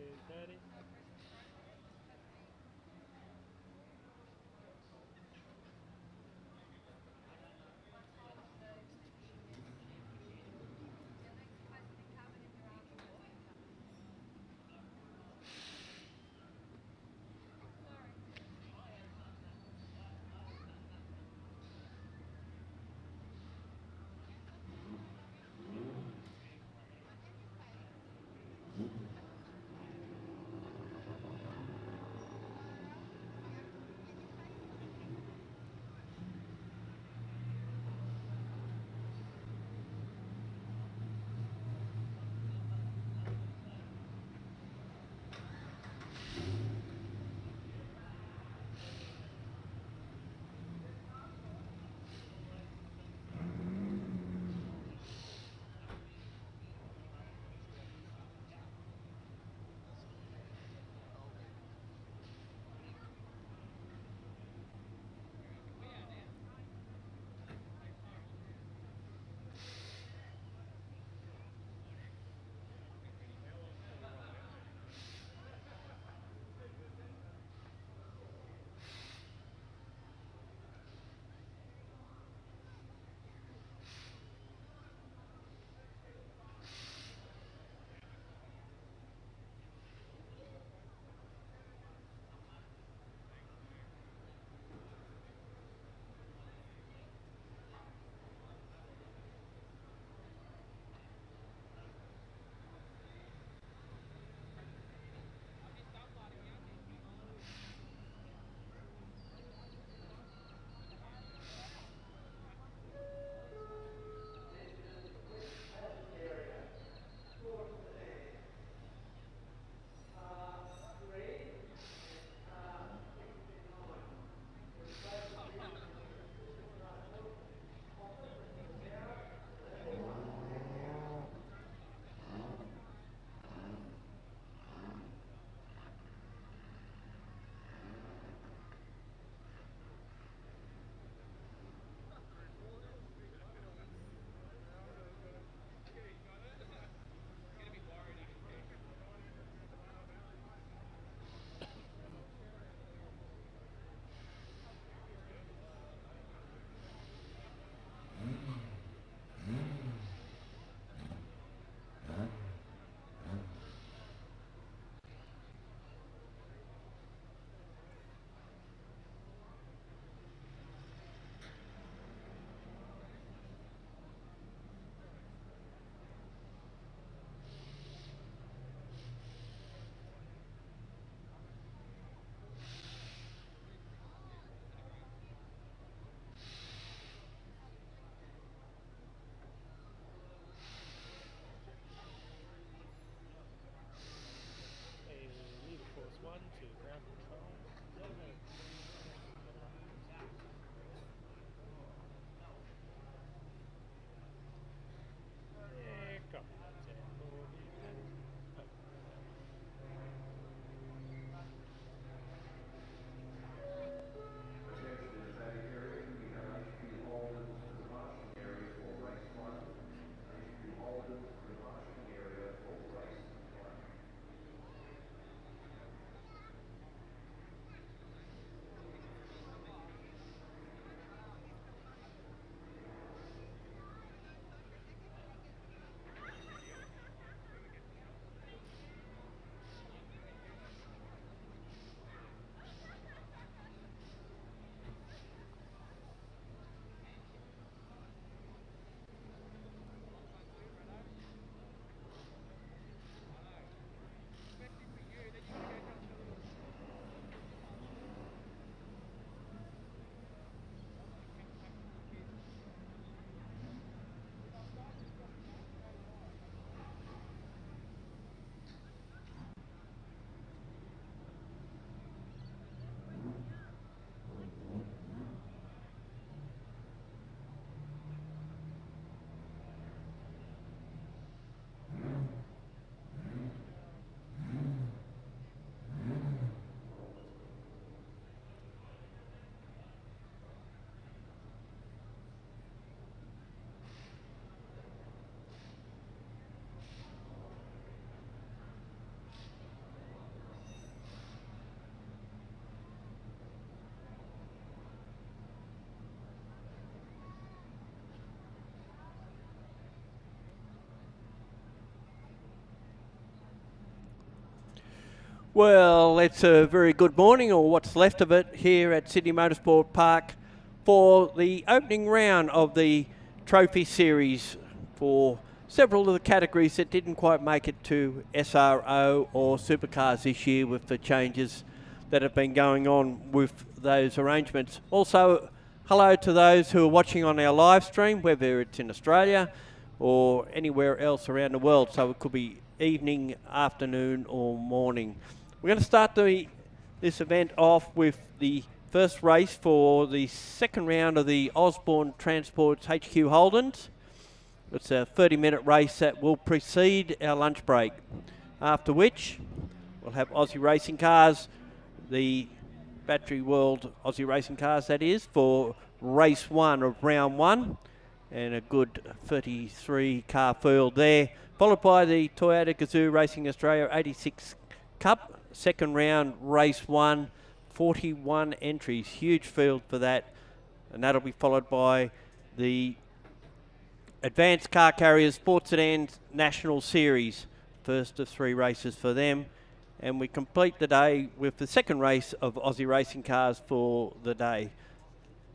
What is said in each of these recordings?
30. Well, it's a very good morning, or what's left of it, here at Sydney Motorsport Park for the opening round of the Trophy Series for several of the categories that didn't quite make it to SRO or Supercars this year with the changes that have been going on with those arrangements. Also, hello to those who are watching on our live stream, whether it's in Australia or anywhere else around the world, so it could be evening, afternoon or morning. We're going to start this event off with the first race for the second round of the Osborne Transport's HQ Holdens. It's a 30-minute race that will precede our lunch break, after which we'll have Aussie racing cars, the Battery World Aussie racing cars that is, for race one of round one, and a good 33 car field there, followed by the Toyota Gazoo Racing Australia 86 Cup, second round, race one, 41 entries, huge field for that, and that'll be followed by the Advanced Car Carriers Sports Sedans National Series, first of three races for them, and we complete the day with the second race of Aussie racing cars for the day.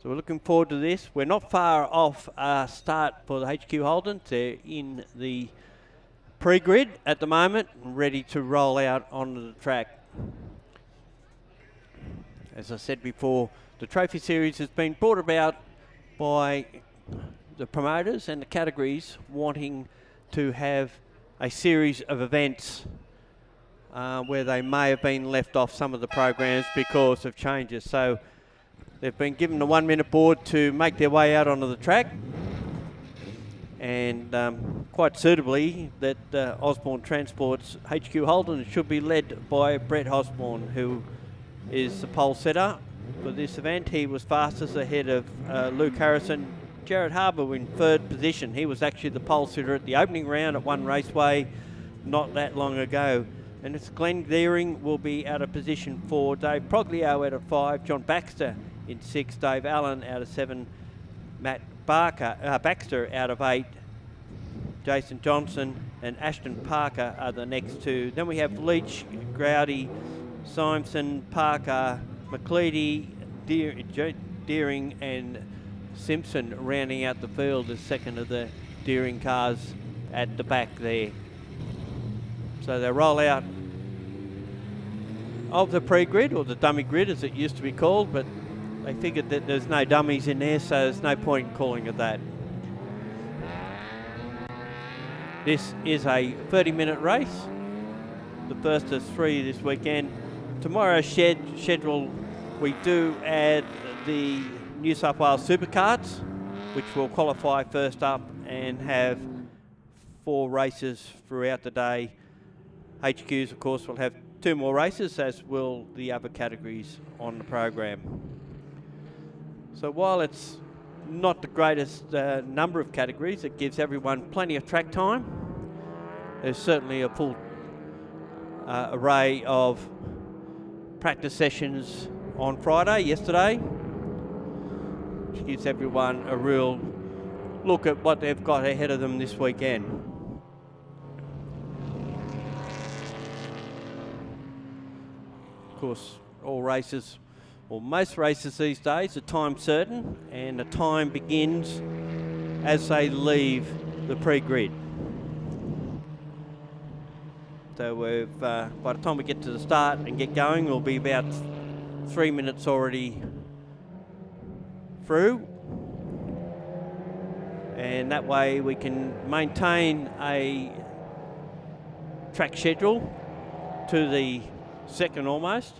So we're looking forward to this. We're not far off our start for the HQ Holdens. They're in the pre-grid at the moment, ready to roll out onto the track. As I said before, the Trophy Series has been brought about by the promoters and the categories wanting to have a series of events where they may have been left off some of the programs because of changes. So they've been given the 1 minute board to make their way out onto the track, and quite suitably that Osborne Transport's HQ Holden should be led by Brett Osborne, who is the pole setter for this event. He was fastest ahead of Luke Harrison. Jared Harbour in third position. He was actually the pole sitter at the opening round at One Raceway not that long ago. And it's Glenn Deering will be out of position 4, Dave Proglio out of 5, John Baxter in 6, Dave Allen out of 7, Matt Baxter out of 8, Jason Johnson and Ashton Parker are the next two. Then we have Leach, Growdy, Simpson, Parker, McLeody, Deering and Simpson rounding out the field as second of the Deering cars at the back there. So they roll out of the pre-grid, or the dummy grid as it used to be called, but they figured that there's no dummies in there, so there's no point in calling it that. This is a 30-minute race, the first of three this weekend. Tomorrow's schedule, we do add the New South Wales Superkarts, which will qualify first up and have 4 races throughout the day. HQs, of course, will have 2 more races, as will the other categories on the program. So while it's not the greatest number of categories, it gives everyone plenty of track time. There's certainly a full array of practice sessions on Friday, yesterday, which gives everyone a real look at what they've got ahead of them this weekend. Of course, all races, or most races these days, are time certain, and the time begins as they leave the pre-grid. So we've, by the time we get to the start and get going, we'll be about 3 minutes already through, and that way we can maintain a track schedule to the second almost.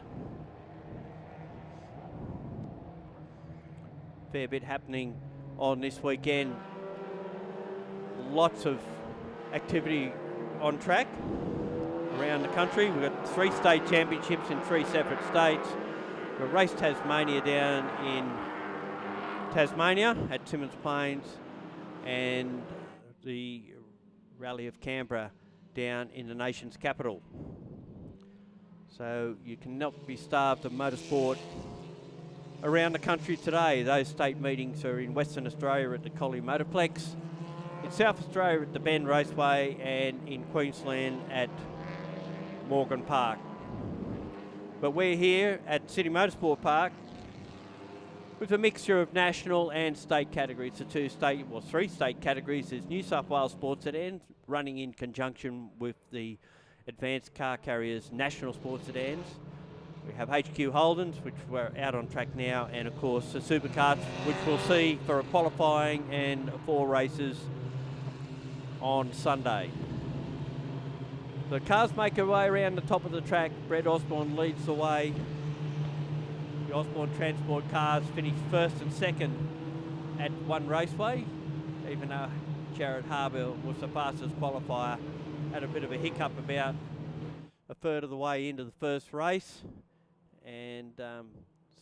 Fair bit happening on this weekend. Lots of activity on track around the country. We've got 3 state championships in 3 separate states. We've got Race Tasmania down in Tasmania at Timmins Plains, and the Rally of Canberra down in the nation's capital. So you cannot be starved of motorsport around the country today. Those state meetings are in Western Australia at the Collie Motorplex, in South Australia at the Bend Raceway, and in Queensland at Morgan Park. But we're here at Sydney Motorsport Park with a mixture of national and state categories. The three state categories. There's New South Wales Sports Sedans running in conjunction with the Advanced Car Carriers National Sports Sedans. We have HQ Holdens, which we're out on track now, and of course the Superkarts, which we'll see for a qualifying and 4 races on Sunday. The cars make their way around the top of the track. Brett Osborne leads the way. The Osborne Transport cars finished first and second at one raceway, even though Jared Harbour was the fastest qualifier. Had a bit of a hiccup about a third of the way into the first race and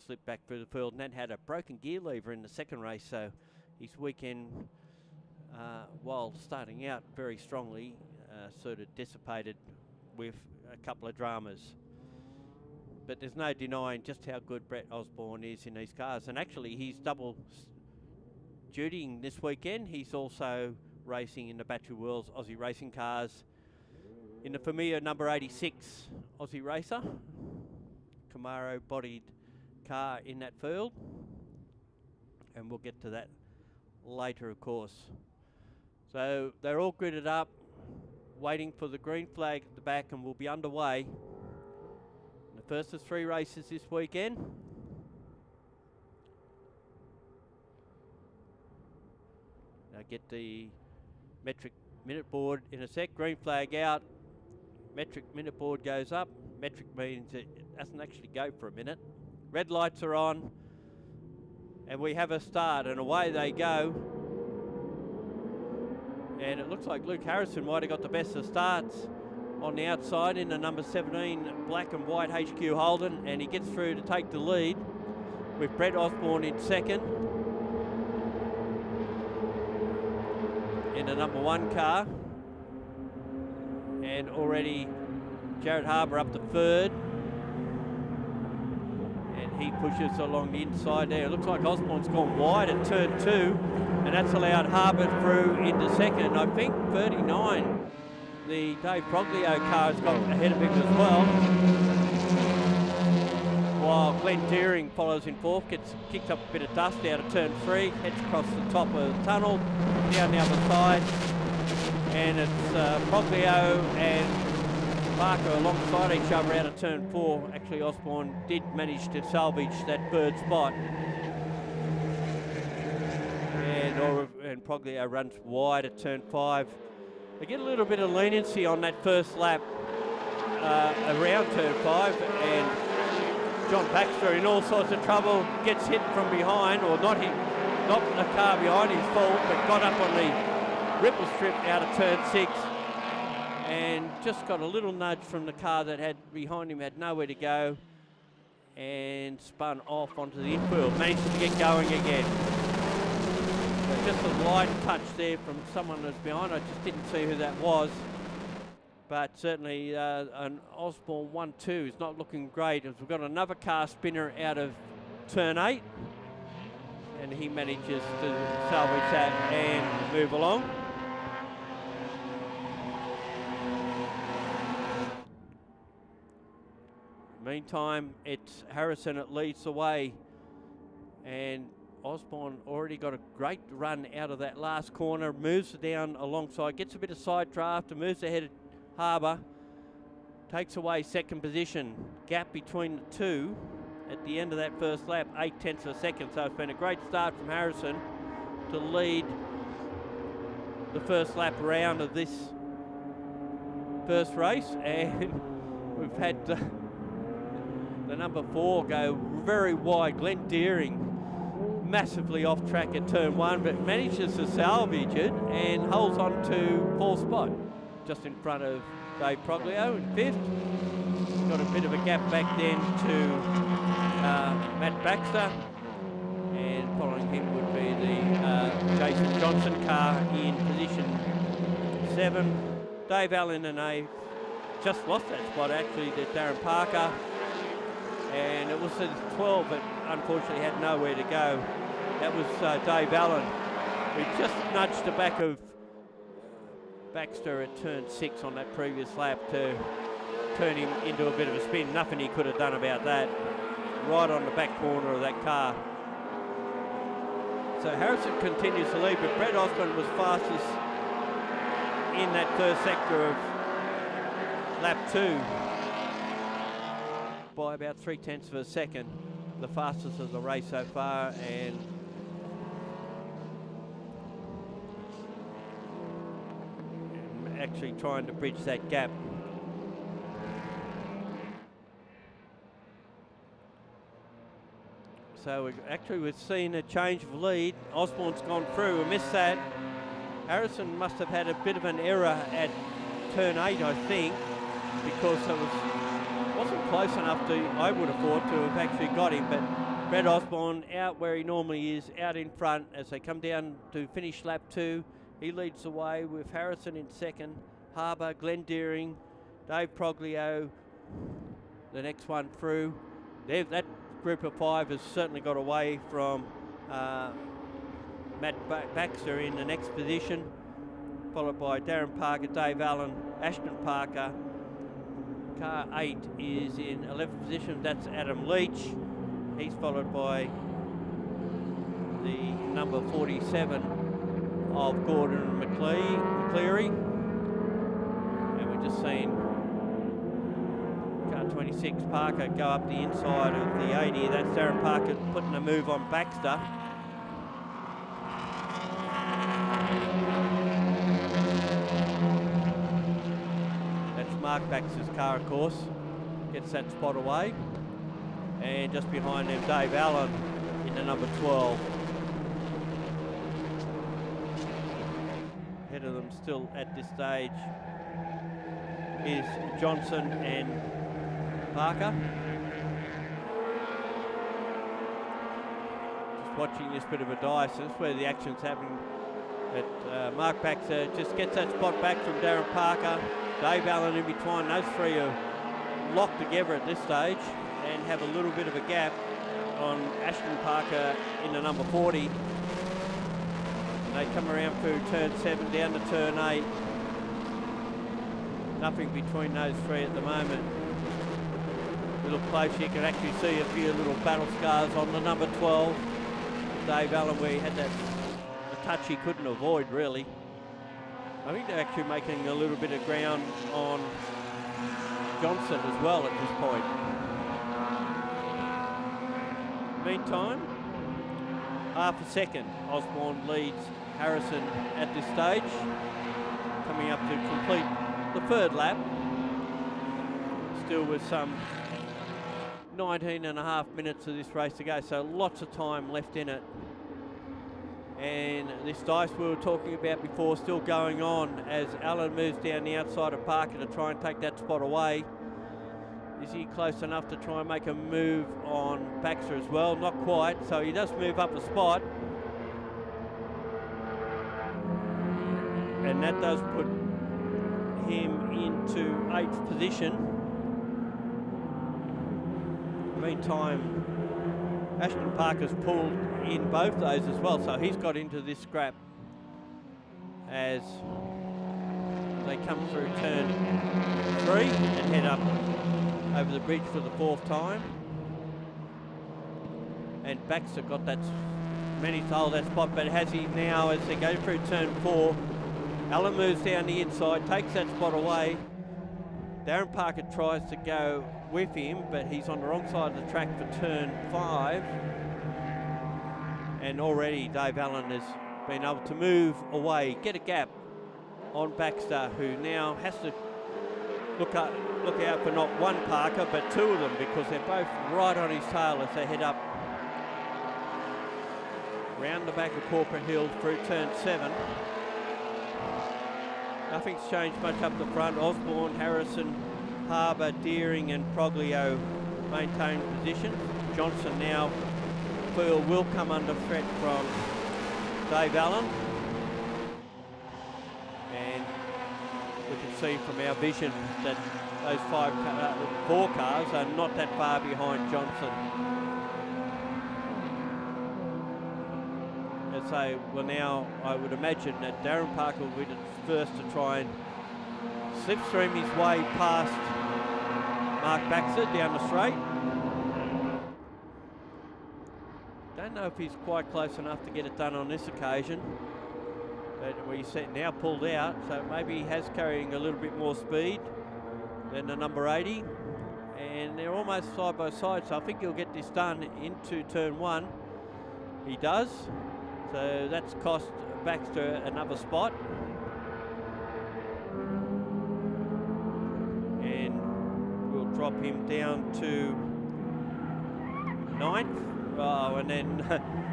slipped back through the field, and then had a broken gear lever in the second race, so his weekend, while starting out very strongly, sort of dissipated with a couple of dramas. But there's no denying just how good Brett Osborne is in these cars. And actually, he's double dutying this weekend. He's also racing in the Battery Worlds Aussie racing cars in the familiar number 86 Aussie Racer, Camaro bodied car in that field. And we'll get to that later, of course. So they're all gridded up, waiting for the green flag at the back, and we'll be underway. The first of 3 races this weekend. Now get the metric minute board in a sec. Green flag out. Metric minute board goes up. Metric means it doesn't actually go for a minute. Red lights are on. And we have a start, and away they go. And it looks like Luke Harrison might have got the best of starts on the outside in the number 17 black and white HQ Holden, and he gets through to take the lead with Brett Osborne in second in the number 1 car, and already Jared Harbour up to third, and he pushes along the inside there. It looks like Osborne's gone wide at turn 2, and that's allowed Harbour through into second. I think 39. The Dave Proglio car has got ahead of him as well, while Glenn Deering follows in fourth, gets kicked up a bit of dust out of turn 3, heads across the top of the tunnel, down the other side, and it's Proglio and Barker alongside each other out of turn 4. Actually, Osborne did manage to salvage that third spot, and Proglio runs wide at turn 5. They get a little bit of leniency on that first lap around turn 5, and John Baxter in all sorts of trouble, gets hit from behind, or not the car behind his fault, but got up on the ripple strip out of turn 6 and just got a little nudge from the car that had behind him, had nowhere to go, and spun off onto the infield, managed to get going again. Just a light touch there from someone that's behind. I just didn't see who that was. But certainly an Osborne 1-2 is not looking great, as we've got another car spinner out of turn 8. And he manages to salvage that and move along. Meantime, it's Harrison that leads the way. And Osborne already got a great run out of that last corner, moves down alongside, gets a bit of side draft and moves ahead of Harbour, takes away second position. Gap between the two at the end of that first lap, 0.8 of a second. So it's been a great start from Harrison to lead the first lap round of this first race. And we've had the number 4 go very wide. Glenn Deering massively off track at turn 1, but manages to salvage it and holds on to 4th spot, just in front of Dave Proglio in 5th. Got a bit of a gap back then to Matt Baxter, and following him would be the Jason Johnson car in position 7. Dave Allen and Dave just lost that spot actually to Darren Parker, and it was the 12 but unfortunately had nowhere to go. That was Dave Allen, who just nudged the back of Baxter at turn 6 on that previous lap to turn him into a bit of a spin. Nothing he could have done about that. Right on the back corner of that car. So Harrison continues to lead, but Brett Osborne was fastest in that first sector of lap 2 by about 0.3 of a second. The fastest of the race so far, and actually trying to bridge that gap. So we've seen a change of lead. Osborne's gone through and missed that. Harrison must have had a bit of an error at turn 8, I think, because it wasn't close enough to, I would have thought, to have actually got him. But Brett Osborne out where he normally is, out in front as they come down to finish lap 2. He leads the way with Harrison in second, Harbour, Glenn Deering, Dave Proglio, the next one through. That group of 5 has certainly got away from Matt Baxter in the next position, followed by Darren Parker, Dave Allen, Ashton Parker. Car 8 is in 11th position, that's Adam Leach. He's followed by the number 47 of Gordon McCleary. And we're just seeing car 26, Parker, go up the inside of the 80. That's Darren Parker putting a move on Baxter. That's Mark Baxter's car, of course. Gets that spot away. And just behind them, Dave Allen in the number 12. Ahead of them still at this stage is Johnson and Parker. Just watching this bit of a dice. This is where the action's happening. But Mark Baxter just gets that spot back from Darren Parker. Dave Allen in between. Those three are locked together at this stage and have a little bit of a gap on Ashton Parker in the number 40. They come around through turn 7 down to turn 8. Nothing between those three at the moment. A little close, you can actually see a few little battle scars on the number 12. Dave Allen, where he had that a touch he couldn't avoid, really. I think they're actually making a little bit of ground on Johnson as well at this point. Meantime, half a second, Osborne leads Harrison at this stage, coming up to complete the third lap, still with some 19 and a half minutes of this race to go, so lots of time left in it. And this dice we were talking about before still going on as Allen moves down the outside of Parker to try and take that spot away. Is he close enough to try and make a move on Baxter as well? Not quite, so he does move up a spot. And that does put him into 8th position. Meantime, Ashton Parker's pulled in both those as well, so he's got into this scrap as they come through turn 3 and head up over the bridge for the 4th time. And Baxter got that many to hold that spot, but has he now as they go through turn 4? Allen moves down the inside, takes that spot away. Darren Parker tries to go with him, but he's on the wrong side of the track for turn 5. And already Dave Allen has been able to move away, get a gap on Baxter, who now has to look out for not one Parker, but 2 of them, because they're both right on his tail as they head up round the back of Corporate Hill through turn 7. Nothing's changed much up the front. Osborne, Harrison, Harbour, Deering and Proglio maintain positions. Johnson now will come under threat from Dave Allen. And we can see from our vision that those 4 cars are not that far behind Johnson. As they will now, I would imagine that Darren Parker will be the first to try and slipstream his way past Mark Baxter down the straight. Don't know if he's quite close enough to get it done on this occasion. But he's now pulled out, so maybe he has carrying a little bit more speed than the number 80. And they're almost side by side, so I think he'll get this done into turn 1. He does. So that's cost Baxter another spot. And we'll drop him down to 9th. Oh, and then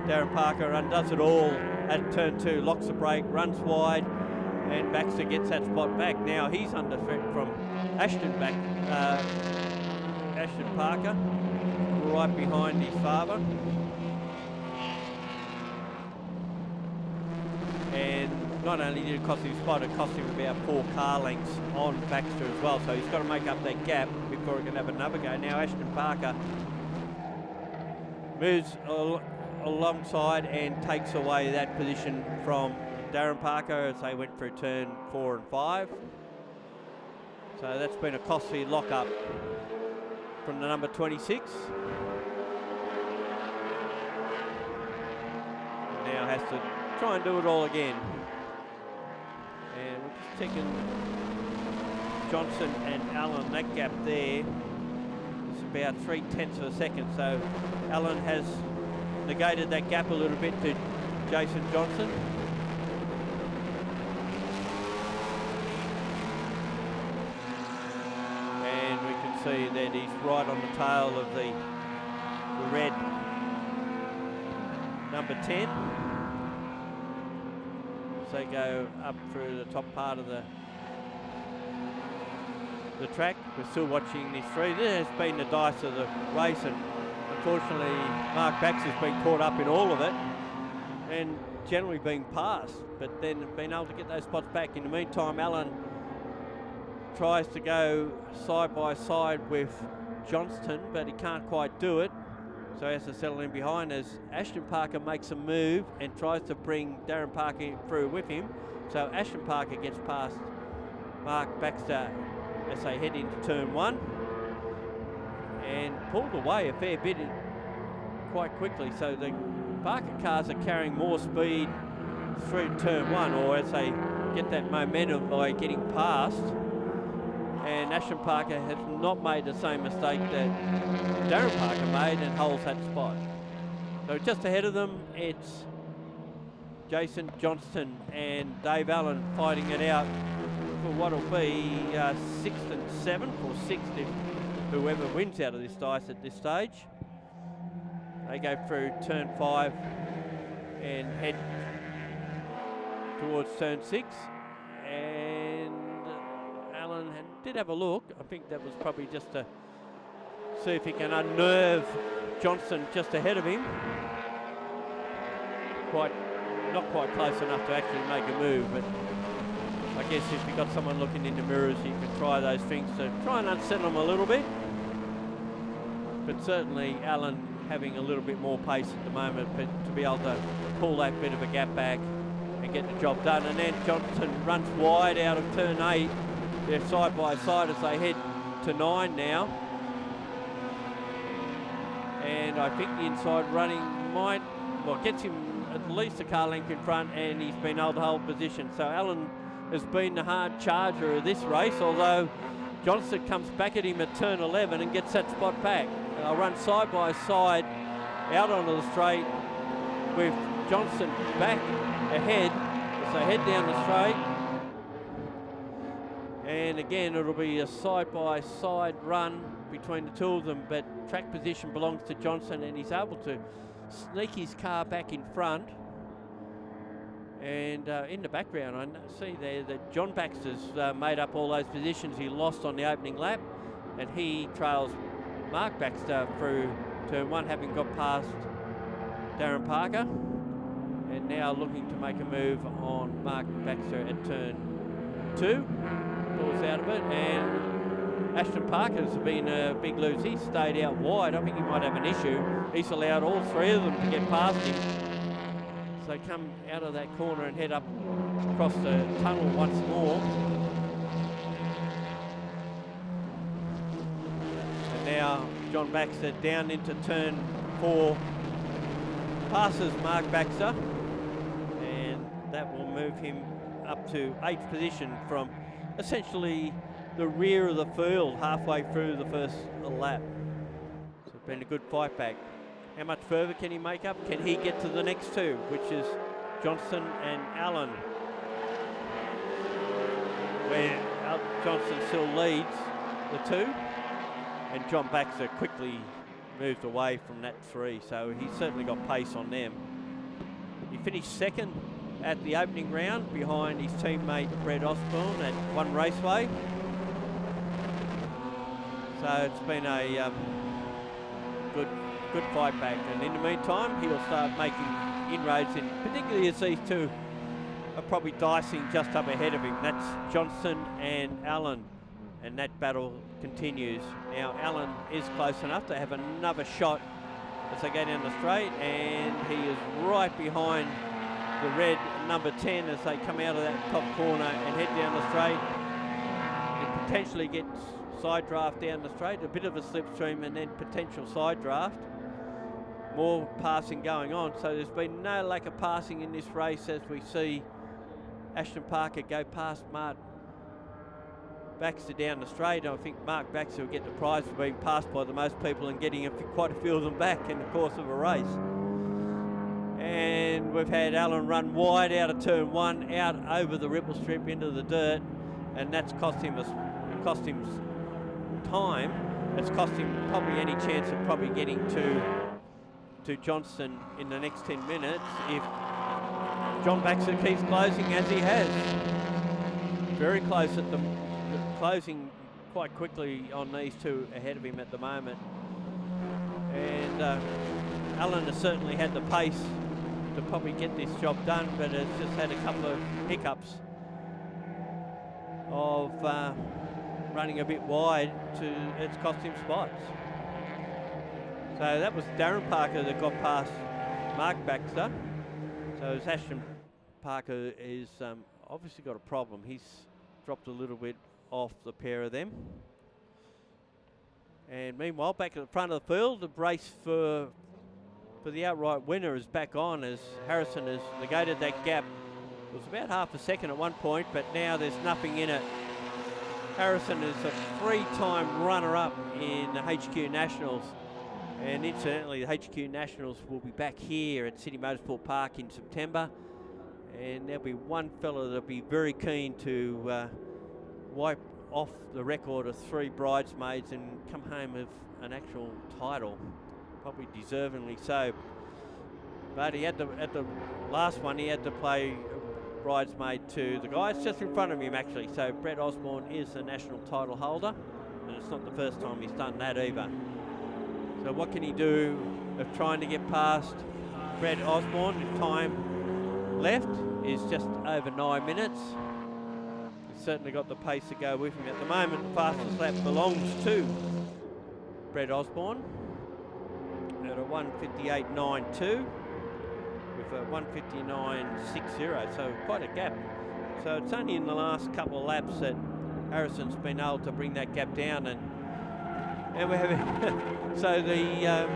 Darren Parker undoes it all at turn 2, locks the brake, runs wide, and Baxter gets that spot back. Now he's under threat from Ashton Parker, right behind his father. And not only did it cost him a spot, it cost him about 4 car lengths on Baxter as well. So he's got to make up that gap before he can have another go. Now Ashton Parker moves alongside and takes away that position from Darren Parker as they went through turn 4 and 5. So that's been a costly lock-up from the number 26. Now has to try and do it all again. And we're just checking Johnson and Allen, that gap there is about 0.3 of a second. So Allen has negated that gap a little bit to Jason Johnson. And we can see that he's right on the tail of the red number 10. As they go up through the top part of the track. We're still watching this three. This has been the dice of the race, and unfortunately Mark Baxter's been caught up in all of it and generally being passed, but then being able to get those spots back. In the meantime, Allen tries to go side by side with Johnston, but he can't quite do it, so he has to settle in behind as Ashton Parker makes a move and tries to bring Darren Parker through with him. So Ashton Parker gets past Mark Baxter as they head into turn 1 and pulled away a fair bit quite quickly. So the Parker cars are carrying more speed through turn 1, or as they get that momentum by getting past. And Ashton Parker has not made the same mistake that Darren Parker made and holds that spot. So just ahead of them, it's Jason Johnston and Dave Allen fighting it out for what will be 6th and 7th, or 6th if whoever wins out of this dice at this stage. They go through turn 5 and head towards turn 6. And Allen did have a look. I think that was probably just to see if he can unnerve Johnson just ahead of him. Not quite close enough to actually make a move, but I guess if you've got someone looking in the mirrors, you can try those things to try and unsettle them a little bit. But certainly Allen having a little bit more pace at the moment, but to be able to pull that bit of a gap back and get the job done. And then Johnson runs wide out of turn 8. They're side by side as they head to 9 now. And I think the inside running gets him at least a car length in front, and he's been able to hold position. So Allen has been the hard charger of this race, although Johnson comes back at him at turn 11 and gets that spot back. They'll run side by side out onto the straight with Johnson back ahead as they head down the straight. And again, it'll be a side by side run between the two of them, but track position belongs to Johnson, and he's able to sneak his car back in front. And in the background, I see there that John Baxter's made up all those positions he lost on the opening lap, and he trails Mark Baxter through turn 1, having got past Darren Parker, and now looking to make a move on Mark Baxter at turn 2. Pulls out of it, and Ashton Parker's been a big lose. He stayed out wide. I think he might have an issue. He's allowed all 3 of them to get past him. So come out of that corner and head up across the tunnel once more. John Baxter down into turn 4, passes Mark Baxter, and that will move him up to 8th position from essentially the rear of the field halfway through the first lap. So it's been a good fight back. How much further can he make up? Can he get to the next two, which is Johnston and Allen, where Johnston still leads the two, and John Baxter quickly moved away from that 3, so he's certainly got pace on them. He finished 2nd at the opening round behind his teammate Brett Osborne at One Raceway. So it's been a good fight back, and in the meantime he'll start making inroads in, particularly as these two are probably dicing just up ahead of him. That's Johnston and Allen, and that battle continues. Now Allen is close enough to have another shot as they go down the straight, and he is right behind the red number 10 as they come out of that top corner and head down the straight and potentially get side draft down the straight, a bit of a slipstream and then potential side draft. More passing going on, so there's been no lack of passing in this race as we see Ashton Parker go past Mark Baxter down the straight. I think Mark Baxter will get the prize for being passed by the most people and getting quite a few of them back in the course of a race. And we've had Allen run wide out of turn 1, out over the ripple strip into the dirt, and that's cost him time. It's cost him probably any chance of probably getting to Johnston in the next 10 minutes if John Baxter keeps closing as he has. Very close at the closing quite quickly on these two ahead of him at the moment. And Allen has certainly had the pace to probably get this job done, but has just had a couple of hiccups of running a bit wide it's cost him spots. So that was Darren Parker that got past Mark Baxter. So Ashton Parker is obviously got a problem. He's dropped a little bit off the pair of them. And meanwhile, back at the front of the field, the race for the outright winner is back on as Harrison has negated that gap. It was about half a second at one point, but now there's nothing in it. Harrison is a 3-time runner-up in the HQ Nationals. And incidentally, the HQ Nationals will be back here at Sydney Motorsport Park in September. And there'll be one fella that'll be very keen to wipe off the record of 3 bridesmaids and come home with an actual title, probably deservingly so. But he had at the last one, he had to play bridesmaid to the guy. It's just in front of him actually. So Brett Osborne is the national title holder, and it's not the first time he's done that either. So what can he do of trying to get past Brett Osborne? The time left is just over 9 minutes. He's certainly got the pace to go with him at the moment. The fastest lap belongs to Brett Osborne at a 1:58.92 with a 1:59.60, so quite a gap. So it's only in the last couple of laps that Harrison's been able to bring that gap down, and we're having so the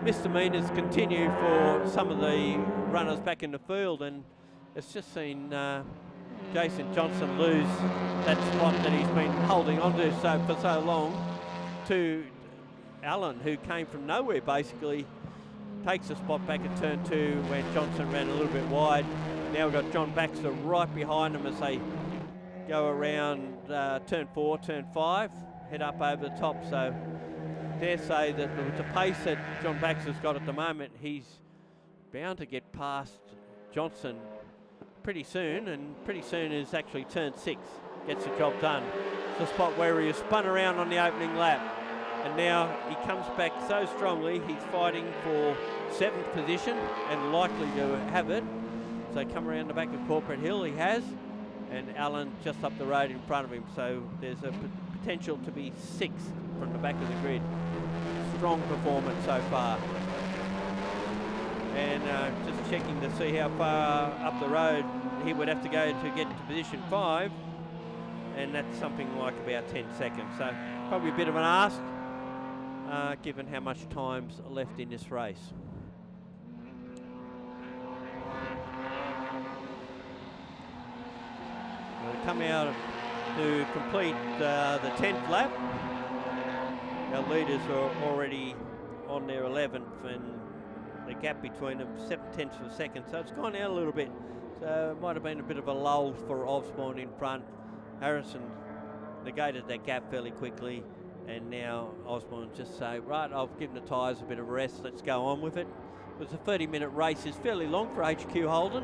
misdemeanors continue for some of the runners back in the field, and it's just seen Jason Johnson lose that spot that he's been holding on to for so long to Allen, who came from nowhere basically, takes a spot back at turn 2 when Johnson ran a little bit wide. Now we've got John Baxter right behind him as they go around turn 4, turn 5, head up over the top. So dare say that with the pace that John Baxter's got at the moment, he's bound to get past Johnson pretty soon, and pretty soon is actually turn 6, gets the job done. It's the spot where he was spun around on the opening lap, and now he comes back so strongly, he's fighting for 7th position and likely to have it. So come around the back of Corporate Hill, he has, and Allen just up the road in front of him, so there's a potential to be 6th from the back of the grid. Strong performance so far. And just checking to see how far up the road he would have to go to get to position 5, and that's something like about 10 seconds. So probably a bit of an ask given how much time's left in this race. We'll come out to complete the 10th lap. Our leaders are already on their 11th, and the gap between them 7/10 of a second, so it's gone out a little bit. So it might have been a bit of a lull for Osborne in front. Harrison negated that gap fairly quickly, and now Osborne just say, right, I've given the tyres a bit of a rest, let's go on with it. It was a 30-minute race. It's fairly long for HQ Holden,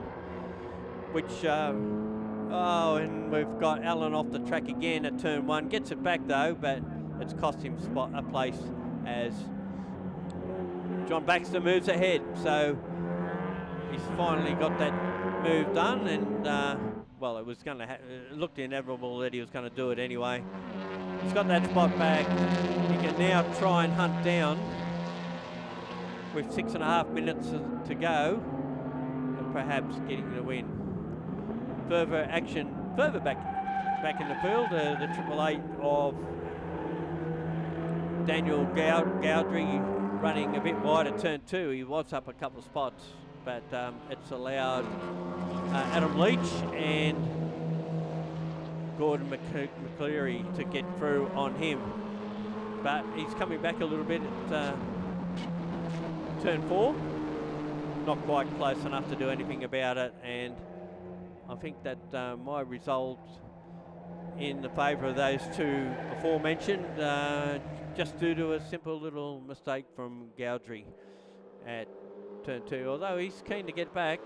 which, and we've got Alan off the track again at turn 1. Gets it back though, but it's cost him a place as John Baxter moves ahead. So he's finally got that move done, and well, it was going to. It looked inevitable that he was going to do it anyway. He's got that spot back. He can now try and hunt down with 6.5 minutes to go, and perhaps getting the win. Further action, further back in the field, the 888 of Daniel Gowdry running a bit wide at turn 2. He was up a couple of spots, but it's allowed Adam Leach and Gordon McCleary to get through on him. But he's coming back a little bit at turn 4. Not quite close enough to do anything about it, and I think that my result in the favour of those two aforementioned, just due to a simple little mistake from Gowdry at turn 2, although he's keen to get back.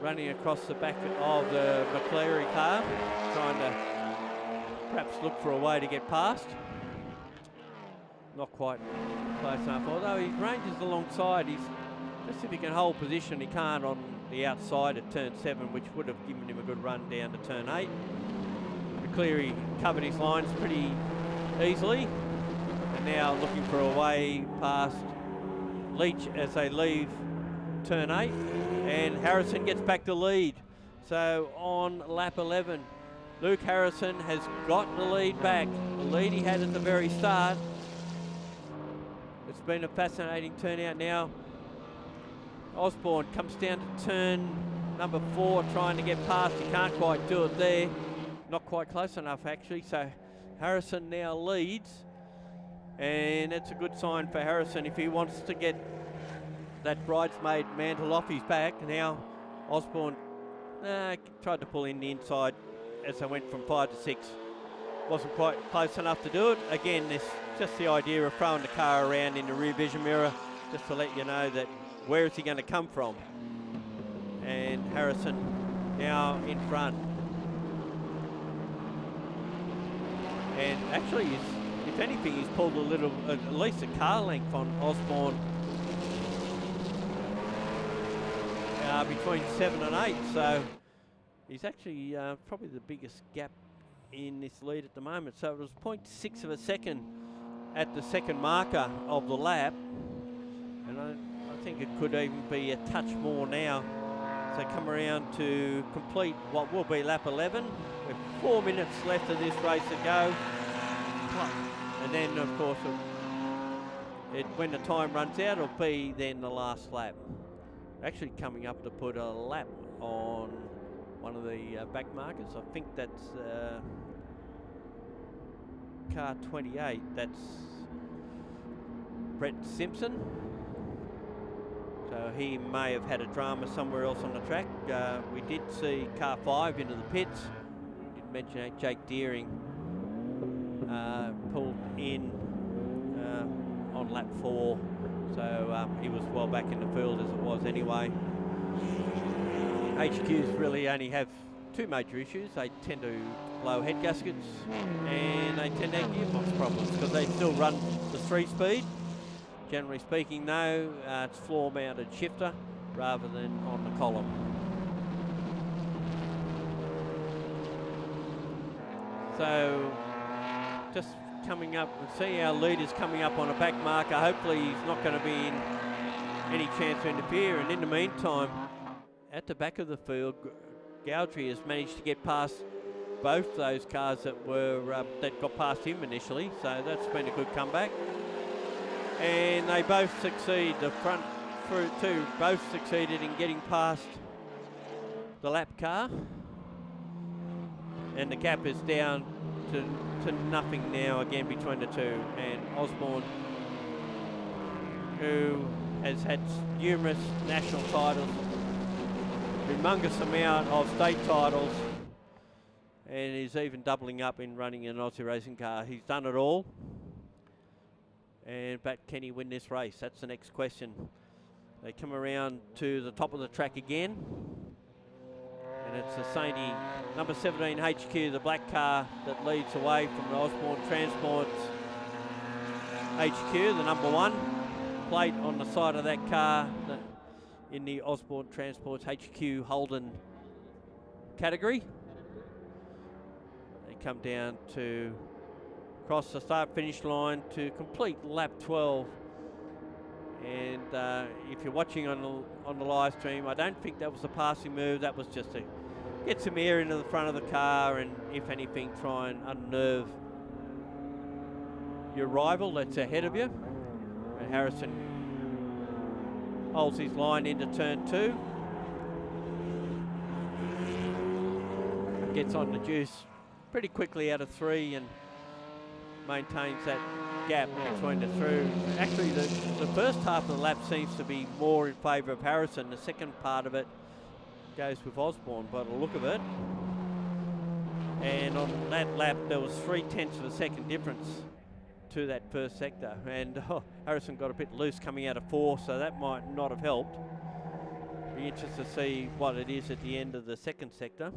Running across the back of the McCleary car, trying to perhaps look for a way to get past. Not quite close enough, although he ranges alongside. He's just, if he can hold position, he can't on the outside at turn 7, which would have given him a good run down to turn 8. McCleary covered his lines pretty easily, and now looking for a way past Leach as they leave turn 8, and Harrison gets back to lead. So on lap 11, Luke Harrison has got the lead back, the lead he had at the very start. It's been a fascinating turnout now. Osborne comes down to turn number 4, trying to get past. He can't quite do it there. Not quite close enough, actually. So Harrison now leads, and it's a good sign for Harrison if he wants to get that bridesmaid mantle off his back. Now Osborne tried to pull in the inside as they went from 5 to 6. Wasn't quite close enough to do it. Again, this just the idea of throwing the car around in the rear vision mirror, just to let you know that where is he going to come from. And Harrison now in front. And actually, if anything, he's pulled a little, at least a car length on Osborne. Between 7 and 8, so he's actually probably the biggest gap in this lead at the moment. So it was 0.6 of a second at the second marker of the lap, and I think it could even be a touch more now. So come around to complete what will be lap 11 with 4 minutes left of this race to go, and then of course when the time runs out, it'll be then the last lap. Actually coming up to put a lap on one of the back markers. I think that's car 28. That's Brett Simpson. So he may have had a drama somewhere else on the track. We did see car 5 into the pits. Did mention that Jake Deering pulled in on lap 4. So he was well back in the field as it was anyway. HQs really only have 2 major issues. They tend to blow head gaskets, and they tend to have gearbox problems because they still run the 3-speed. Generally speaking though, it's floor mounted shifter rather than on the column. So just coming up, and see our leaders coming up on a back marker. Hopefully he's not going to be in any chance to interfere, and in the meantime at the back of the field, Gowdry has managed to get past both those cars that were that got past him initially. So that's been a good comeback. And they both succeed. The front two both succeeded in getting past the lap car. And the gap is down to nothing now again between the two. And Osborne, who has had numerous national titles, humongous amount of state titles, and is even doubling up in running an Aussie racing car. He's done it all. But can he win this race? That's the next question. They come around to the top of the track again. And it's the Sainty number 17 HQ, the black car that leads away from the Osborne Transport's HQ, the number 1 plate on the side of that car in the Osborne Transport's HQ Holden category. They come down to cross the start-finish line to complete lap 12. And if you're watching on the live stream, I don't think that was a passing move. That was just to get some air into the front of the car and, if anything, try and unnerve your rival that's ahead of you. And Harrison holds his line into turn 2. Gets on the juice pretty quickly out of 3 and maintains that gap between the two. Actually, the first half of the lap seems to be more in favour of Harrison. The second part of it goes with Osborne by the look of it. And on that lap, there was 0.3 of a second difference to that first sector. And Harrison got a bit loose coming out of 4, so that might not have helped. Be interested to see what it is at the end of the second sector,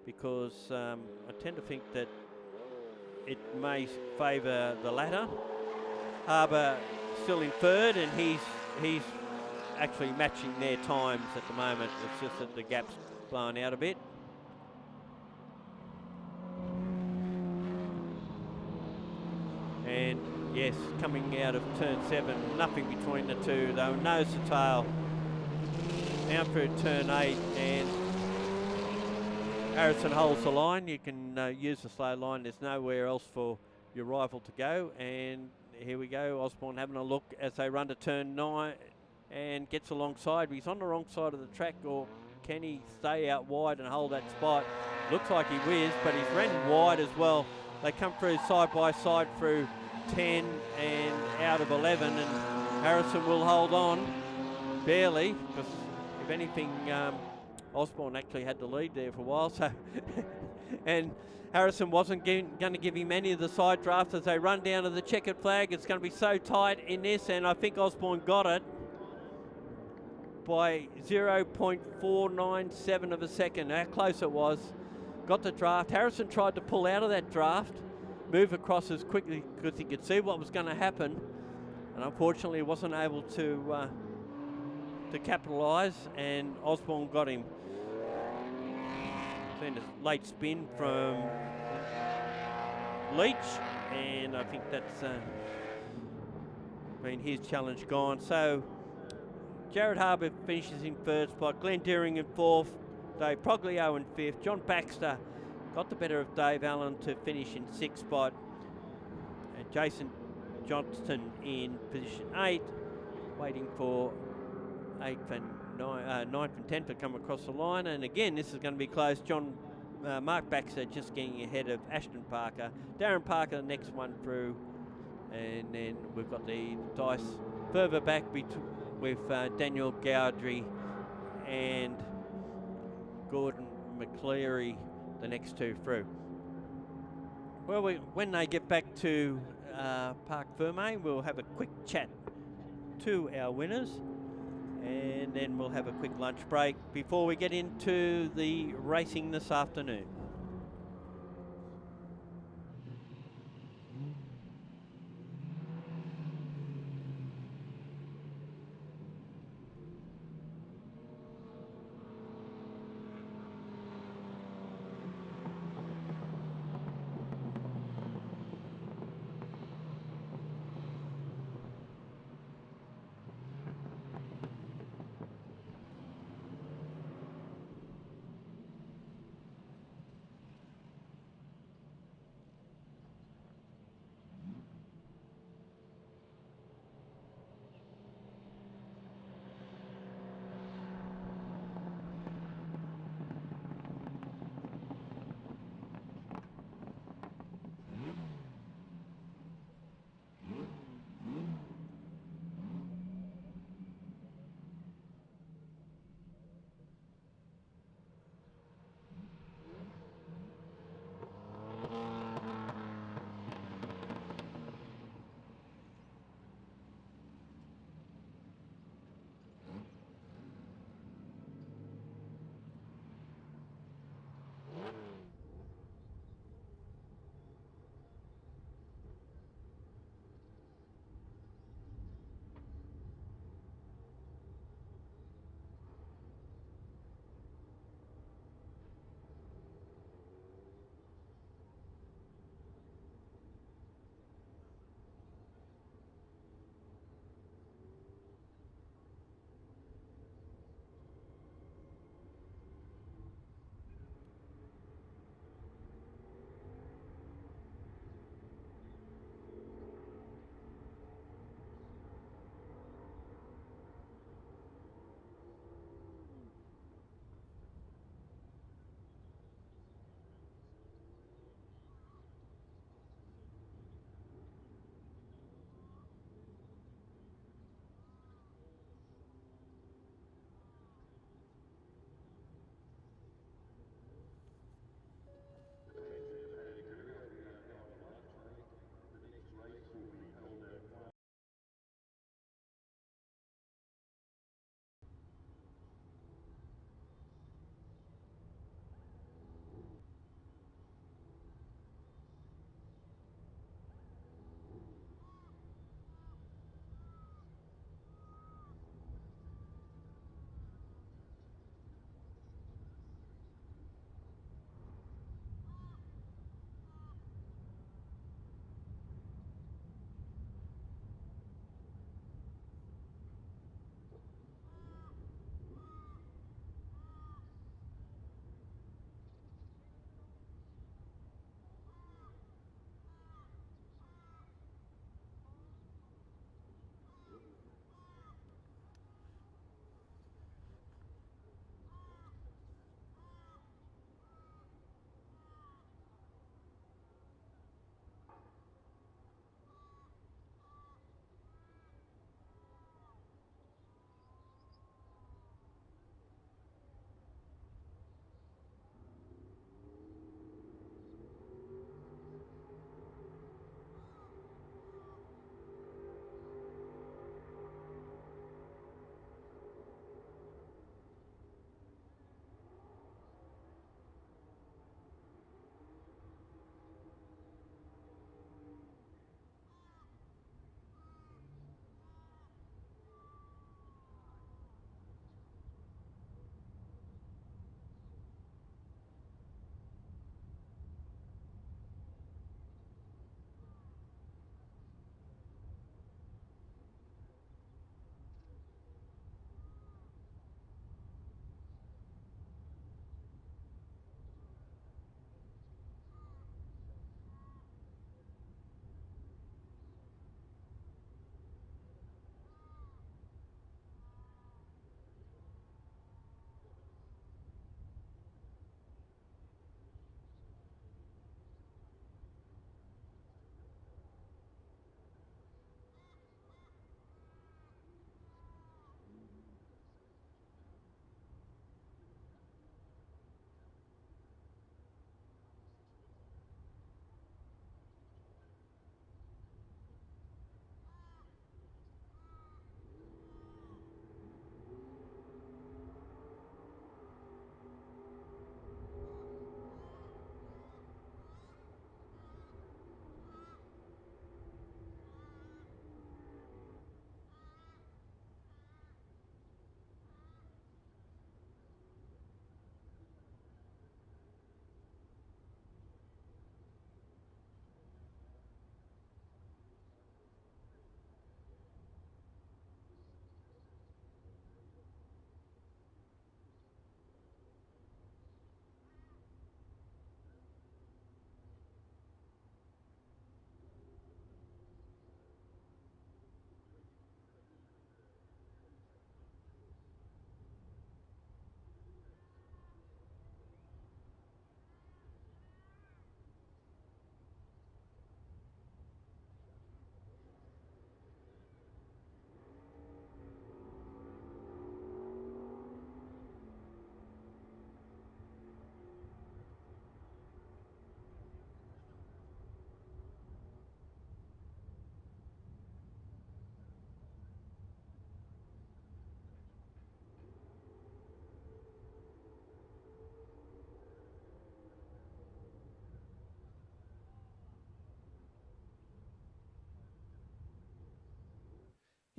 because I tend to think that it may favour the latter. Harbour still in third, and he's actually matching their times at the moment. It's just that the gap's blown out a bit. And yes, coming out of turn 7, nothing between the two. They were nose to tail. Now through turn 8, and Harrison holds the line. You can use the slow line. There's nowhere else for your rival to go. And here we go. Osborne having a look as they run to turn 9 and gets alongside. But he's on the wrong side of the track, or can he stay out wide and hold that spot? Looks like he whizzed, but he's ran wide as well. They come through side by side through 10 and out of 11, and Harrison will hold on barely, because if anything, Osborne actually had the lead there for a while. So and Harrison wasn't going to give him any of the side drafts as they run down to the checkered flag. It's going to be so tight in this, and I think Osborne got it by 0.497 of a second. How close it was. Got the draft. Harrison tried to pull out of that draft, move across as quickly because he could see what was going to happen, and unfortunately wasn't able to capitalise, and Osborne got him. Seen a late spin from Leach, and I think that's been his challenge gone. So Jared Harbour finishes in third spot, Glenn Deering in fourth, Dave Proglio in fifth, John Baxter got the better of Dave Allen to finish in sixth spot, and Jason Johnston in position 8, waiting for 8th and 9th and 10th to come across the line. And again, this is going to be close. Mark Baxter just getting ahead of Ashton Parker. Darren Parker, the next one through. And then we've got the dice further back with Daniel Gowdry and Gordon McCleary, the next two through. Well, when they get back to Parc Ferme, we'll have a quick chat to our winners, and then we'll have a quick lunch break before we get into the racing this afternoon.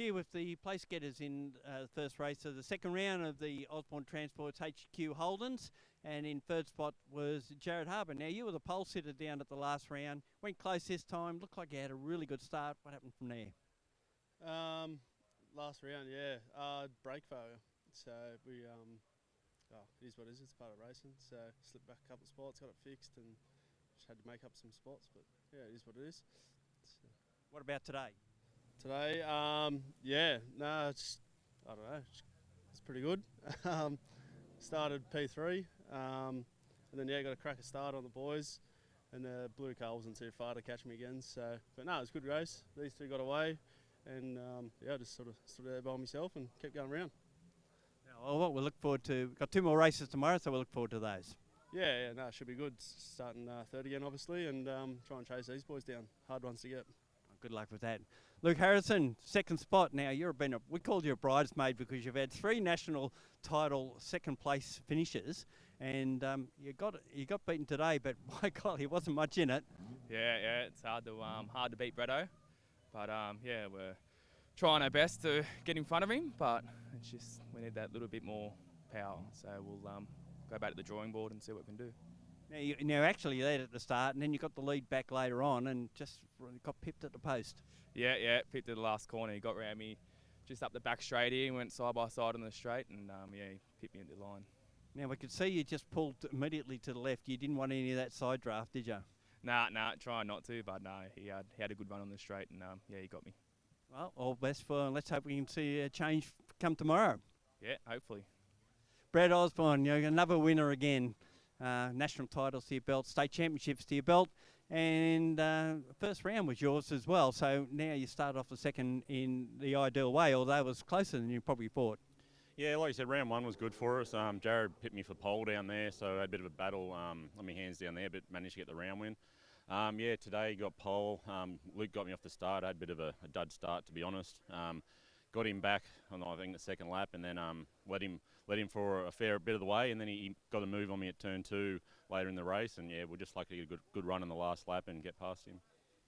Here with the place getters in the first race of the second round of the Osborne Transport's HQ Holdens, and in third spot was Jared Harbour. Now, you were the pole sitter down at the last round, went close this time, looked like you had a really good start. What happened from there? Last round, yeah, brake failure. So we, it is what it is. It's part of racing. So slipped back a couple of spots, got it fixed, and just had to make up some spots. But yeah, it is what it is. What about today? Today, I don't know. It's pretty good. Started P3, and then got a cracker start on the boys, and the blue car wasn't too far to catch me again. So, but no, it was a good race. These two got away, and I just sort of stood there by myself and kept going around. Well, what we'll look forward to, we've got 2 more races tomorrow, so we'll look forward to those. Yeah, no, it should be good. Starting third again, obviously, and try and chase these boys down. Hard ones to get. Good luck with that. Luke Harrison, second spot. Now, we called you a bridesmaid because you've had 3 national title second place finishes, and you got beaten today, but my God, he wasn't much in it. Yeah, it's hard to beat Bretto, but we're trying our best to get in front of him, but it's just we need that little bit more power. So we'll go back to the drawing board and see what we can do. Now, actually, you led at the start, and then you got the lead back later on, and just got pipped at the post. Yeah, pipped at the last corner. He got round me just up the back straight here, went side by side on the straight, and he pipped me at the line. Now, we could see you just pulled immediately to the left. You didn't want any of that side draft, did you? Nah, trying not to, but no, he had a good run on the straight, and he got me. Well, all best for, let's hope we can see a change come tomorrow. Yeah, hopefully. Brad Osborne, another winner again. National titles to your belt, state championships to your belt, and first round was yours as well. So now you start off the second in the ideal way, although it was closer than you probably thought. Yeah, like you said, round 1 was good for us. Jared pipped me for pole down there, so I had a bit of a battle on my hands down there, but managed to get the round win. Today got pole. Luke got me off the start. I had a bit of a dud start, to be honest. Got him back on, I think, the second lap, and then let him for a fair bit of the way, and then he got a move on me at turn 2 later in the race, and we're just lucky to get a good run in the last lap and get past him.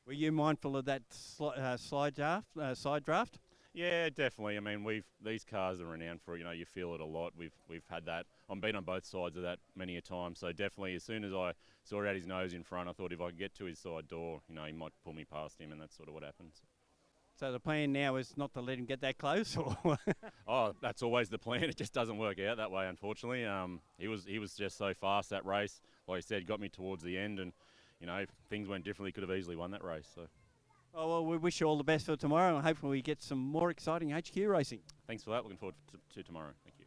Were you mindful of that side draft? Yeah, definitely. I mean, these cars are renowned for, you feel it a lot. We've had that. I'm been on both sides of that many a time, so definitely as soon as I saw out his nose in front, I thought if I could get to his side door, he might pull me past him, and that's sort of what happened. So the plan now is not to let him get that close, or? Oh, that's always the plan. It just doesn't work out that way, unfortunately. He was just so fast that race. Like I said, got me towards the end, and if things went differently, could have easily won that race. So. Oh, well, we wish you all the best for tomorrow, and hopefully we get some more exciting HQ racing. Thanks for that. Looking forward to tomorrow. Thank you.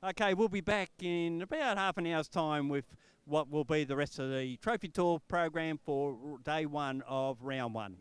Okay, we'll be back in about half an hour's time with what will be the rest of the Trophy Tour program for day 1 of round 1.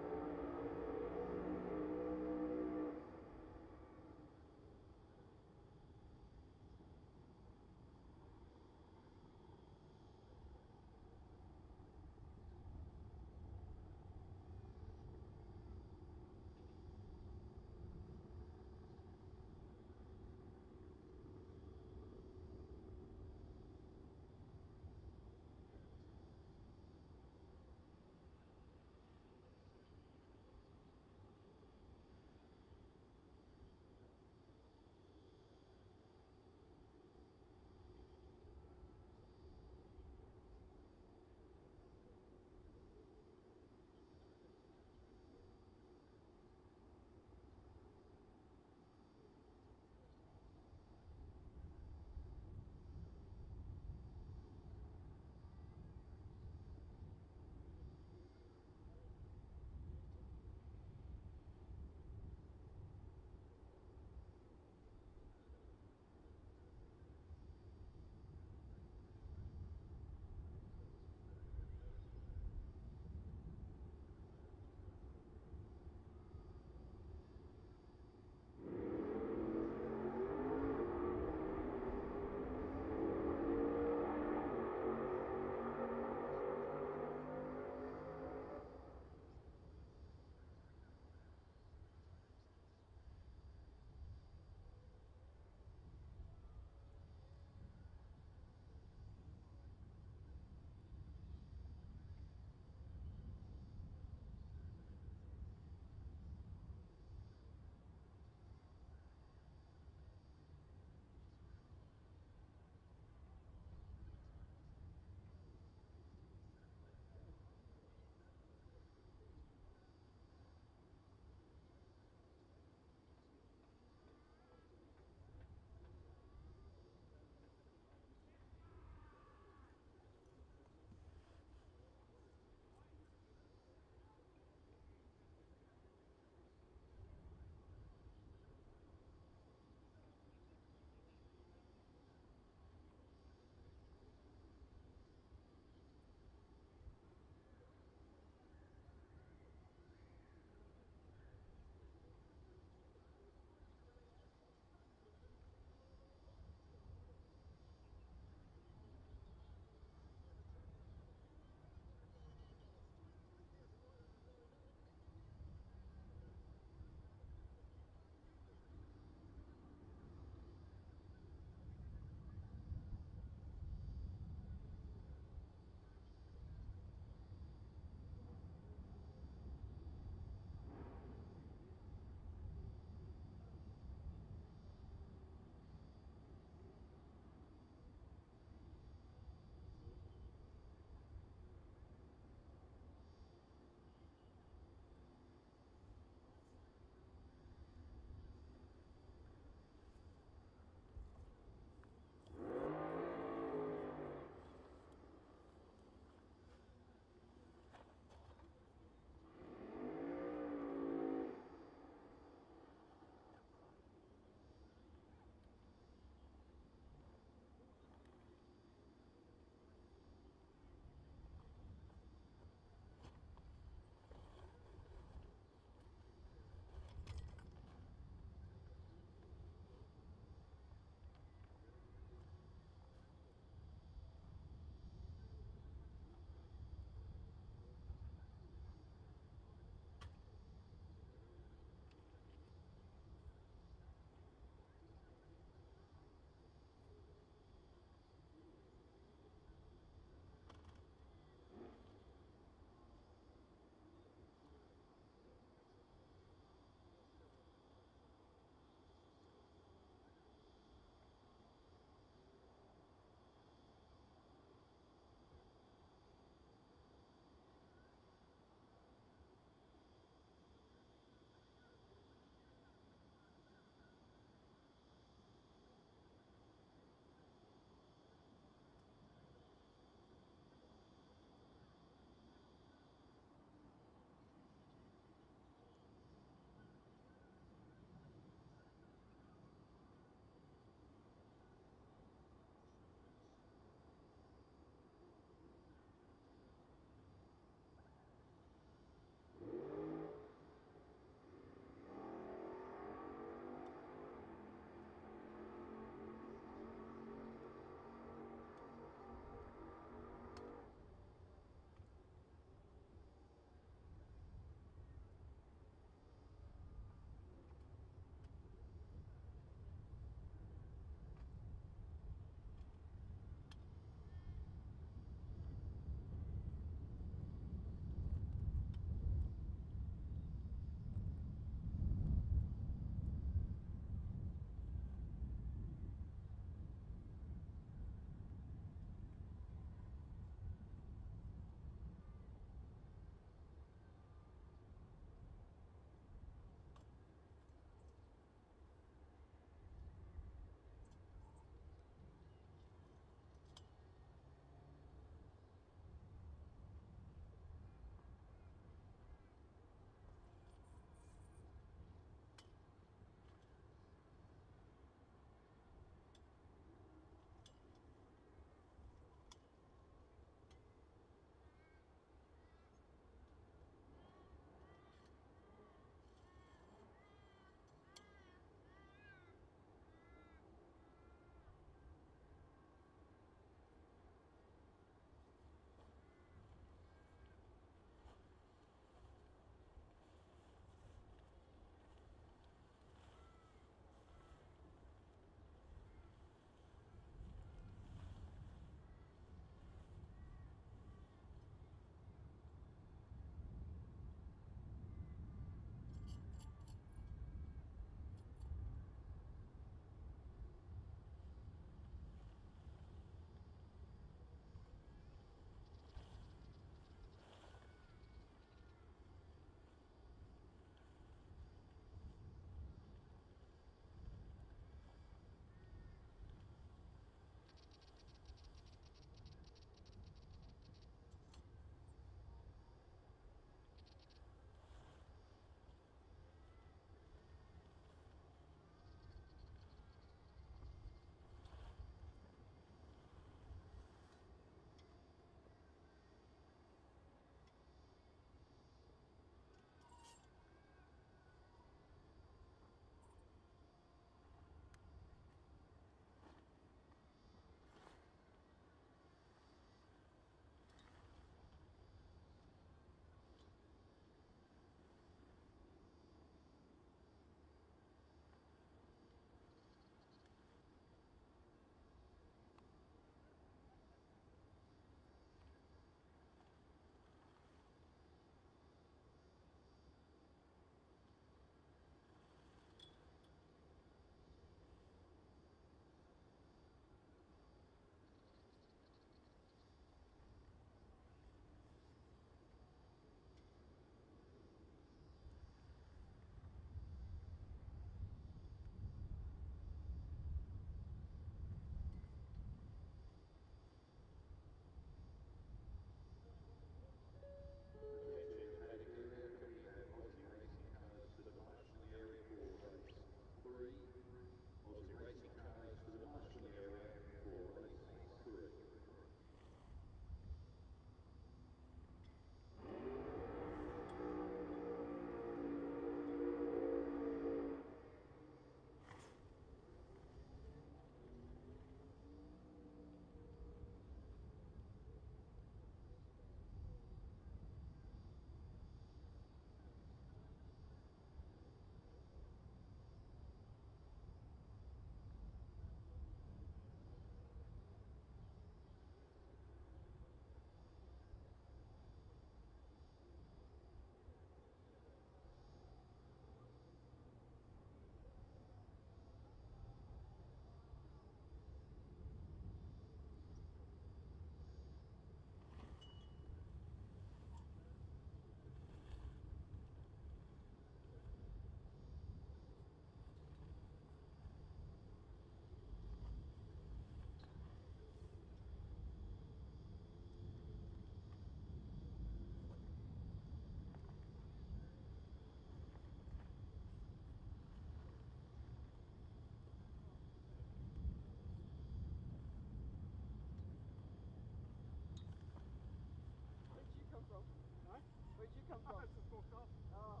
come from? It's just walked off. Oh.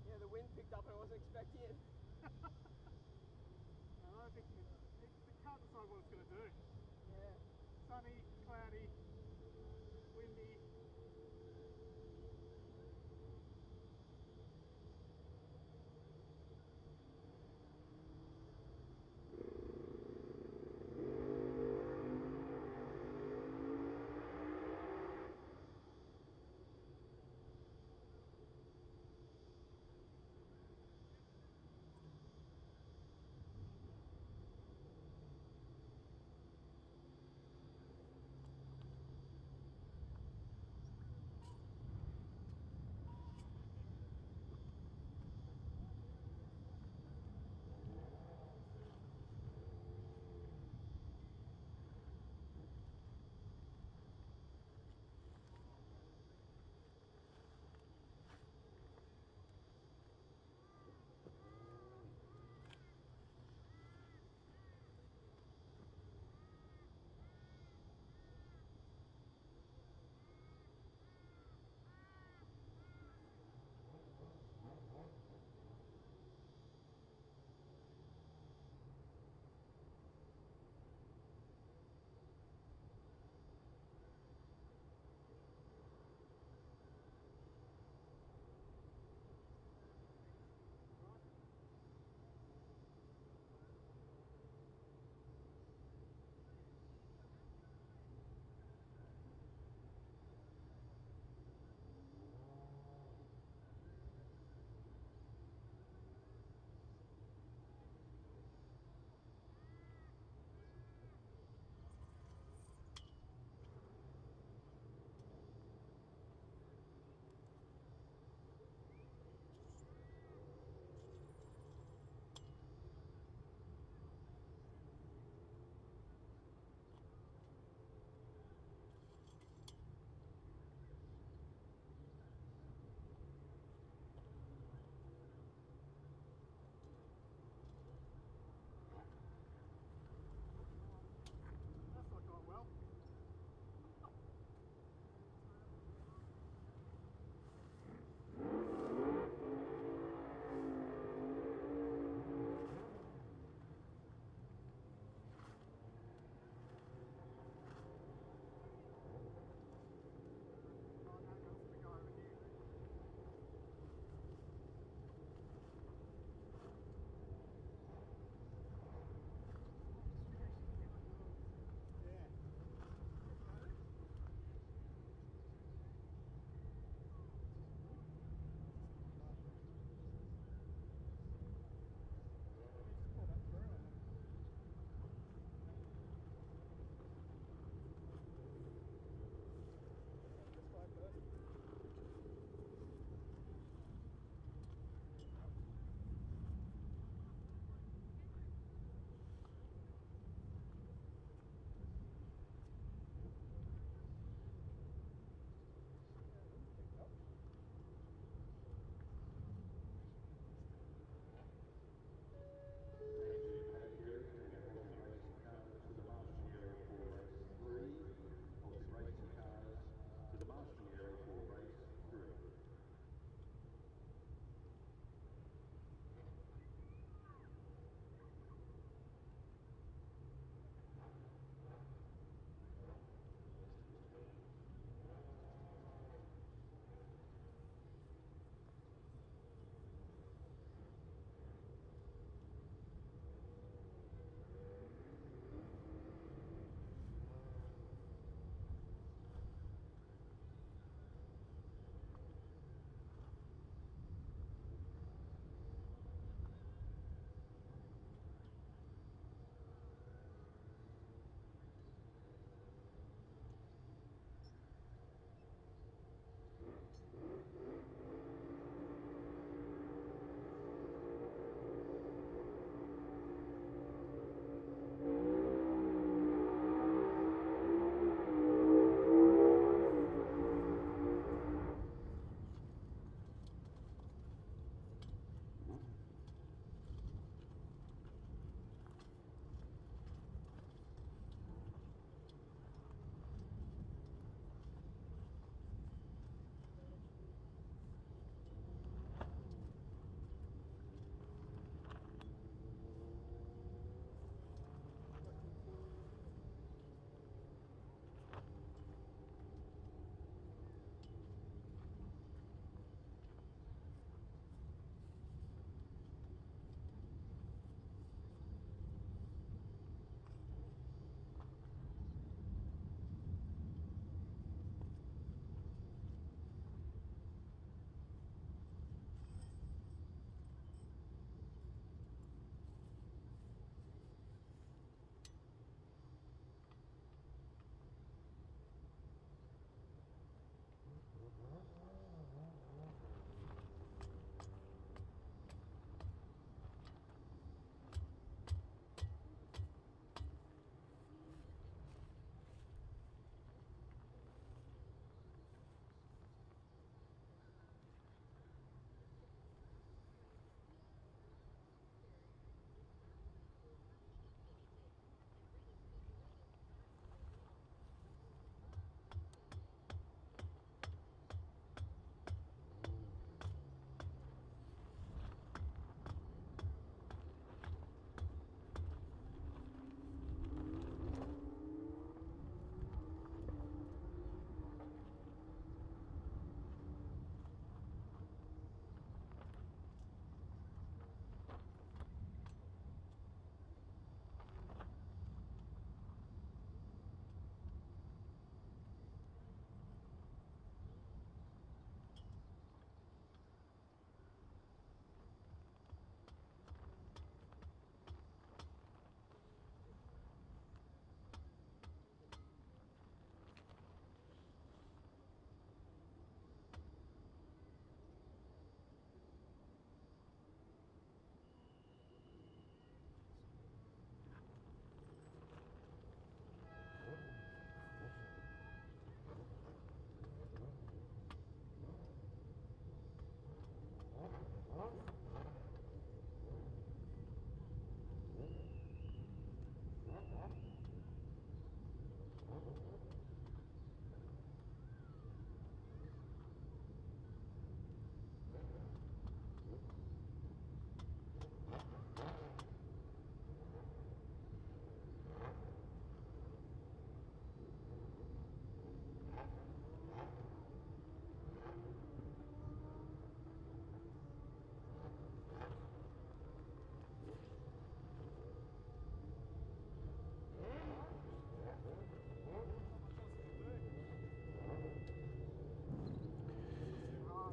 Yeah, the wind picked up and I wasn't expecting it. I think it can't decide what it's going to do. Yeah. Sunny, cloudy, windy.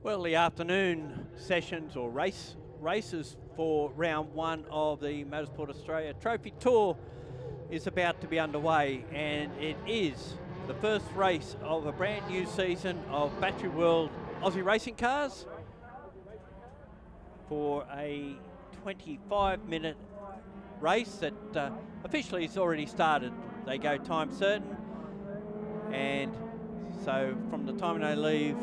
Well, the afternoon sessions or races for round one of the Motorsport Australia Trophy Tour is about to be underway, and it is the first race of a brand new season of Battery World Aussie racing cars for a 25-minute race that officially has already started. They go time certain, and so from the time they leave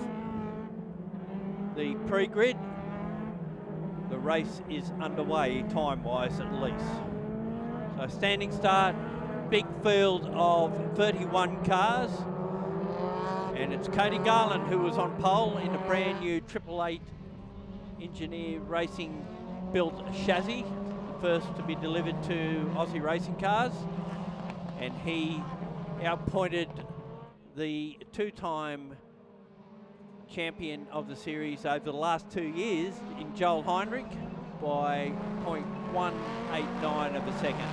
the pre-grid, the race is underway time-wise at least. So standing start, big field of 31 cars, and it's Cody Garland who was on pole in a brand new 888 Engineer Racing built chassis, the first to be delivered to Aussie racing cars, and he outpointed the two-time champion of the series over the last 2 years in Joel Heinrich by 0.189 of a second.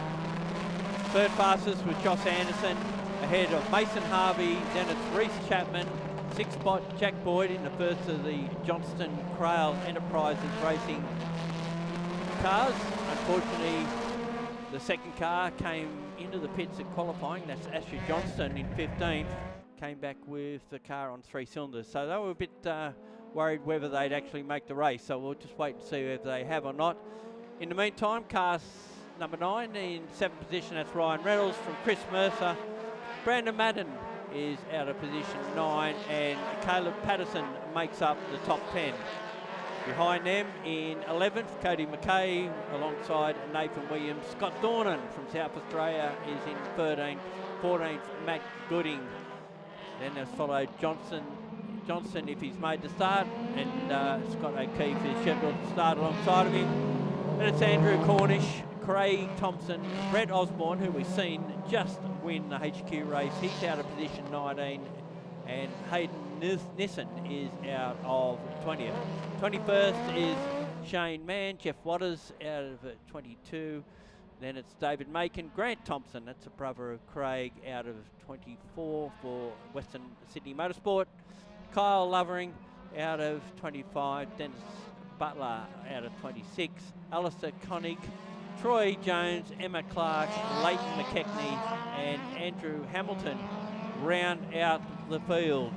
Third fastest was Josh Anderson, ahead of Mason Harvey, then it's Reece Chapman, sixth spot Jack Boyd in the first of the Johnston Crail Enterprises Racing cars. Unfortunately, the second car came into the pits at qualifying, that's Ashley Johnston in 15th, came back with the car on 3 cylinders. So they were a bit worried whether they'd actually make the race, so we'll just wait and see whether they have or not. In the meantime, car number 9 in 7th position, that's Ryan Reynolds from Chris Mercer. Brandon Madden is out of position 9, and Caleb Patterson makes up the top 10. Behind them in 11th, Cody McKay alongside Nathan Williams. Scott Dornan from South Australia is in 13th. 14th, Matt Gooding. Then there's followed Johnson if he's made the start, and Scott O'Keefe is scheduled to start alongside of him. And it's Andrew Cornish, Craig Thompson, Brett Osborne, who we've seen just win the HQ race. He's out of position 19, and Hayden Nissen is out of 20th. 21st is Shane Mann, Jeff Waters out of 22. Then it's David Macon, Grant Thompson, that's a brother of Craig, out of 24 for Western Sydney Motorsport. Kyle Lovering out of 25, Dennis Butler out of 26, Alistair Koenig, Troy Jones, Emma Clark, Leighton McKechnie and Andrew Hamilton round out the field.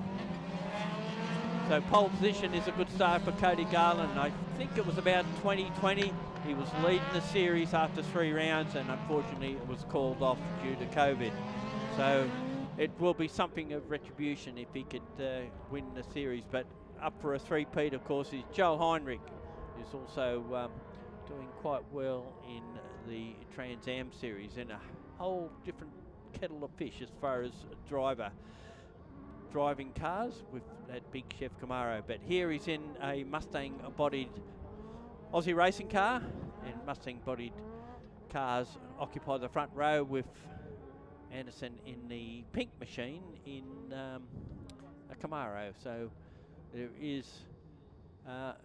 So pole position is a good start for Cody Garland. I think it was about 2020. He was leading the series after 3 rounds, and unfortunately it was called off due to COVID. So it will be something of retribution if he could win the series. But up for a three-peat, of course, is Joel Heinrich, who's also doing quite well in the Trans Am series, in a whole different kettle of fish as far as driving cars with that big Chef Camaro. But here he's in a Mustang-bodied Aussie racing car, and Mustang-bodied cars occupy the front row with Anderson in the pink machine in a Camaro. So there is a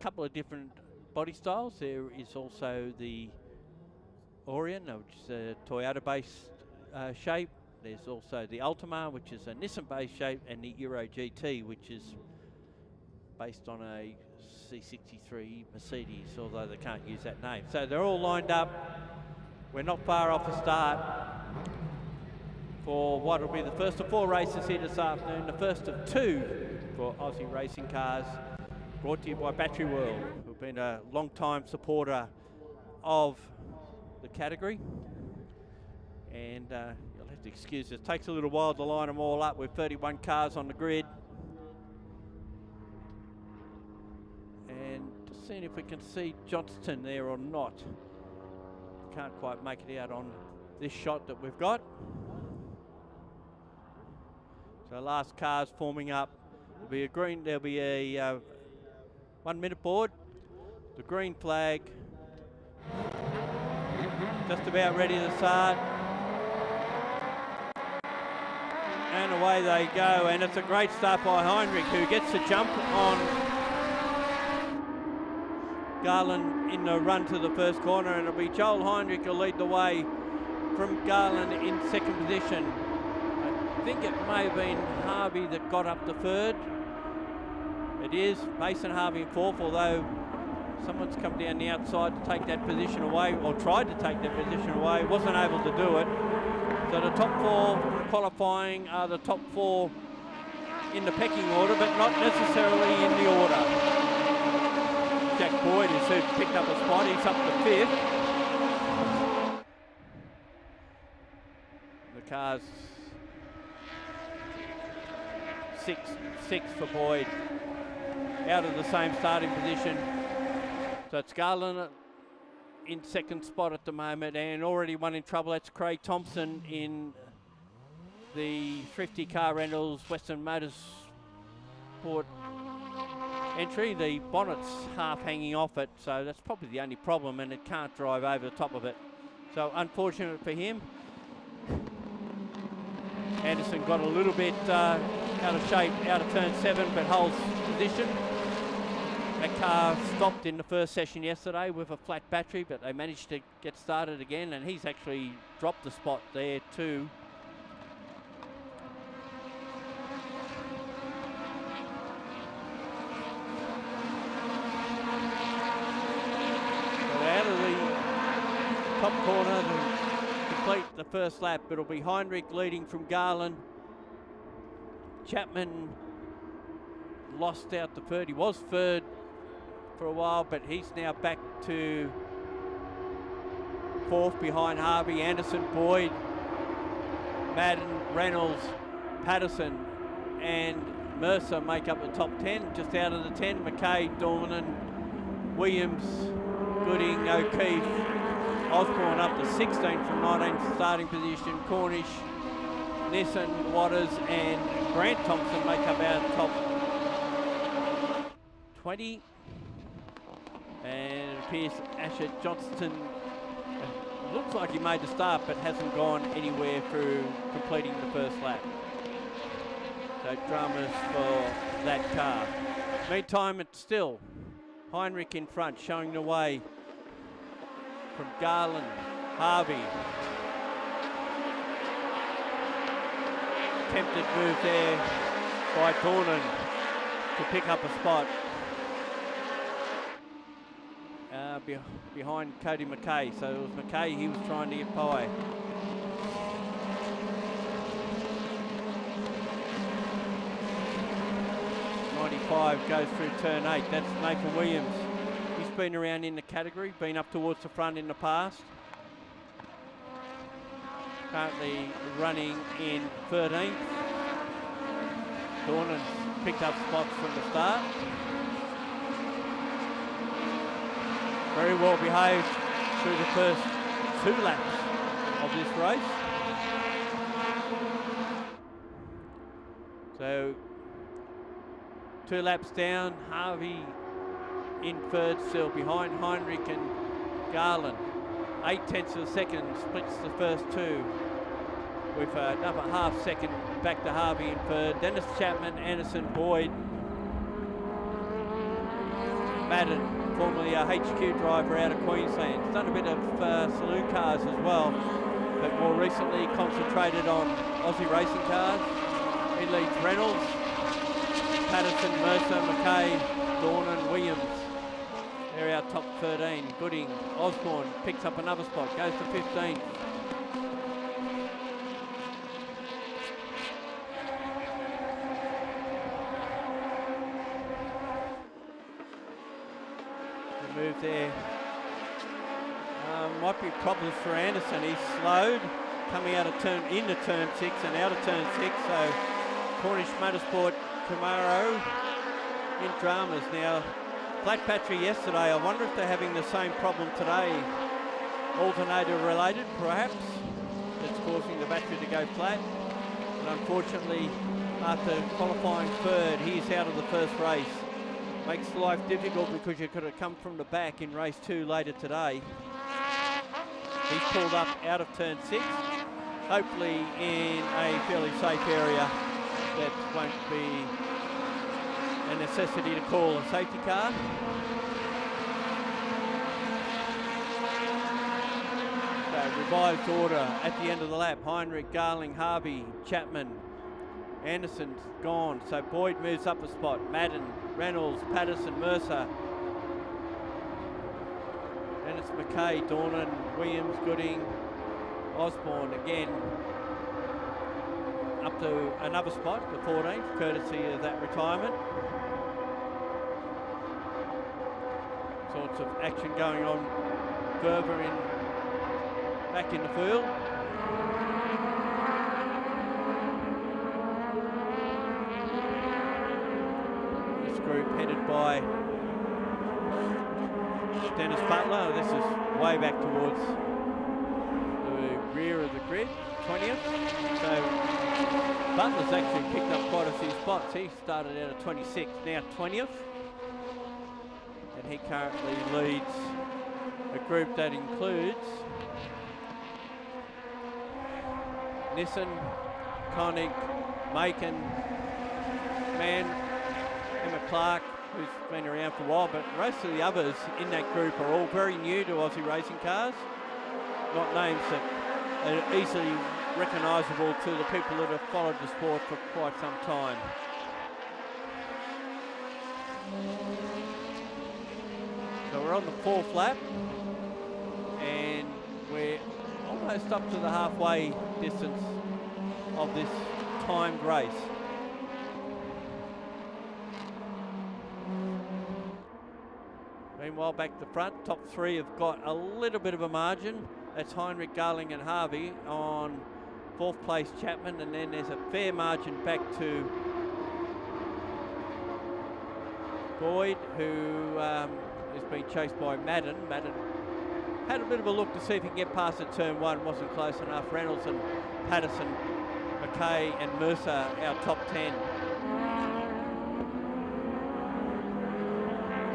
couple of different body styles. There is also the Orion, which is a Toyota-based shape. There's also the Ultima, which is a Nissan-based shape, and the Euro GT, which is based on a C63 Mercedes, although they can't use that name. So they're all lined up. We're not far off the start for what will be the first of 4 races here this afternoon, the first of 2 for Aussie racing cars, brought to you by Battery World, who've been a long-time supporter of the category. And you'll have to excuse us. It takes a little while to line them all up with 31 cars on the grid. And just seeing if we can see Johnston there or not. Can't quite make it out on this shot that we've got. So last car's forming up. There'll be a green, there'll be a 1 minute board. The green flag. Just about ready to start. And away they go, and it's a great start by Heinrich, who gets the jump on Garland in the run to the first corner, and it'll be Joel Heinrich who'll lead the way from Garland in second position. I think it may have been Harvey that got up to third. It is Mason Harvey in fourth, although someone's come down the outside to take that position away, or tried to take that position away, wasn't able to do it. So the top four qualifying are the top four in the pecking order, but not necessarily in the order. Jack Boyd has picked up a spot, he's up to fifth. The car's six for Boyd, out of the same starting position. So it's Garland in second spot at the moment, and already one in trouble. That's Craig Thompson in the Thrifty Car Rentals Western Motorsport entry. The bonnet's half hanging off it, so that's probably the only problem, and it can't drive over the top of it. So unfortunate for him. Anderson got a little bit out of shape out of turn 7, but holds position. That car stopped in the first session yesterday with a flat battery, but they managed to get started again, and he's actually dropped the spot there too. So out of the top corner to complete the first lap, it'll be Heinrich leading from Garland. Chapman lost out the third. He was third for a while, but he's now back to fourth behind Harvey. Anderson, Boyd, Madden, Reynolds, Patterson and Mercer make up the top 10. Just out of the 10, McKay, Dornan, Williams, Gooding, O'Keefe, Osborne up to 16 from 19th starting position. Cornish, Nissan, Waters and Grant Thompson make up our top 20. And it appears Asher Johnston looks like he made the start but hasn't gone anywhere through completing the first lap. So dramas for that car. Meantime, it's still Heinrich in front, showing the way from Garland, Harvey. Attempted move there by Dornan to pick up a spot. Behind Cody McKay, so it was McKay he was trying to get by. '95 goes through turn 8, that's Nathan Williams. He's been around in the category, been up towards the front in the past. Currently running in 13th. Dornan picked up spots from the start. Very well behaved through the first 2 laps of this race. So 2 laps down, Harvey in third still behind Heinrich and Garland. 0.8 of a second splits the first 2 with another half second back to Harvey in third. Dennis Chapman, Anderson, Boyd, Madden, formerly a HQ driver out of Queensland. He's done a bit of saloon cars as well, but more recently concentrated on Aussie racing cars. He leads Reynolds, Patterson, Mercer, McKay, Dornan, Williams. They're our top 13. Gooding, Osborne picks up another spot, goes to 15th. Move there. Might be problems for Anderson. He's slowed coming out of into turn 6 and out of turn 6. So Cornish Motorsport Camaro in dramas now. Flat battery yesterday. I wonder if they're having the same problem today. Alternator related, perhaps. That's causing the battery to go flat. But unfortunately, after qualifying third, he's out of the first race. Makes life difficult because you could have come from the back in race 2 later today. He's pulled up out of turn 6, hopefully in a fairly safe area that won't be a necessity to call a safety car. So revised order at the end of the lap. Heinrich, Garling, Harvey, Chapman, Anderson's gone, so Boyd moves up a spot. Madden, Reynolds, Patterson, Mercer. Then it's McKay, Dornan, Williams, Gooding, Osborne again. Up to another spot, the 14th, courtesy of that retirement. Sorts of action going on further back in the field. This group headed by Dennis Butler. This is way back towards the rear of the grid, 20th. So Butler's actually picked up quite a few spots. He started out at 26th, now 20th. And he currently leads a group that includes Nissan, Koenig, Macon, Mann, Emma Clark, who's been around for a while, but most of the others in that group are all very new to Aussie racing cars. Not names that are easily recognisable to the people that have followed the sport for quite some time. So we're on the 4th lap and we're almost up to the halfway distance of this timed race. Meanwhile, back to the front, top 3 have got a little bit of a margin. That's Heinrich, Garling and Harvey. On 4th place Chapman, and then there's a fair margin back to Boyd, who is being chased by Madden. Madden had a bit of a look to see if he can get past at turn 1, wasn't close enough. Reynolds and Patterson, McKay and Mercer, our top 10.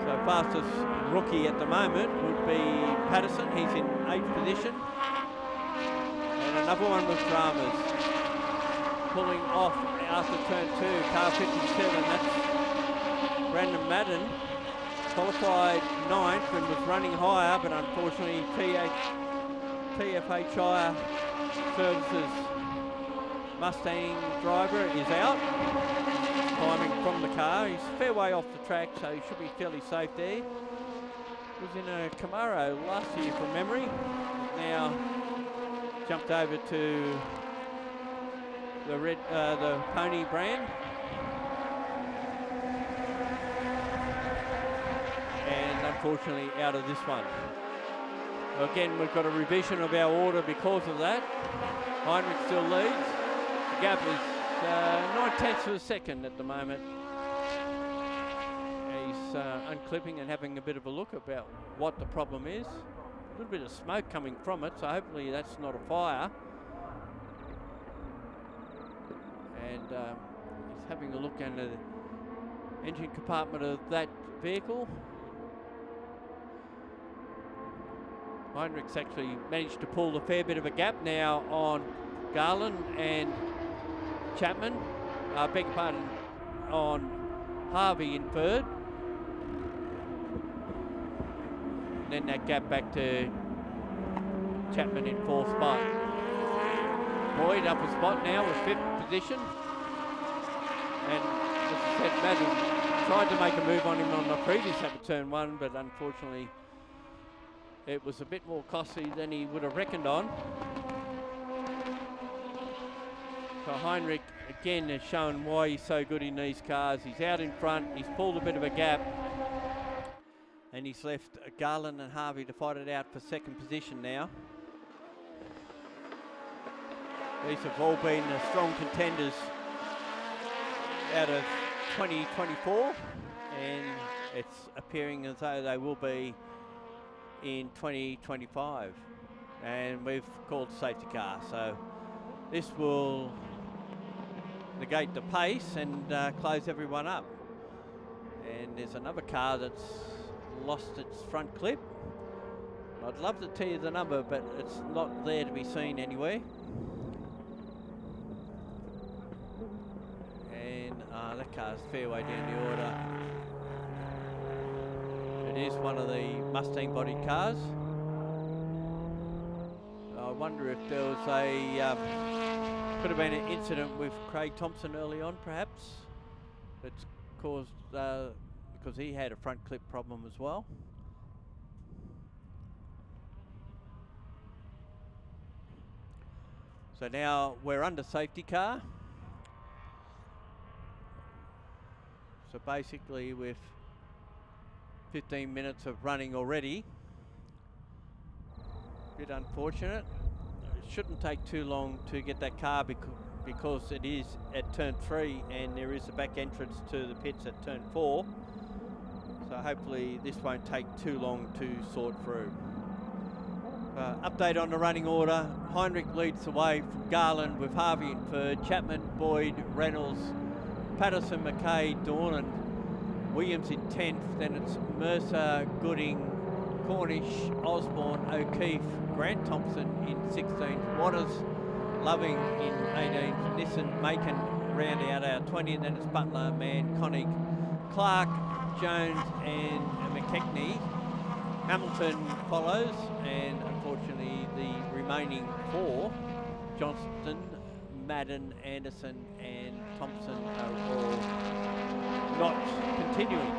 So fastest rookie at the moment would be Patterson. He's in 8th position. And another one with dramas. Pulling off after turn 2, car 57. That's Brandon Madden. Qualified 9th and was running higher, but unfortunately TFHI Services Mustang driver is out. Climbing from the car. He's a fair way off the track, so he should be fairly safe there. Was in a Camaro last year from memory. Now jumped over to the Pony brand. And unfortunately out of this one. Well, again, we've got a revision of our order because of that. Heinrich still leads. The gap is 9/10 of a second at the moment. He's unclipping and having a bit of a look about what the problem is. A little bit of smoke coming from it, so hopefully that's not a fire. And he's having a look under the engine compartment of that vehicle. Heinrich's actually managed to pull a fair bit of a gap now on Garland and Chapman. Beg your pardon, on Harvey in 3rd. And then that gap back to Chapman in 4th spot. Boyd up a spot now with 5th position. And as I said, Madden tried to make a move on him on the previous lap of turn 1, but unfortunately it was a bit more costly than he would have reckoned on. So Heinrich again has shown why he's so good in these cars. He's out in front, he's pulled a bit of a gap, and he's left Garland and Harvey to fight it out for 2nd position now. These have all been the strong contenders out of 2024, and it's appearing as though they will be in 2025. And we've called safety car, so this will negate the pace and close everyone up. And there's another car that's lost its front clip. I'd love to tell you the number, but it's not there to be seen anywhere. And that car's fair way down the order. It is one of the Mustang bodied cars. I wonder if there was a Could have been an incident with Craig Thompson early on, perhaps. It's caused because he had a front clip problem as well. So now we're under safety car. So basically with 15 minutes of running already, bit unfortunate. It shouldn't take too long to get that car because it is at turn 3 and there is a back entrance to the pits at turn 4. So hopefully this won't take too long to sort through. Update on the running order. Heinrich leads the way from Garland with Harvey in third, Chapman, Boyd, Reynolds, Patterson, McKay, Dornan, Williams in 10th, then it's Mercer, Gooding, Cornish, Osborne, O'Keefe, Grant Thompson in 16th, Waters, Loving in 18th, Nissan, Macon rounding out our 20th, and then it's Butler, Mann, Koenig, Clark, Jones and McKechnie. Hamilton follows, and unfortunately the remaining 4, Johnston, Madden, Anderson and Thompson are all not continuing.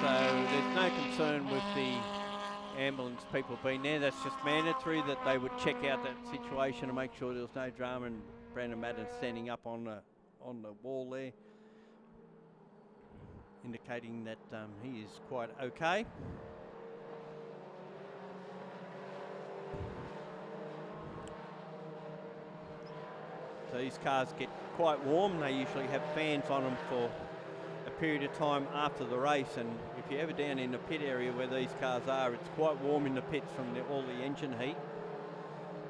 So there's no concern with the ambulance people being there. That's just mandatory that they would check out that situation and make sure there was no drama, and Brandon Madden standing up on the wall there, indicating that he is quite okay. So these cars get quite warm. They usually have fans on them for a period of time after the race, and if you're ever down in the pit area where these cars are, it's quite warm in the pits from all the engine heat.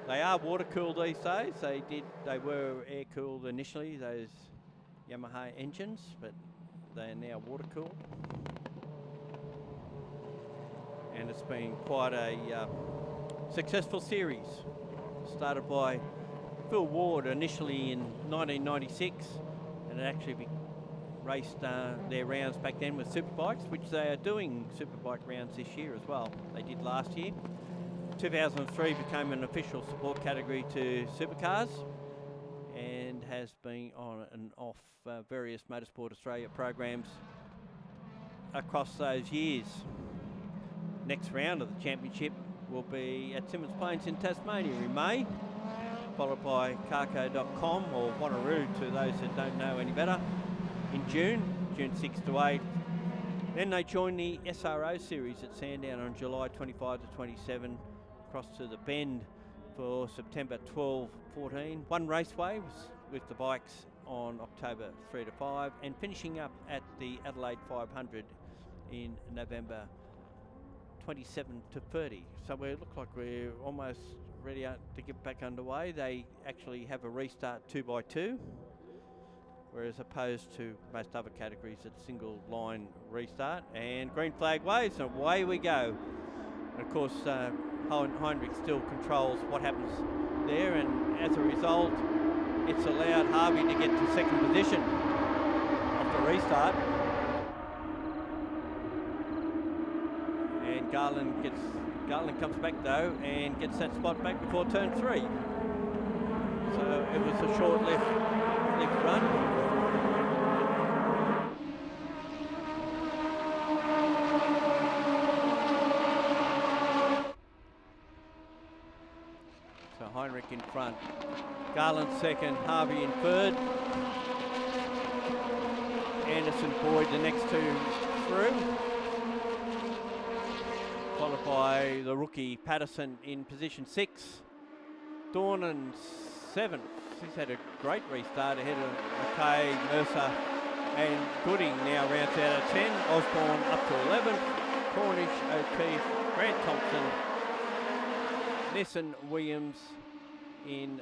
They are water cooled these days. They were air cooled initially, those Yamaha engines, but they are now water cooled. And it's been quite a successful series. Started by Phil Ward initially in 1996, and it actually raced their rounds back then with superbikes, which they are doing superbike rounds this year as well. They did last year. 2003 became an official support category to supercars and has been on and off various Motorsport Australia programs across those years. Next round of the championship will be at Simmons Plains in Tasmania in May, followed by Carco.com or Wanneroo to those that don't know any better in June 6 to 8. Then they join the SRO series at Sandown on July 25 to 27, across to the Bend for September 12-14. One raceway with the bikes on October 3 to 5, and finishing up at the Adelaide 500 in November 27 to 30. So we look like we're almost ready to get back underway. They actually have a restart 2x2, whereas opposed to most other categories, it's single line restart. And green flag waves, and away we go. And of course, Heinrich still controls what happens there, and as a result, it's allowed Harvey to get to second position off the restart. And Garland comes back though and gets that spot back before turn 3. So it was a short left run. Heinrich in front, Garland second, Harvey in third, Anderson, Boyd the next two through, followed by the rookie Patterson in position 6, Dornan 7th. He's had a great restart ahead of McKay, Mercer and Gooding now rounds out at 10, Osborne up to 11th, Cornish, O'Keefe, Grant Thompson, Nissan, Williams in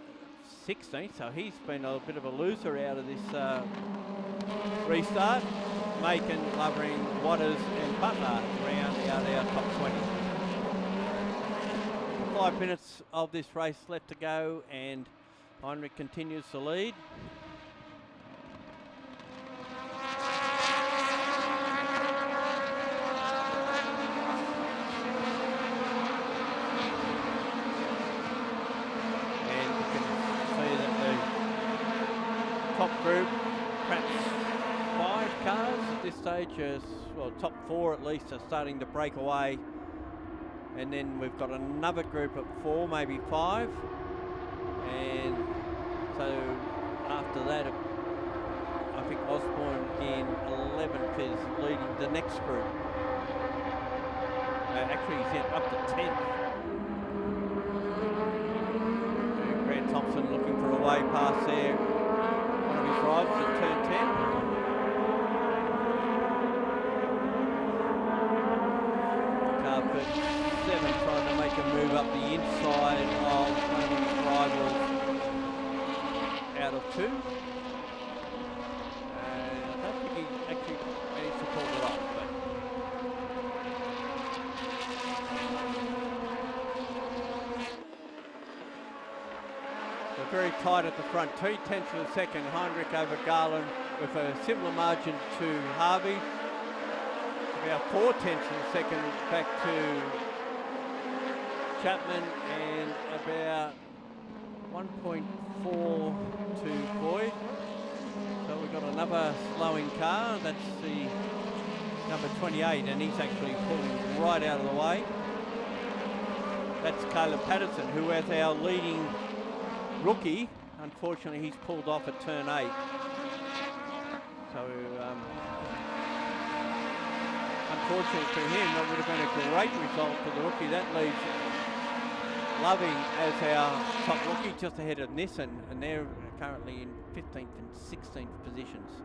16th, so he's been a bit of a loser out of this restart. Macon, Lovering, Waters and Butler round out our top 20. 5 minutes of this race left to go, and Heinrich continues to lead. group. Perhaps 5 cars at this stage, well, top 4 at least are starting to break away. And then we've got another group of 4, maybe 5. And so after that, I think Osborne in 11th is leading the next group. Actually, he's up to 10th. Grant Thompson looking for a way past there. One of his rivals at turn 10. Car 7 trying to make a move up the inside of one of his rivals out of 2. And I don't think he actually managed to pull it off. Very tight at the front, 2/10 of a second. Heinrich over Garland with a similar margin to Harvey. About 4/10 of a second back to Chapman, and about 1.4 to Boyd. So we've got another slowing car. That's the number 28, and he's actually pulling right out of the way. That's Caleb Patterson, who has our leading rookie. Unfortunately, he's pulled off at turn 8. So, unfortunately for him, that would have been a great result for the rookie. That leaves Loving as our top rookie, just ahead of Nissan, and they're currently in 15th and 16th positions.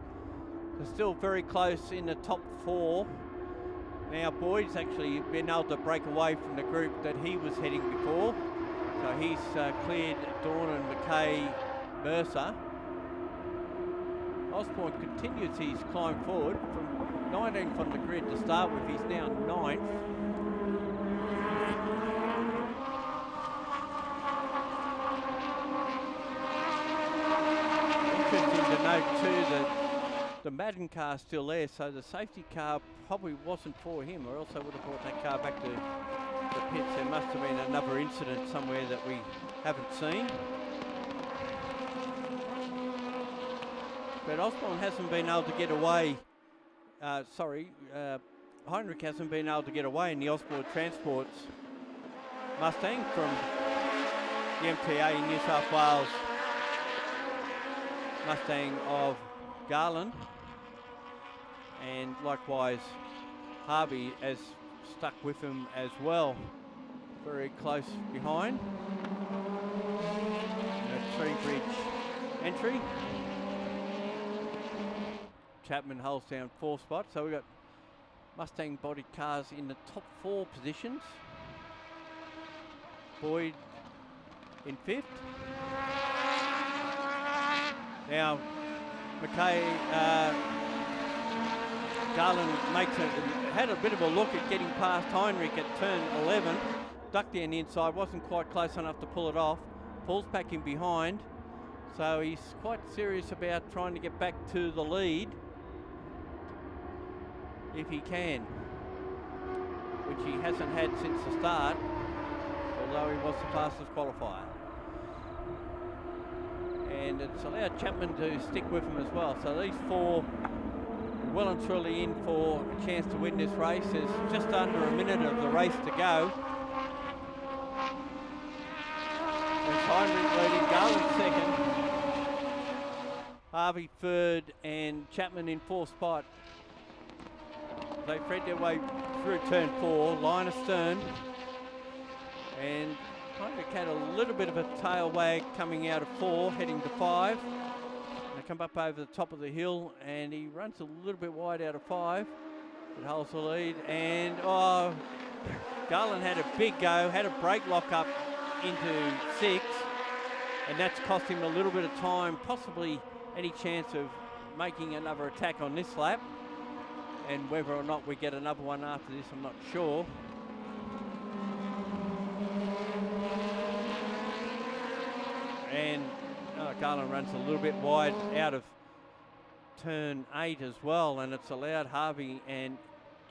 So still very close in the top 4. Now Boyd's actually been able to break away from the group that he was heading before. So he's cleared Dawn and McKay Mercer. Osborne continues his climb forward from 19th on the grid to start with. He's now 9th. Interesting to note too that the Madden car's still there, so the safety car probably wasn't for him, or else I would have brought that car back to the pits. There must have been another incident somewhere that we haven't seen. But Osborne hasn't been able to get away. Heinrich hasn't been able to get away in the Osborne Transports Mustang from the MTA in New South Wales Mustang of Garland. And likewise, Harvey has stuck with him as well. Very close behind. A 3-bridge entry. Chapman holds down 4th spot. So we've got Mustang body cars in the top 4 positions. Boyd in 5th. Now, McKay, Garland had a bit of a look at getting past Heinrich at turn 11. Ducked down the inside, wasn't quite close enough to pull it off. Pulls back in behind. So he's quite serious about trying to get back to the lead if he can, which he hasn't had since the start, although he was the fastest qualifier. And it's allowed Chapman to stick with him as well. So these 4 well and truly in for a chance to win this race. There's just under a minute of the race to go. And Heinrich leading, Garland 2nd. Harvey 3rd and Chapman in 4th spot. They thread their way through turn 4, line astern. And Heinrich had a little bit of a tail wag coming out of 4, heading to 5. They come up over the top of the hill, and he runs a little bit wide out of 5. It holds the lead, and Garland had a big go, had a brake lock up into 6, and that's cost him a little bit of time, possibly any chance of making another attack on this lap. And whether or not we get another one after this, I'm not sure. And Garland runs a little bit wide out of turn 8 as well, and it's allowed Harvey and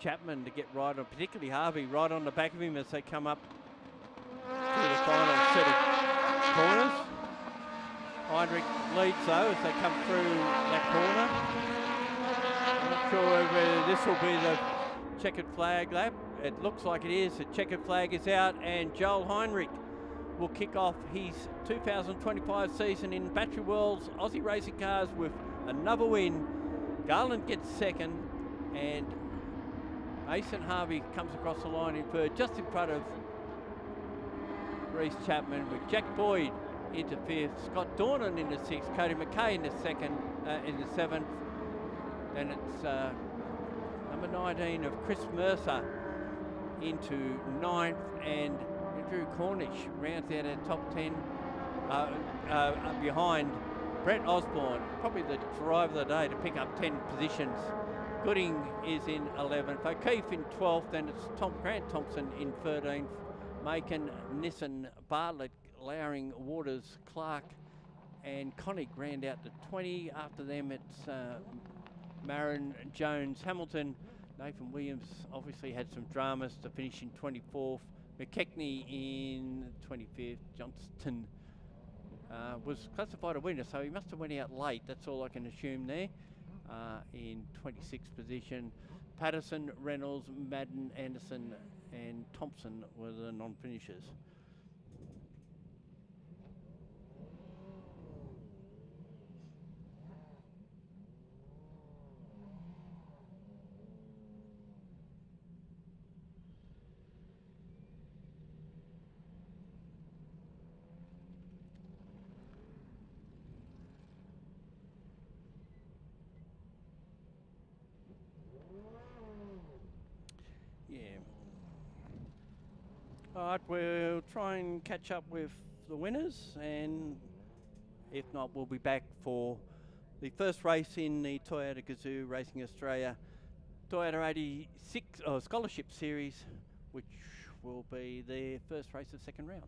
Chapman to get right on, particularly Harvey, right on the back of him as they come up to the final set of corners. Heinrich leads though as they come through that corner. I'm not sure whether this will be the checkered flag lap. It looks like it is. The checkered flag is out, and Joel Heinrich will kick off his 2025 season in Battery World's Aussie racing cars with another win. Garland gets second, and Mason Harvey comes across the line in third, just in front of Reece Chapman, with Jack Boyd into fifth, Scott Dornan in the sixth, Cody McKay in the second, in the seventh. Then it's number 19 of Chris Mercer into ninth, and Andrew Cornish rounds out our top 10 behind Brett Osborne, probably the driver of the day to pick up 10 positions. Gooding is in 11th, O'Keefe in 12th, then it's Grant Thompson in 13th, Macon, Nissen, Bartlett, Lowering, Waters, Clark and Connick round out to 20. After them it's Marin, Jones, Hamilton. Nathan Williams obviously had some dramas to finish in 24th. McKechnie in 25th. Johnston was classified a winner, so he must have went out late. That's all I can assume there. In 26th position. Patterson, Reynolds, Madden, Anderson and Thompson were the non-finishers. Yeah. All right, we'll try and catch up with the winners, and if not, we'll be back for the first race in the Toyota Gazoo Racing Australia Toyota 86 Scholarship Series, which will be their first race of second round.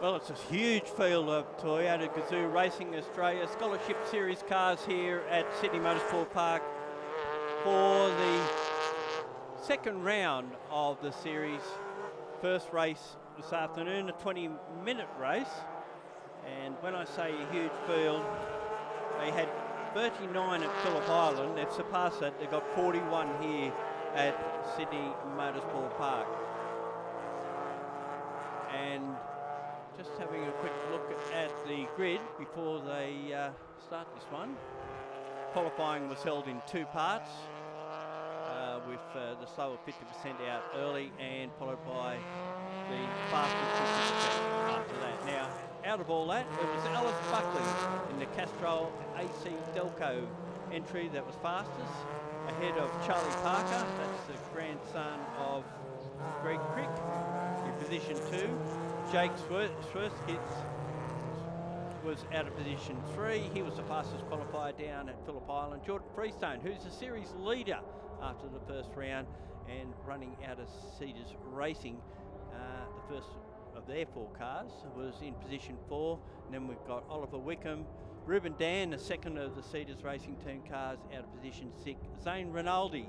Well, it's a huge field of Toyota Gazoo Racing Australia Scholarship Series cars here at Sydney Motorsport Park for the second round of the series. First race this afternoon, a 20-minute race. And when I say a huge field, they had 39 at Phillip Island. They've surpassed that. They've got 41 here at Sydney Motorsport Park. And just having a quick look at the grid before they start this one. Qualifying was held in two parts, with the slower 50% out early and followed by the faster 50% after that. Now, out of all that, it was Alice Buckley in the Castrol AC Delco entry that was fastest, ahead of Charlie Parker, that's the grandson of Greg Crick, in position 2. Jake Schwerskitz was out of position 3. He was the fastest qualifier down at Phillip Island. Jordan Freestone, who's the series leader after the first round and running out of Sedans Racing, the first of their 4 cars, was in position 4. And then we've got Oliver Wickham, Ruben Dan, the second of the Sedans Racing Team cars, out of position 6. Zane Rinaldi,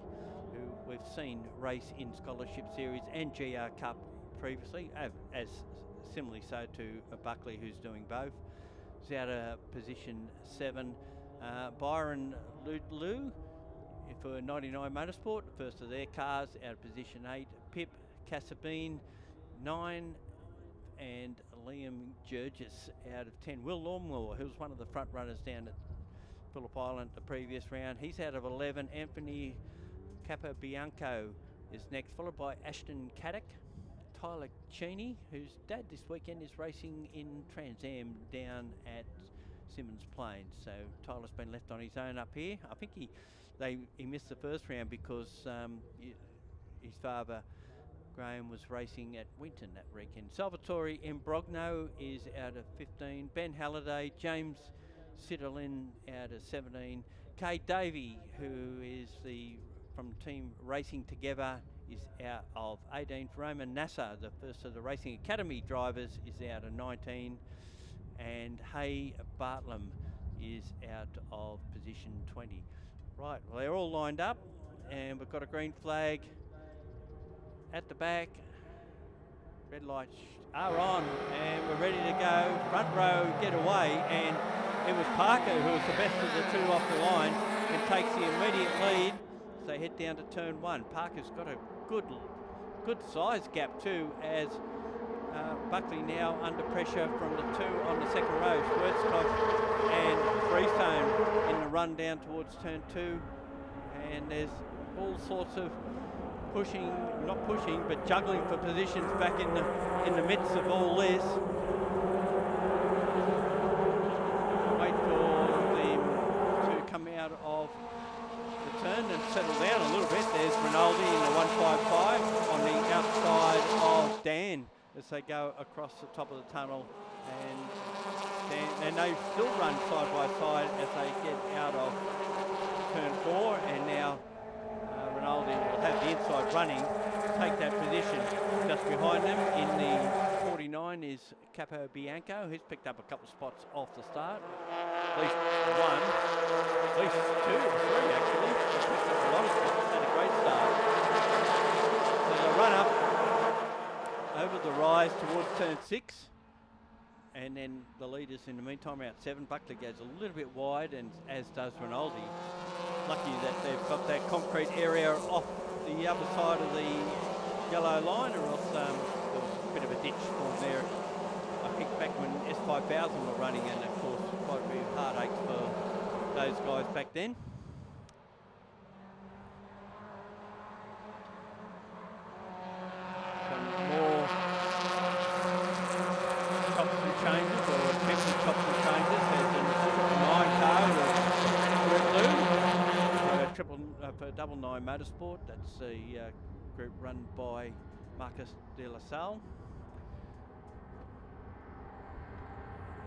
who we've seen race in Scholarship Series and GR Cup previously, as similarly so to Buckley, who's doing both. He's out of position 7. Byron Lulu for 99 Motorsport, the first of their cars, out of position 8. Pip Casabine, 9. And Liam Jurgis out of 10. Will Longmore, who was one of the front runners down at Phillip Island the previous round, he's out of 11. Anthony Capobianco is next, followed by Ashton Caddick. Tyler Cheney, whose dad this weekend is racing in Trans Am down at Symmons Plains. So Tyler's been left on his own up here. I think he missed the first round because his father Graham was racing at Winton that weekend. Salvatore Imbrogno is out of 15. Ben Halliday, James Siddlin out of 17. Kay Davey, who is from Team Racing Together, is out of 18. Roman Nasser, the first of the Racing Academy drivers, is out of 19. And Hay Bartlam is out of position 20. Right, well, they're all lined up, and we've got a green flag at the back. Red lights are on, and we're ready to go. Front row get away, and it was Parker who was the best of the 2 off the line and takes the immediate lead as they head down to turn 1. Parker's got a good size gap too, as Buckley now under pressure from the 2 on the second row. Schwertzkopf and Freestone in the run down towards turn 2, and there's all sorts of not pushing, but juggling for positions back in the midst of all this. Wait for them to come out of the turn and settle down a little bit. There's Rinaldi in the 155 on the outside of Dan as they go across the top of the tunnel, and they still run side by side as they get out of turn 4, and now Rinaldi will have the inside running, take that position. Just behind them in the 49 is Capo Bianco, who's picked up a couple of spots off the start. At least 1, at least 2 or 3 actually. He's picked up a lot of spots, had a great start. So they'll run up over the rise towards turn 6. And then the leaders in the meantime are out 7. Buckley goes a little bit wide, and as does Rinaldi. Lucky that they've got that concrete area off the other side of the yellow line, or else there was a bit of a ditch formed there. I think back when S5000 were running, and of course quite a bit of heartache for those guys back then. Some more chops and changes, or attempted chops and changes. There's a 9 car with blue. For Double 9 Motorsport, that's the group run by Marcus de la Salle.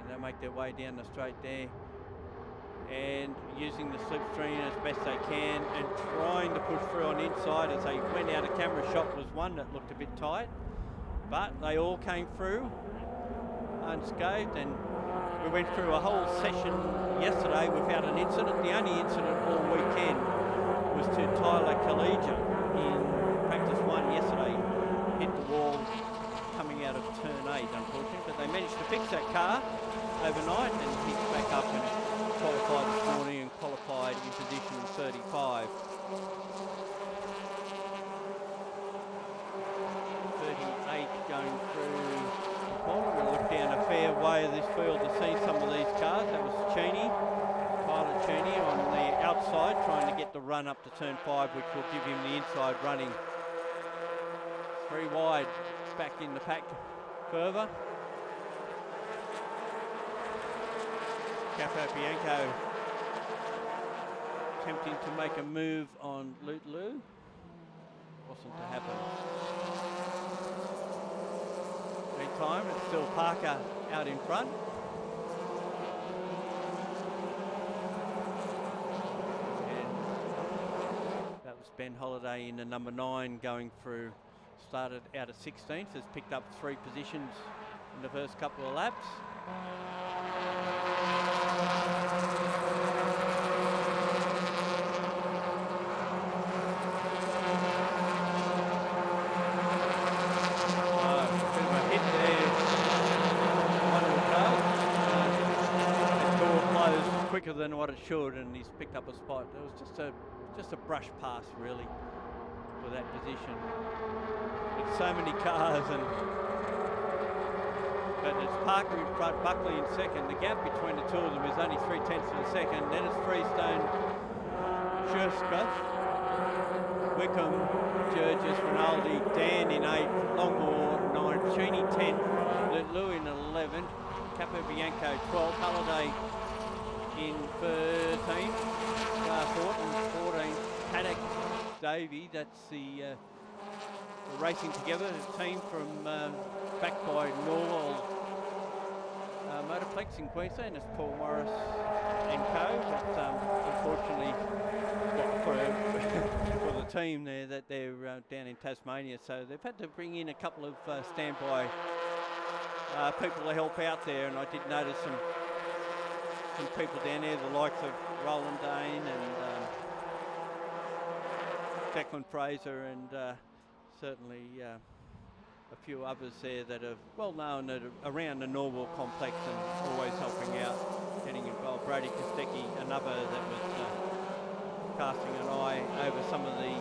And they make their way down the straight there, and using the slipstream as best they can and trying to push through on the inside. As they went out, a camera shot was one that looked a bit tight, but they all came through unscathed, and we went through a whole session yesterday without an incident. The only incident all weekend was to Tyler Kaleja in practice 1 yesterday. Hit the wall coming out of turn 8, unfortunately, but they managed to fix that car overnight, and he's back up and qualified this morning and qualified in position 35. 38 going through the corner. We'll look down a fair way of this field to see some of these cars. That was Cheney, Tyler Cheney on the outside, trying to get the run up to turn 5, which will give him the inside running. 3 wide, back in the pack further. Capo Bianco attempting to make a move on Lutelu. Wasn't to happen. Meantime, it's still Parker out in front. And that was Ben Holiday in the number 9 going through. Started out of 16th, has picked up 3 positions in the first couple of laps. Quicker than what it should, and he's picked up a spot. It was just a brush pass really for that position. It's so many cars, but it's Parker in front, Buckley in second. The gap between the two of them is only 0.3 of a second. Then it's Freestone, Scherska, Wickham, Burgess, Rinaldi, Dan in 8th, Longmore 9th, Cheney 10th, Lou in 11th, Capo Bianco 12th, Halliday in 13th, Thornton 14th, Paddock, Davey, that's the racing together team from backed by Norwell Motorplex in Queensland. It's Paul Morris and co, but unfortunately for the team there that they're down in Tasmania, so they've had to bring in a couple of standby people to help out there, and I did notice some people down there, the likes of Roland Dane and Declan Fraser, and certainly a few others there that are well known around the Norwell complex and always helping out, getting involved. Brady Kostecki, another that was casting an eye over some of the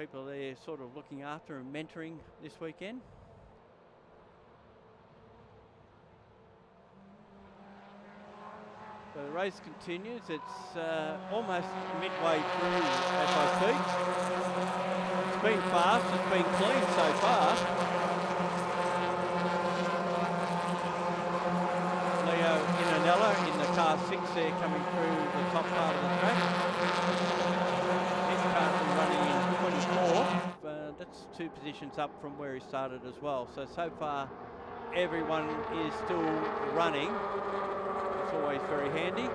people they're sort of looking after and mentoring this weekend. So the race continues. It's almost midway through as I speak. It's been fast, it's been clean so far. Leo Inanella in the car 6 there coming through the top part of the track. He's currently running in 24th. That's 2 positions up from where he started as well. So far everyone is still running. It's always very handy.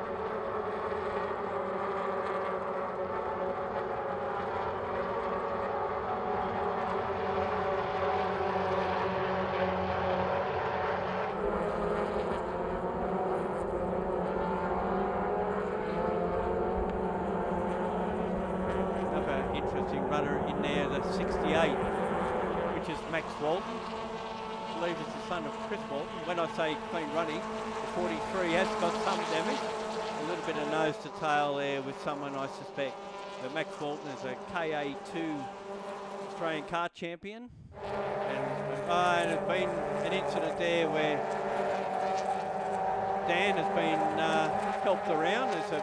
Another interesting runner in there, the 68, which is Max Walton. I believe it's the son of Chris Walton. When I say clean running, the 43 has got some damage. A little bit of nose to tail there with someone, I suspect. But Max Walton is a KA2 Australian car champion. And there's been an incident there where Dan has been helped around. There's a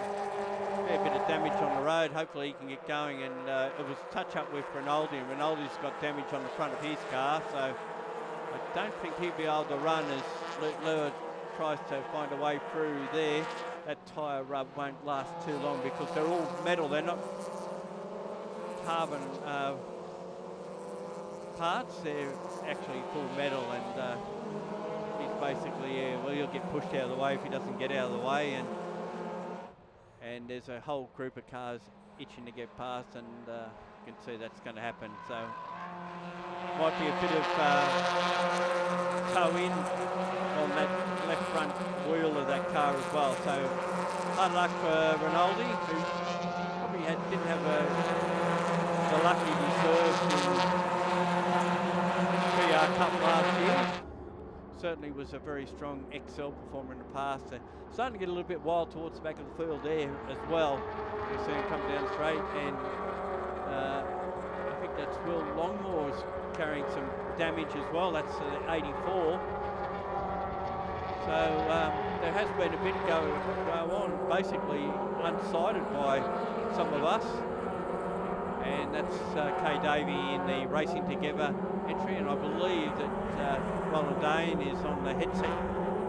fair bit of damage on the road. Hopefully he can get going. And it was touch up with Rinaldi. And Rinaldi's got damage on the front of his car. So I don't think he'll be able to run as Lua tries to find a way through there. That tyre rub won't last too long because they're all metal. They're not carbon parts. They're actually full metal, and he's basically, well, he'll get pushed out of the way if he doesn't get out of the way. And there's a whole group of cars itching to get past, and you can see that's going to happen. So might be a bit of toe in on that left front wheel of that car as well. So hard luck for Rinaldi, who probably didn't have the luck he deserved in the PR Cup last year. Certainly was a very strong XL performer in the past. Starting to get a little bit wild towards the back of the field there as well. You see him come down straight, and I think that's Will Longmore's carrying some damage as well. That's 84. So there has been a bit go on, basically unsighted by some of us. And that's Kay Davey in the Racing Together entry, and I believe that Roland Dane is on the headset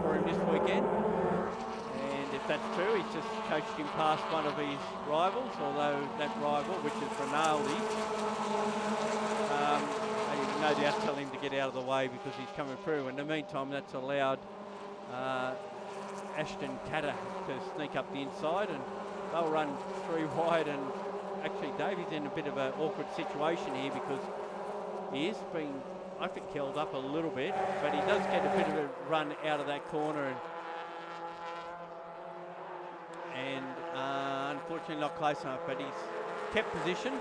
for him this weekend. And if that's true, he's just coached him past one of his rivals, although that rival, which is Rinaldi, they no doubt tell him to get out of the way because he's coming through. In the meantime, that's allowed Ashton Catter to sneak up the inside, and they'll run 3 wide. And actually Davey's in a bit of an awkward situation here because he is being, I think, held up a little bit, but he does get a bit of a run out of that corner, and unfortunately not close enough, but he's kept position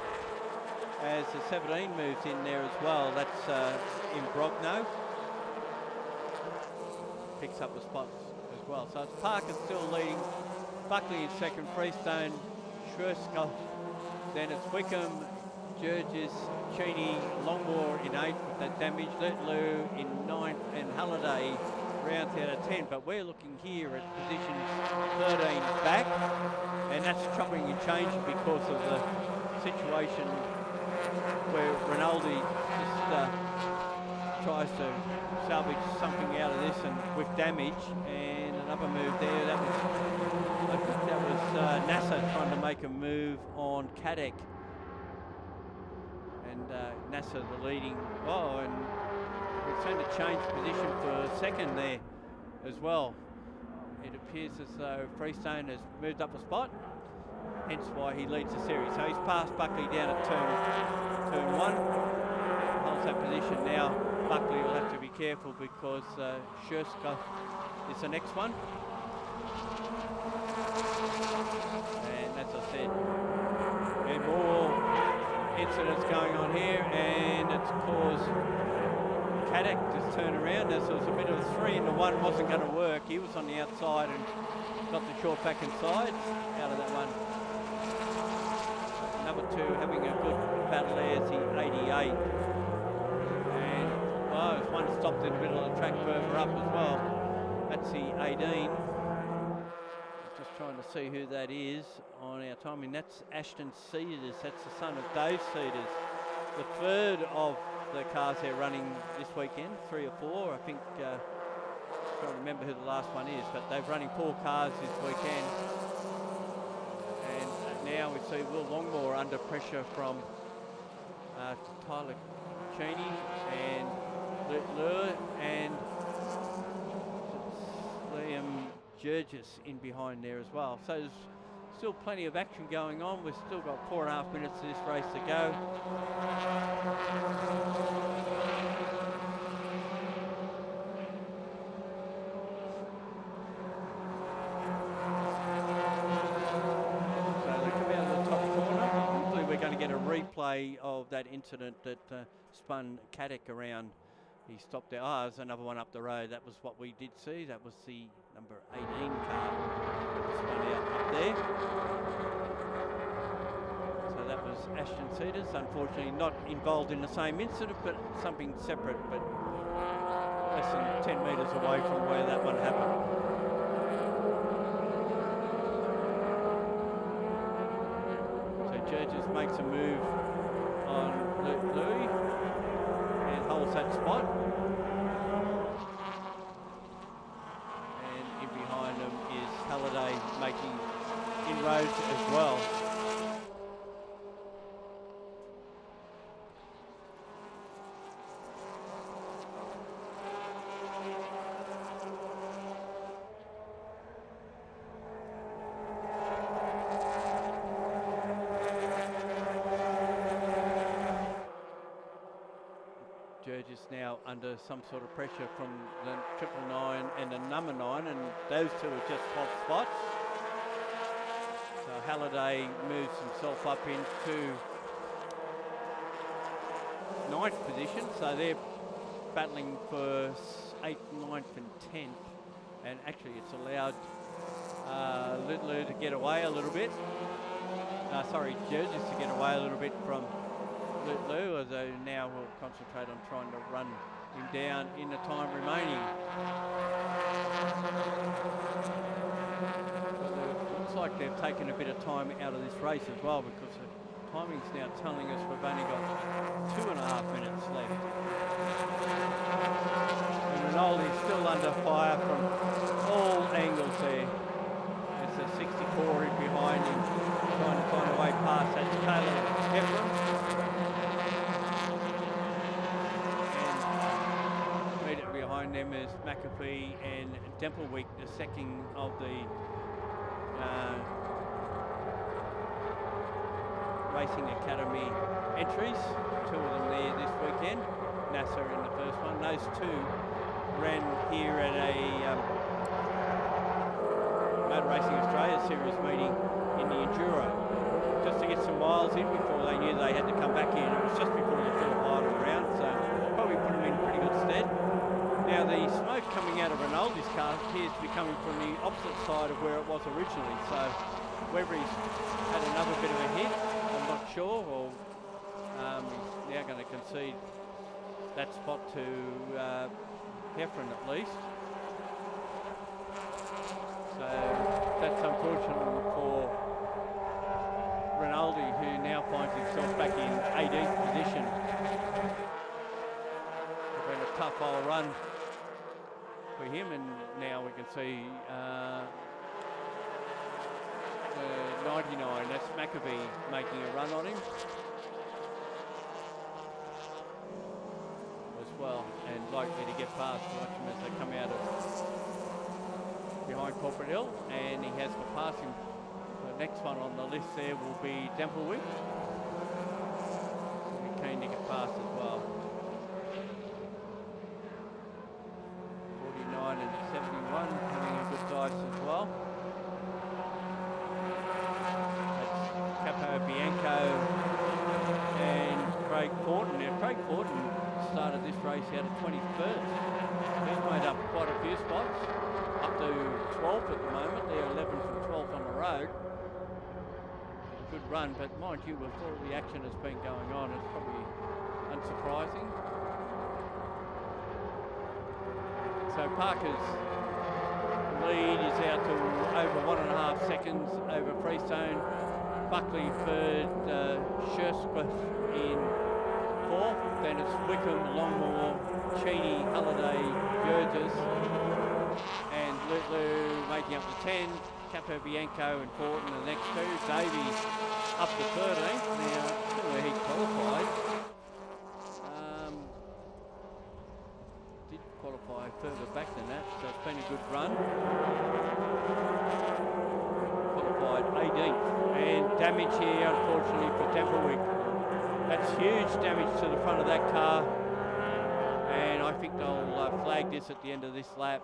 as the 17 moves in there as well. That's in Brogno. Picks up the spots as well. So it's Parker still leading, Buckley in second, Freestone, Schwerskopf, then it's Wickham, Jurgis, Cheney, Longmore in 8th with that damage, Letlew in 9th, and Halliday rounds out of 10. But we're looking here at positions 13 back, and that's chopping and changing because of the situation where Rinaldi just tries to salvage something out of this, and with damage, and another move there. That was, I think that was NASA trying to make a move on Cadec, and NASA the leading. Oh, and we're trying to change position for second there as well. It appears as though Freestone has moved up a spot, hence why he leads the series. So he's passed Buckley down at turn 1, holds that position now. Buckley will have to be careful because Schwerskopf is the next one. And as I said, there are more incidents going on here, and it's caused Cadec to turn around. As there was a bit of a 3 into 1 wasn't going to work. He was on the outside and got the short back inside out of that one. Number 2 having a good battle there is the 88. Oh, there's one stopped in the middle of the track further up as well. That's the 18. Just trying to see who that is on our timing. That's Ashton Cedars. That's the son of Dave Cedars. The third of the cars they're running this weekend, 3 or 4. I think, I can't remember who the last one is, but they're running 4 cars this weekend. And now we see Will Longmore under pressure from Tyler Cheney and Lure, and Liam Jurgis in behind there as well. So there's still plenty of action going on. We've still got 4.5 minutes of this race to go. So they come out of the top corner. Hopefully we're going to get a replay of that incident that spun Cadec around. He stopped there. Oh, there's another one up the road. That was what we did see. That was the number 18 car that spun out up there. So that was Ashton Cedars. Unfortunately not involved in the same incident, but something separate, but less than 10 metres away from where that one happened. So Jurgis makes a move on Louis and holds that spot. And in behind him is Halliday making inroads as well. under some sort of pressure from the 999 and the number 9, and those two are just top spots. So Halliday moves himself up into 9th position, so they're battling for 8th, 9th and 10th, and actually it's allowed Little to get away a little bit. Jurges to get away a little bit from Little, although now we'll concentrate on trying to run him down in the time remaining. It looks like they've taken a bit of time out of this race as well, because the timing's now telling us we've only got 2.5 minutes left. And Rinaldi's still under fire from all angles there. There's a 64 in behind him, trying to find a way past. That's Taylor Heffron. And immediately behind them is McAfee and Demplewick, the second of the Racing Academy entries. 2 of them there this weekend. NASA in the first one. Those 2 ran here at a Motor Racing Australia series meeting in the Enduro, just to get some miles in before they knew they had to come back in. It was just before the Phillip Island round, so probably put them in pretty good stead. Now the smoke coming out of Rinaldi's car appears to be coming from the opposite side of where it was originally, so whether he's had another bit of a hit, I'm not sure, or he's now going to concede that spot to Heffron at least. So that's unfortunate for Rinaldi, who now finds himself back in 18th position. It's been a tough old run for him, and now we can see 99, that's McAfee making a run on him as well, and likely to get past. Watch him as they come out of behind Corporate Hill, and he has got past him. The next one on the list there will be Demplewick. He'll be keen to get past as well. 49 and 71 having a good dice as well. That's Capo Bianco and Craig Fortin. Now Craig Fortin started this race out of 21st. He's made up quite a few spots, up to 12th at the moment. They're 11 from 12th on the road. A good run, but mind you, with all the action that's been going on, it's probably unsurprising. So Parker's lead is out to over 1.5 seconds over Freestone. Buckley third, Scherskopf in 4th. Then it's Wickham, Longmore, Cheney, Halliday, Burgess, and Litlu making up the 10. Capo Bianco and Fortin the next 2. Davies up to 13th. Now, still where he qualified. Did qualify further back than that, so it's been a good run. Qualified 18th. And damage here, unfortunately, for Demplewick. That's huge damage to the front of that car. And I think they'll flag this at the end of this lap.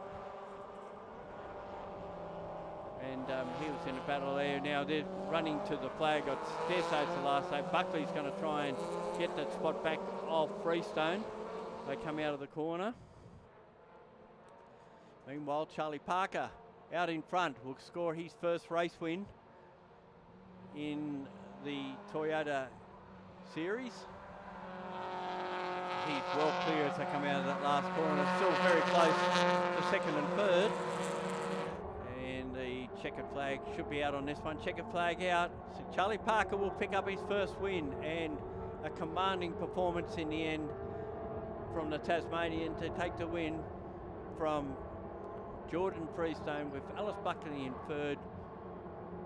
And he was in a battle there. Now they're running to the flag. I dare say it's the last lap. Buckley's going to try and get that spot back off Freestone. They come out of the corner. Meanwhile, Charlie Parker out in front will score his first race win in the Toyota Series. He's well clear as they come out of that last corner. Still very close to second and third. And the checkered flag should be out on this one. Checkered flag out. So Charlie Parker will pick up his first win, and a commanding performance in the end from the Tasmanian to take the win from Jordan Freestone, with Alice Buckley in third.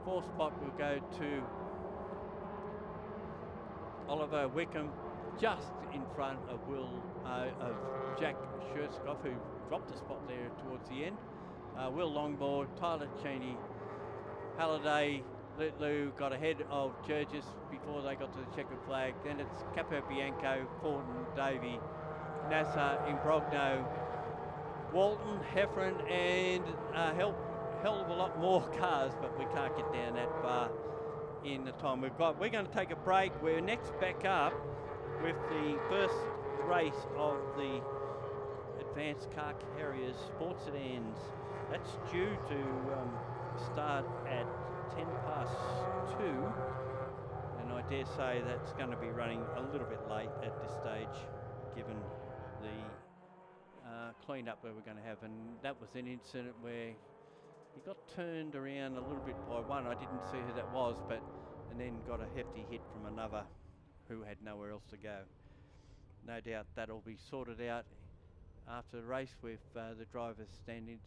4th spot will go to Oliver Wickham, just in front of Jack Scherskopf, who dropped a spot there towards the end. Will Longboard, Tyler Cheney, Halliday, Litlu got ahead of Jurgis before they got to the checkered flag. Then it's Capo Bianco, Fortin, Davey, Nasser, Imbrogno, Walton, Heffron, and a hell of a lot more cars, but we can't get down that far in the time we've got. We're going to take a break. We're next back up with the first race of the Advanced Car Carriers Sports Sedans. That's due to start at 10 past 2, and I dare say that's going to be running a little bit late at this stage, given the clean-up that we're going to have. And that was an incident where he got turned around a little bit by one. I didn't see who that was, and then got a hefty hit from another who had nowhere else to go. No doubt that'll be sorted out after the race with the driver's stand-ins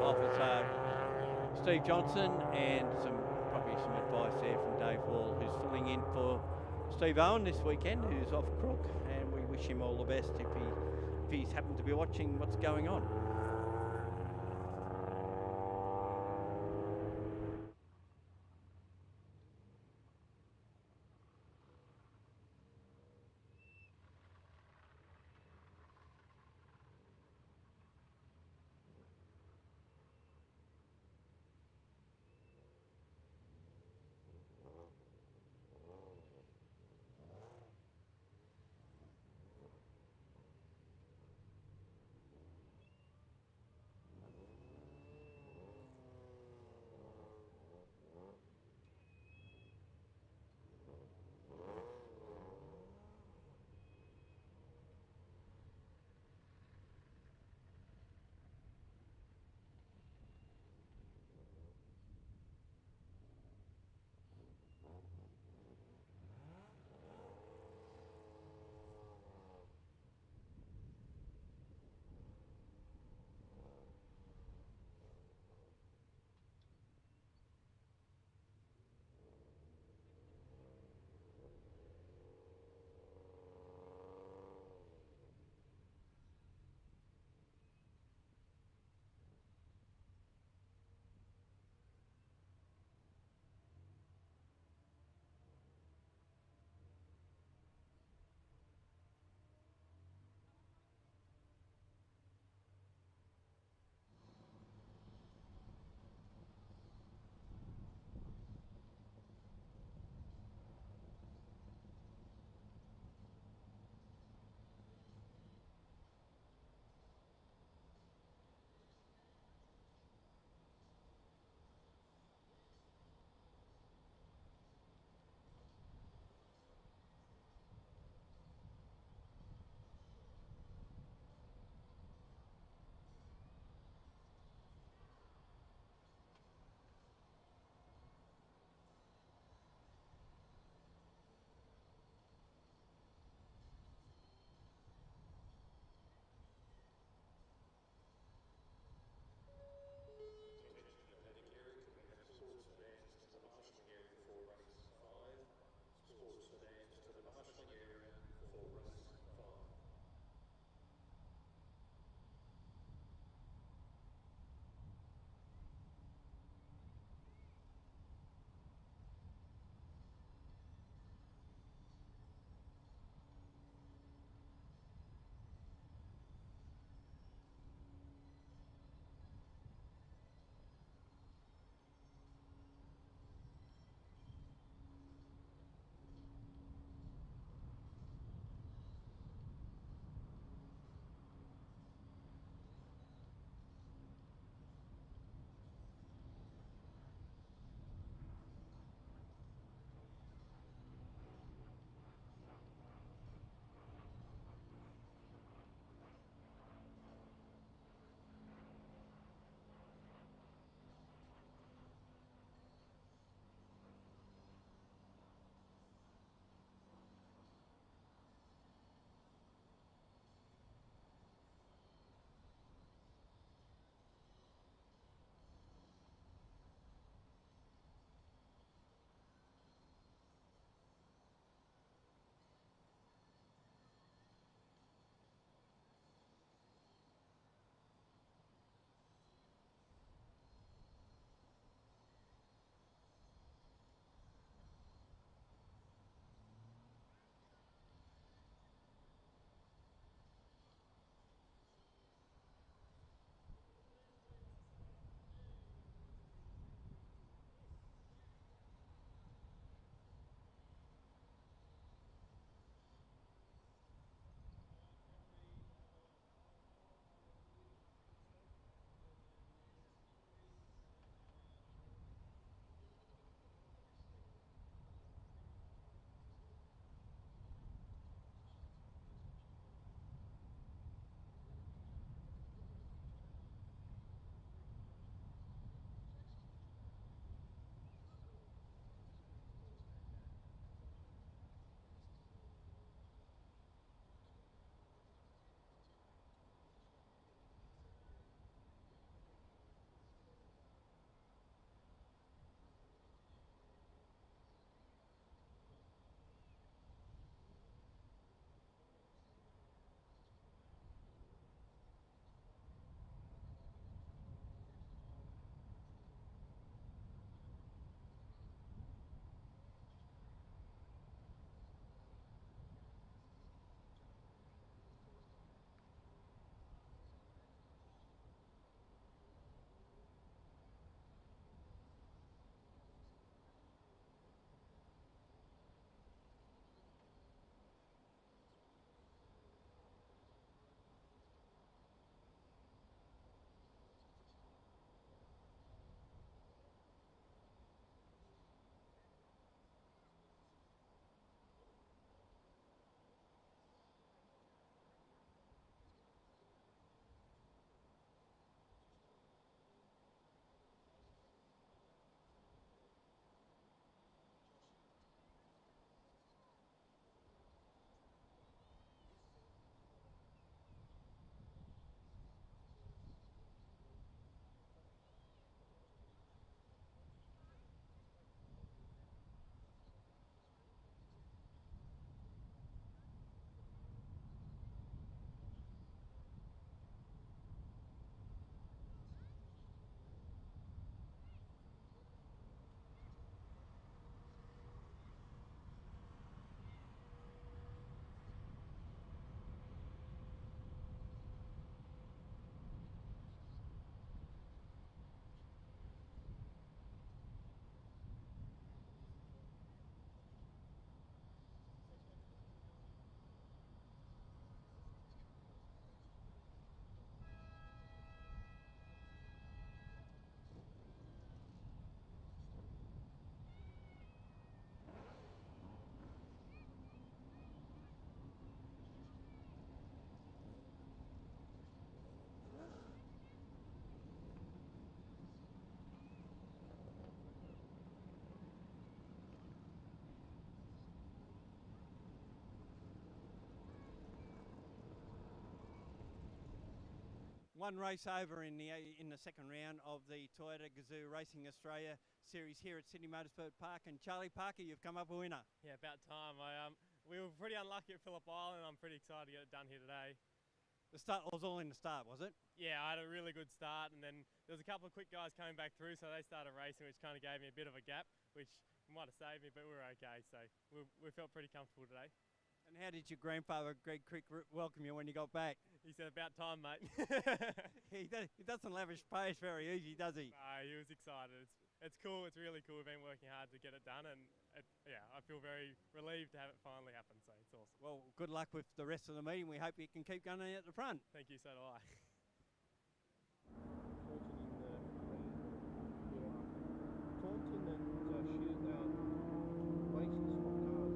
officer Steve Johnson, and probably some advice there from Dave Wall, who's filling in for Steve Owen this weekend, who's off crook, and we wish him all the best if he's happened to be watching what's going on. One race over in the second round of the Toyota Gazoo Racing Australia series here at Sydney Motorsport Park. And Charlie Parker, you've come up a winner. Yeah, about time. We were pretty unlucky at Phillip Island. I'm pretty excited to get it done here today. The start was all in the start, was it? Yeah, I had a really good start, and then there was a couple of quick guys coming back through, so they started racing, which kind of gave me a bit of a gap, which might have saved me, but we were okay. So we felt pretty comfortable today. And how did your grandfather, Greg Crick, welcome you when you got back? He said, about time, mate. He doesn't lavish praise very easy, does he? No, he was excited. It's cool. It's really cool. We've been working hard to get it done, and yeah, I feel very relieved to have it finally happen, so it's awesome. Well, good luck with the rest of the meeting. We hope you can keep going at the front. Thank you, so do I. Taunton and Shootout racing sport cars.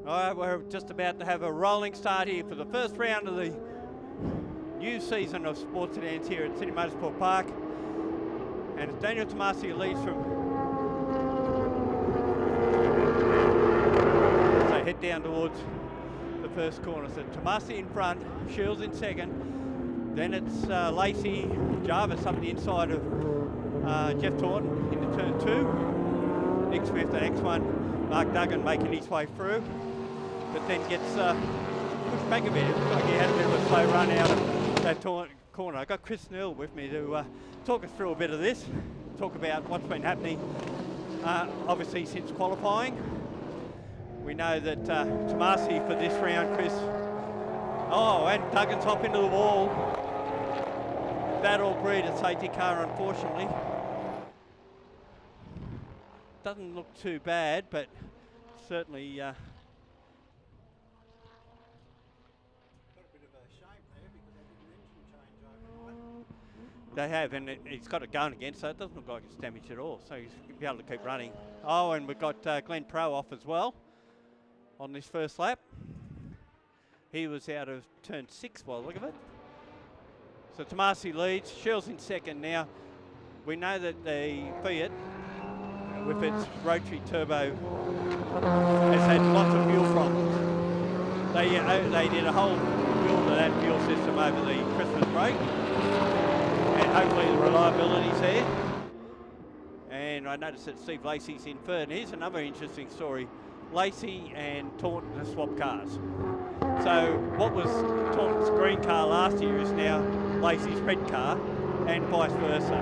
All right, we're just about to have a rolling start here for the first round of the new season of sports sedans here at Sydney Motorsport Park. And it's Daniel Tomasi leads from... So head down towards the first corner. So Tomasi in front, Shields in second. Then it's Lacey Jarvis up the inside of Jeff Taunton into turn two. Nick Smith, the next one. Mark Duggan making his way through, but then gets pushed back a bit. It looks like he had a bit of a slow run out of that corner. I've got Chris Neal with me to talk us through a bit of this, talk about what's been happening, obviously since qualifying. We know that Tomasi for this round, Chris, and Duggan's off into the wall. That'll breed a safety car, unfortunately. Doesn't look too bad, but certainly got a bit of a shame there because they did an engine change overnight. They have, and he's got it going again, so it doesn't look like it's damaged at all. So he's going to be able to keep running. Oh, and we've got Glenn Pro off as well on this first lap. He was out of turn 6 by the look of it. So Tomasi leads, Shields in second now. We know that the Fiat, with its rotary turbo, has had lots of fuel problems. They did a whole build of that fuel system over the Christmas break, and hopefully the reliability's there. And I noticed that Steve Lacey's in third. And here's another interesting story. Lacey and Taunton have swapped cars. So what was Taunton's green car last year is now Lacey's red car, and vice versa.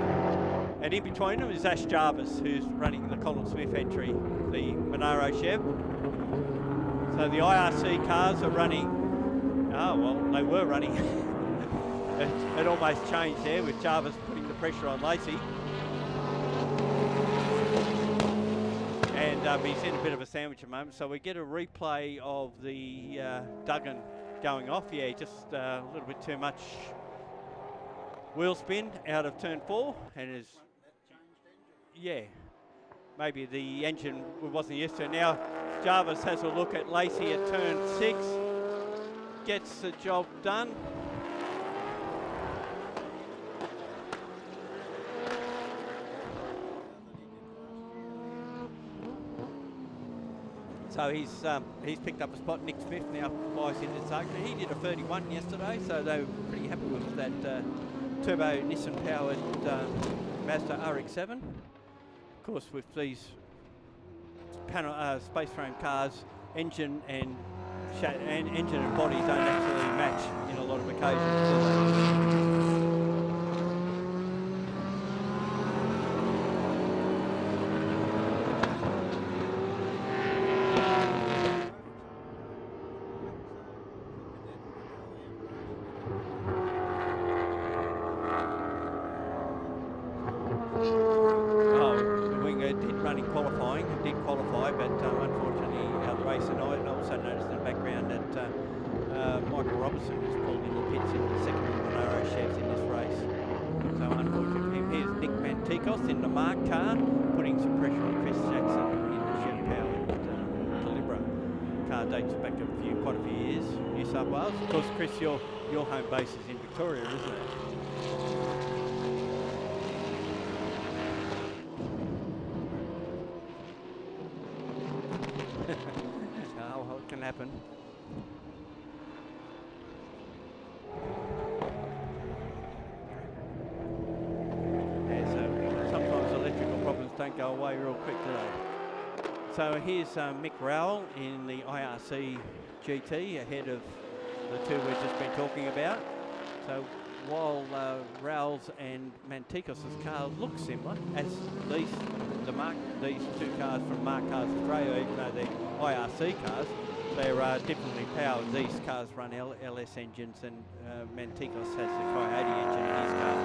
And in between them is Ash Jarvis, who's running the Colin Smith entry, the Monaro Chev. So the IRC cars are running, they were running. it almost changed there with Jarvis putting the pressure on Lacey. And he's in a bit of a sandwich at the moment, so we get a replay of the Duggan going off. Yeah, just a little bit too much wheel spin out of turn 4, and is maybe the engine wasn't used to it. Now Jarvis has a look at Lacey at turn 6, gets the job done. So he's picked up a spot. Nick Smith now flies into the circuit. He did a 31 yesterday, so they were pretty happy with that turbo Nissan powered Mazda RX-7. Of course, with these space frame cars, engine and body don't actually match in a lot of occasions, do they? In the Mark car, putting some pressure on Chris Jackson in the Chevy-powered Calibra. Car dates back quite a few years, New South Wales. Of course, Chris, your home base is in Victoria, isn't it? Well, it can happen. Don't go away real quick today. So here's Mick Rowell in the IRC GT ahead of the two we've just been talking about. So while Rowell's and Mantikos' cars look similar, as these two cars from Mark Cars Australia, even though they're IRC cars, they're differently powered. These cars run LS engines, and Mantikos has the Coyote engine in his car,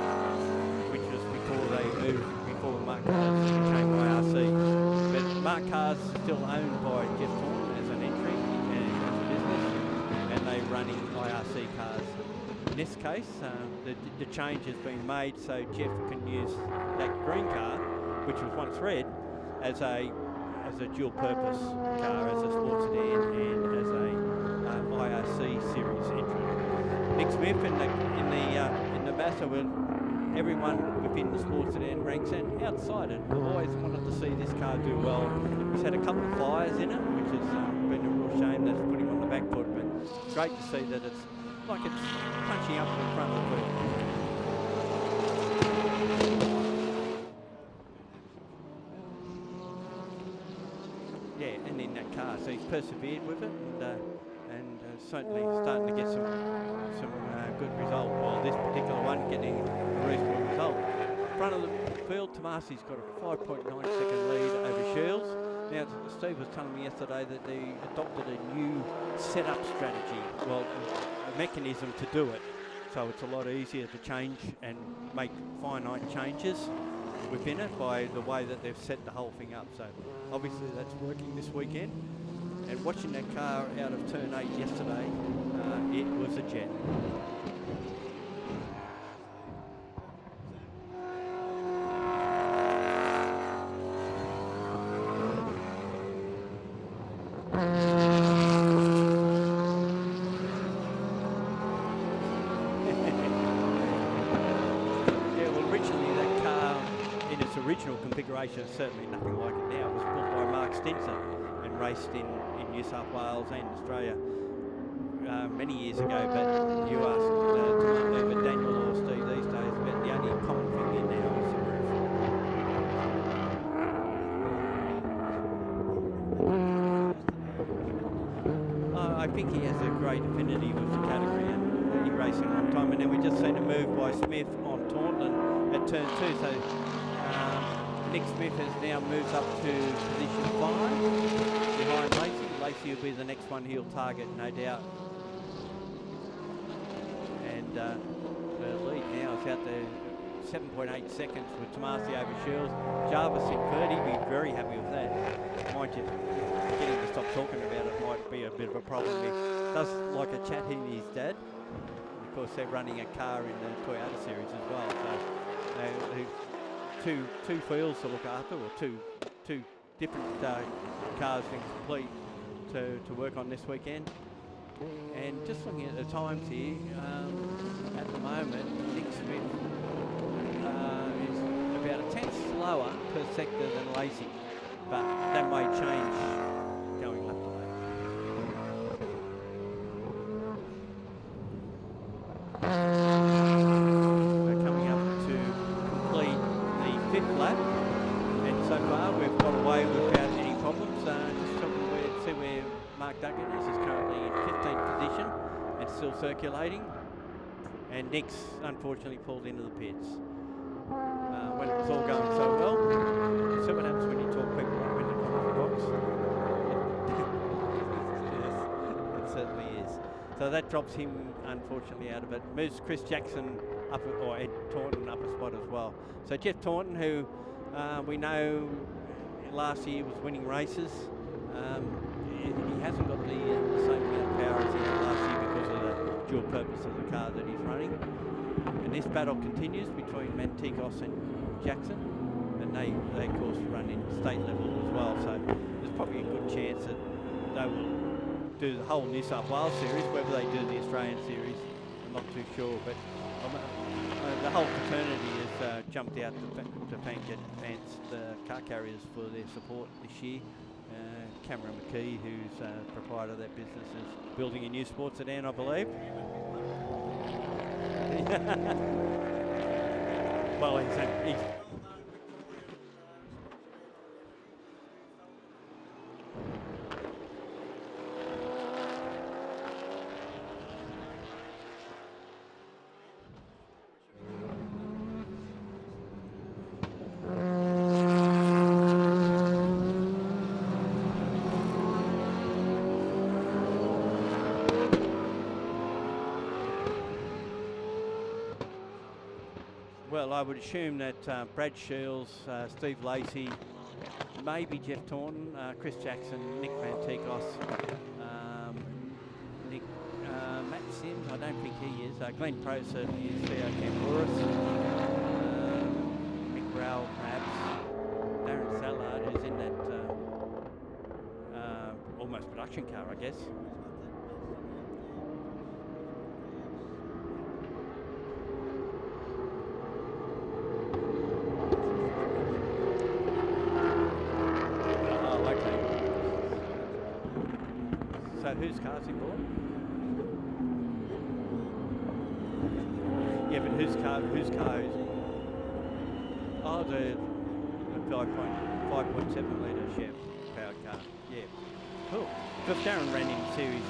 which was before Mark Cars became IRC. But Mark Cars is still owned by Jeff Taunton as an entry and as a business, and they're running IRC cars. In this case, the change has been made so Jeff can use that green car, which was once red, as a dual purpose car, as a sports sedan and as a IRC series entrant. Nick Smith in the Mazda, everyone within the sports sedan ranks and outside it always wanted to see this car do well. He's had a couple of fires in it, which has been a real shame. That's put him on the back foot, but it's great to see that it's like it's punching up in front of the wheel. Yeah, and in that car, so he's persevered with it, and certainly starting to get some good result. Well, this particular one getting a reasonable result. Front of the field, Tomasi's got a 5.9 second lead over Shields. Now, Steve was telling me yesterday that they adopted a new setup strategy, well, a mechanism to do it. So it's a lot easier to change and make finite changes within it by the way that they've set the whole thing up. So obviously that's working this weekend. And watching that car out of turn 8 yesterday, it was a jet. Original configuration, certainly nothing like it now. It was built by Mark Stinson and raced in New South Wales and Australia many years ago, but you ask either Daniel or Steve these days, but the only common thing in now is the roof. I think he has a great affinity with the category and he racing a long time. And then we just seen a move by Smith on Taunton at turn 2. So Nick Smith has now moved up to position 5 behind Lacey. Lacey will be the next one he'll target, no doubt. And the lead now is out there 7.8 seconds with Tomasi over Shields. Jarvis in third, he'd be very happy with that. Mind you, getting to stop talking about it might be a bit of a problem. He does like a chat, he and his dad. And of course, they're running a car in the Toyota series as well. So two fields to look after, or two different cars to complete to work on this weekend. And just looking at the times here, at the moment, Nick Smith is about a tenth slower per sector than Lacey, but that may change going lap to lap. We're coming up to complete the 5th lap, and so far we've got away without any problems. Just talking see where Mark Duggan is currently in 15th position and still circulating. And Nick's unfortunately pulled into the pits. When it was all going so well, see what happens when you talk people up in the commentary box. Yes, it certainly is. So that drops him unfortunately out of it. Moves Chris Jackson up, or Ed Taunton up a spot as well. So Jeff Taunton, who we know last year was winning races. He hasn't got the same amount of power as he had last year because of the dual purpose of the car that he's running. And this battle continues between Mantikos and Jackson, and they of course run in state level as well, so there's probably a good chance that they will do the whole New South Wales series. Whether they do the Australian series, I'm not too sure, but the whole fraternity has jumped out to thank Advanced Car Carriers for their support this year. Cameron McKee, who's proprietor of that business, is building a new sports sedan, I believe. Well, he's well, I would assume that Brad Shields, Steve Lacey, maybe Jeff Taunton, Chris Jackson, Nick Mantikos, Matt Sims, I don't think he is. Glenn Pro certainly is. Theo Camburis, Mick Rowell perhaps, Darren Sallard, who's in that almost production car, I guess. Whose car's he bought? Yeah, but whose car is? Oh, the 5.7 litre Chev powered car. Yeah, cool. Because Darren ran in series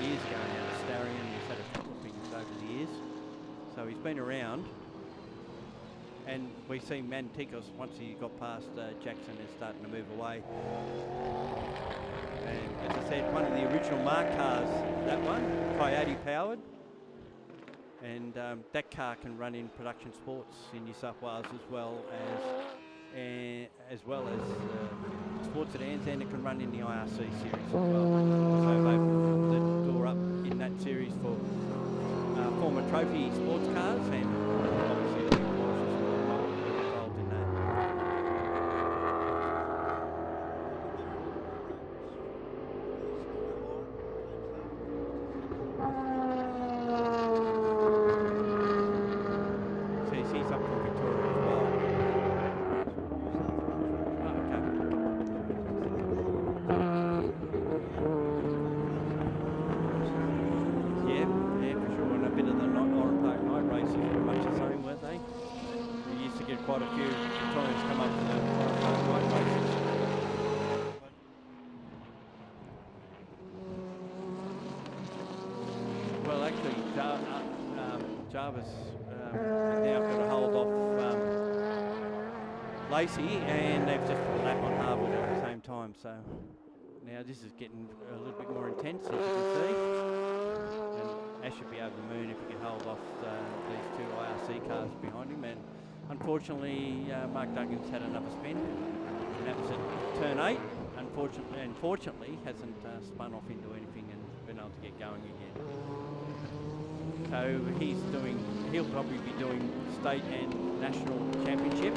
years ago now, the Starion. He's had a couple of things over the years, so he's been around. And we see Mantikos, once he got past Jackson, is starting to move away. And as I said, one of the original Mark cars, that one, Coyote powered. And that car can run in production sports in New South Wales as well as sports sedans, and it can run in the IRC series as well. So they've opened the door up in that series for former trophy sports cars, and obviously the big Porsches involved in that. He's up from Victoria as well. Oh, okay. Victorians come up to the white races. Well, actually, Jarvis now got a hold off Lacey, and they've just put a lap on Harwood at the same time. So now this is getting a little bit more intense, as you can see. And Ash should be over the moon if he can hold off these two IRC cars behind him. And unfortunately, Mark Duggan's had another spin. And that was at turn 8. Unfortunately, hasn't spun off into anything and been able to get going again. So he'll probably be doing state and national championship.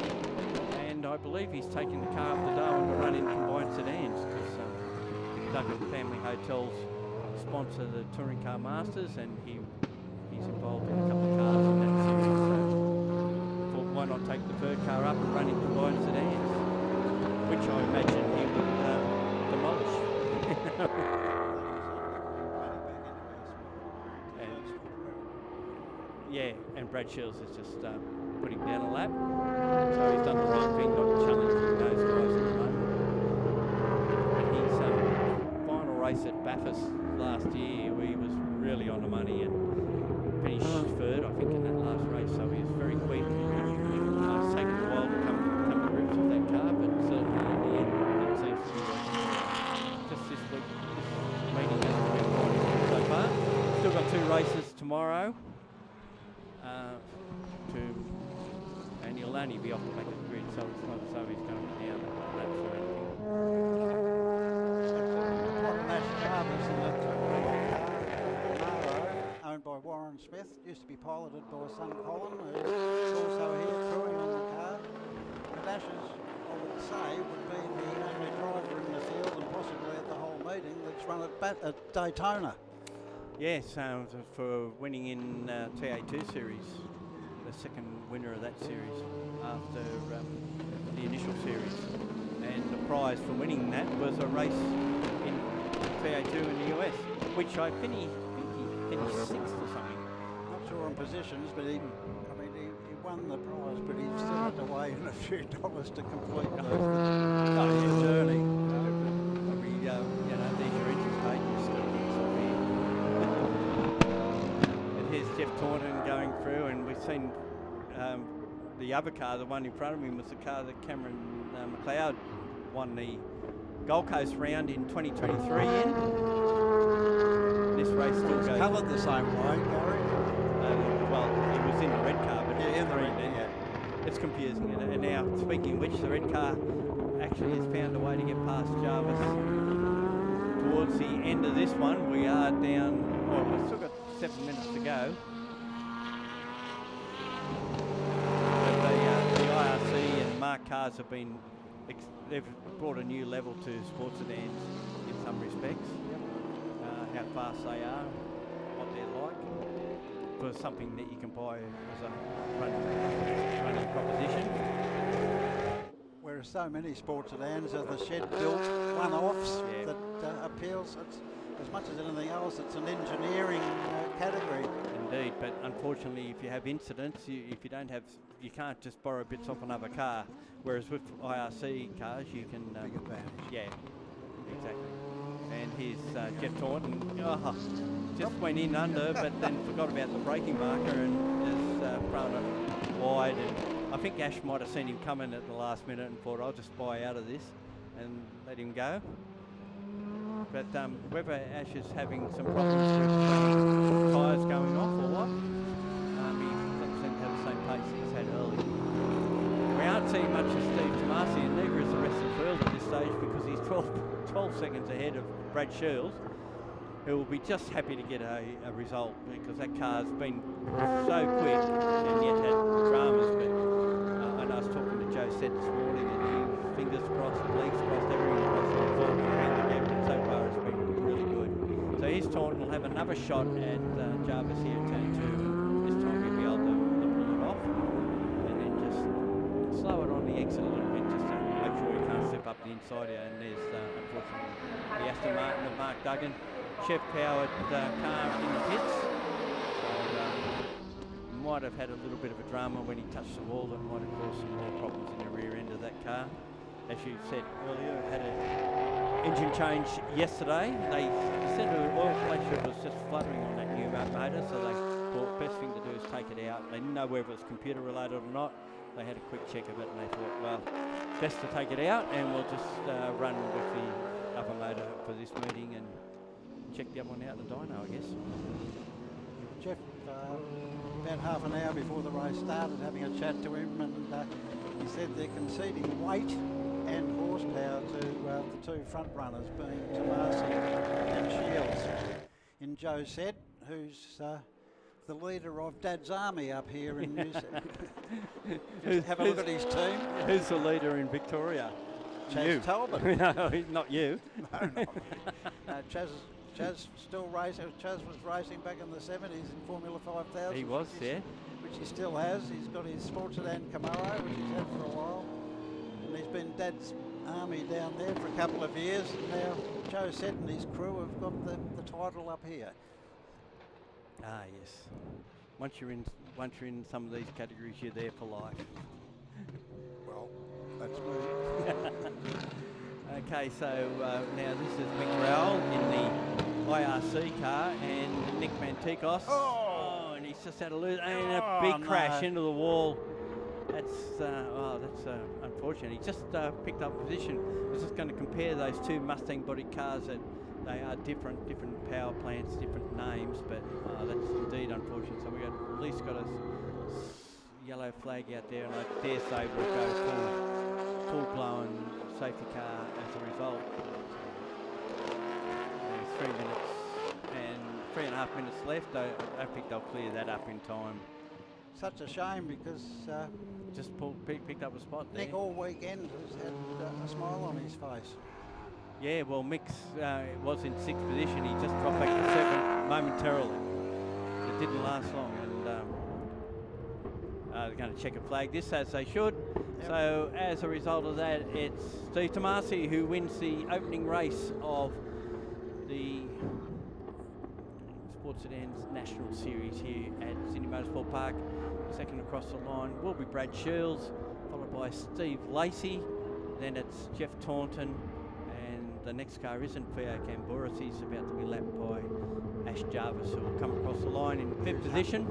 And I believe he's taking the car up to Darwin to run in combined sedans, because Duggan Family Hotels sponsor the Touring Car Masters, and he's involved in a couple of cars in that series. So thought, why not take the third car up and run in combined sedans, which I imagine he would demolish. Yeah, and Brad Shields is just putting down a lap. So he's done the right thing, not challenging those guys at the moment. And his final race at Bathurst last year, he was really on the money and finished third, I think, in that last race. So he was very quick. It's taken a while to come to grips with that car, but certainly in the end, it seems to be just this week. This meeting hasn't been quite so far. Still got 2 races tomorrow. And he'll only be off the back of the grid, so it's not as though he's going to be down laps or anything. Jarvis in that owned by Warren Smith, used to be piloted by son Colin, who's also here crewing on the car. And Ashes, I would say, would be the only driver in the field and possibly at the whole meeting that's run at Daytona. Yes, for winning in TA2 series, the second winner of that series after the initial series. And the prize for winning that was a race in TA2 in the US, which I think he finished 6th or something. Not sure on positions, but he won the prize, but he still had to weigh in a few dollars to complete the journey. Probably, these are entry pages. And here's Jeff Taunton going through, and we've seen the other car, the one in front of him, was the car that Cameron McLeod won the Gold Coast round in 2023 in. This race still goes. Coloured the same way, Gary. Well, he was in the red car, but in the red. It's confusing. And now, speaking of which, the red car actually has found a way to get past Jarvis. Towards the end of this one, we are down. Well, we've still got 7 minutes to go. The IRC and Mark Cars have been, they've brought a new level to sports sedans in some respects. How fast they are, what they're like, for something that you can buy as a running proposition. Whereas so many sports sedans are the shed-built one-offs that appeals. It's, as much as anything else, it's an engineering category. Indeed, but unfortunately, if you have incidents, you can't just borrow bits off another car. Whereas with IRC cars, you can. Big advantage. Yeah, exactly. And here's Jeff Taunton. Just went in under, but then forgot about the braking marker and just thrown it wide. And I think Ash might have seen him coming at the last minute and thought, I'll just buy out of this and let him go. But whether Ash is having some problems with tyres going off or what, he doesn't seem to have the same pace he's had early. We aren't seeing much of Steve Tomasi, and neither is the rest of the field at this stage, because he's 12 seconds ahead of Brad Shields, who will be just happy to get a result, because that car's been so quick and yet had dramas. But and I was talking to Joe Sett this morning, and he fingers crossed, legs crossed, everything crossed, and it's all coming together, and so far it's been really good. So here's Taunton will have another shot at Jarvis here at turn 2. This time he'll be able to pull it off, and then just slow it on the exit a little bit, just to make sure he can't slip up the inside here. And there's unfortunately the Aston Martin of Mark Duggan, Chef powered car in the pits. So might have had a little bit of a drama when he touched the wall that might have caused some more problems in the rear end of that car. As you said earlier, it had an engine change yesterday. They said the oil pressure was just fluttering on that new motor, so they thought best thing to do is take it out. They didn't know whether it was computer related or not. They had a quick check of it and they thought, well, best to take it out and we'll just run with the other motor for this meeting and check the other one out in the dyno, I guess. Jeff, about half an hour before the race started, having a chat to him, and he said they're conceding weight and horsepower to the two front runners, being Tomasi and Shields. In Joe Sed, who's the leader of Dad's Army up here in New Zealand. Have a look at his team. Who's the leader in Victoria? Chaz Talbot. No, not you. No, Chaz still racing. Chaz was racing back in the 70s in Formula 5000. He was, yeah. Which he still has. He's got his Sport Sedan Camaro, which he's had for a while. And he's been Dad's Army down there for a couple of years. And now Joe Sed and his crew have got the title up here. Ah, yes. Once you're in some of these categories, you're there for life. Well, that's me. Okay, so now this is Mick Rowell in the IRC car and Nick Mantikos. Oh, and he's just had a lose and a big crash into the wall. That's unfortunate. He just picked up position. I was just going to compare those two Mustang body cars that they are different power plants, different names, but that's indeed unfortunate. So we at least got a yellow flag out there, and I dare say we'll go full-blown safety car as a result. 3 minutes and 3.5 minutes left. I think they'll clear that up in time. Such a shame because just picked up a spot there. Nick all weekend has had a smile on his face. Yeah, well, Mick's was in 6th position. He just dropped back to 7th momentarily. It didn't last long, and they're going to check a flag this as they should. Yep. So as a result of that, it's Steve Tomasi who wins the opening race of the Sport Sedans National Series here at Sydney Motorsport Park. Second across the line will be Brad Shields, followed by Steve Lacey. Then it's Jeff Taunton. The next car isn't Theo Camburas. He's about to be lapped by Ash Jarvis, who will come across the line in 5th position.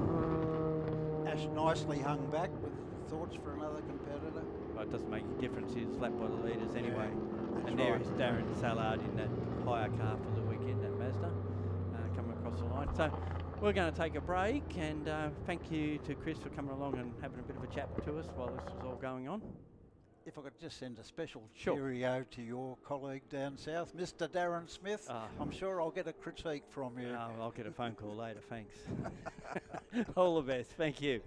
Ash nicely hung back with thoughts for another competitor. Well, it doesn't make a difference. He's lapped by the leaders anyway. Yeah, and there is Darren Sallard in that hire car for the weekend at Mazda, coming across the line. So we're going to take a break, and thank you to Chris for coming along and having a bit of a chat to us while this was all going on. If I could just send a special cheerio to your colleague down south, Mr. Darren Smith. I'm sure I'll get a critique from you. I'll get a phone call later, thanks. All the best, thank you.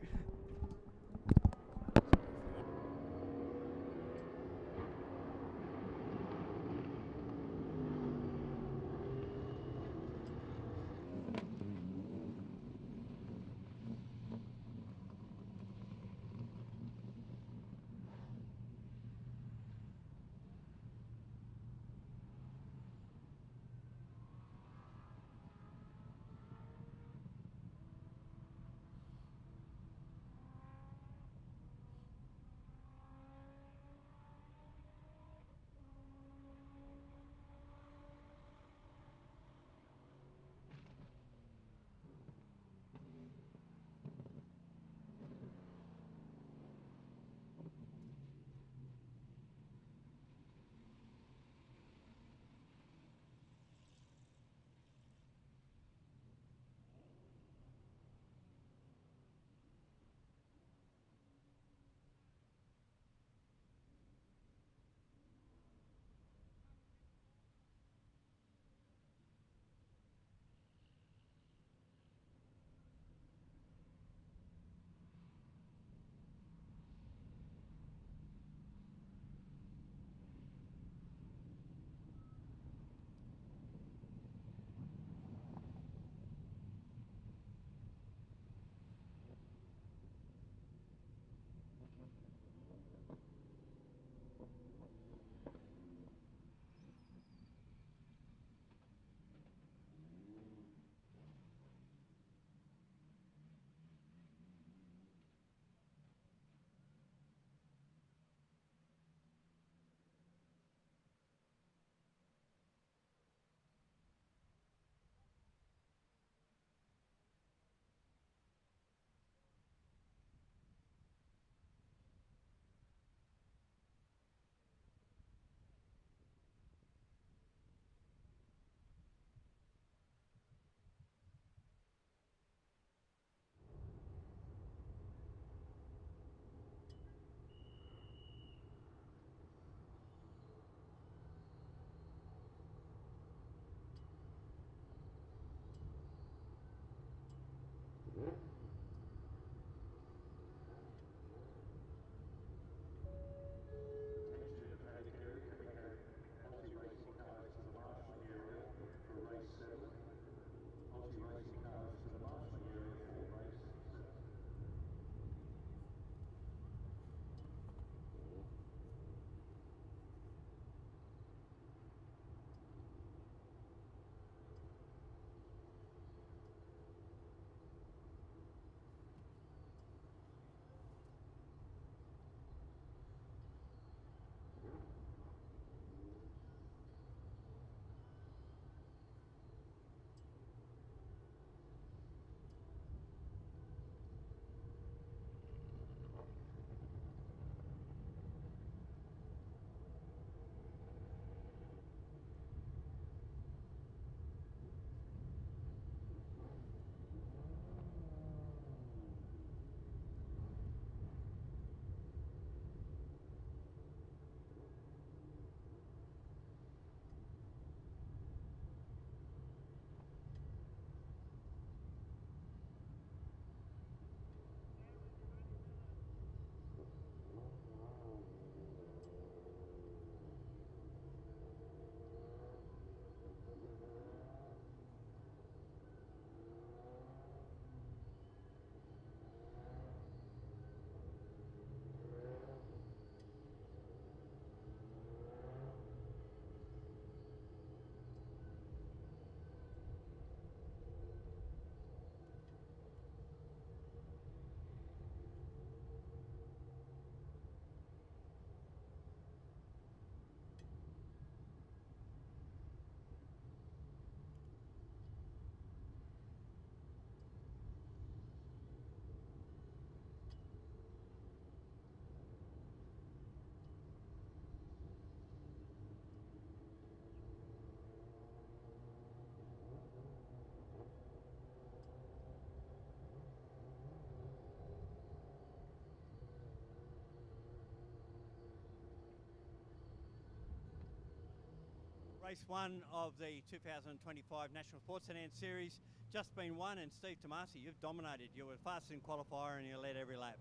Race 1 of the 2025 National Sports Sedan Series just been won, and Steve Tomasi, you've dominated. You were fastest in qualifier and you led every lap.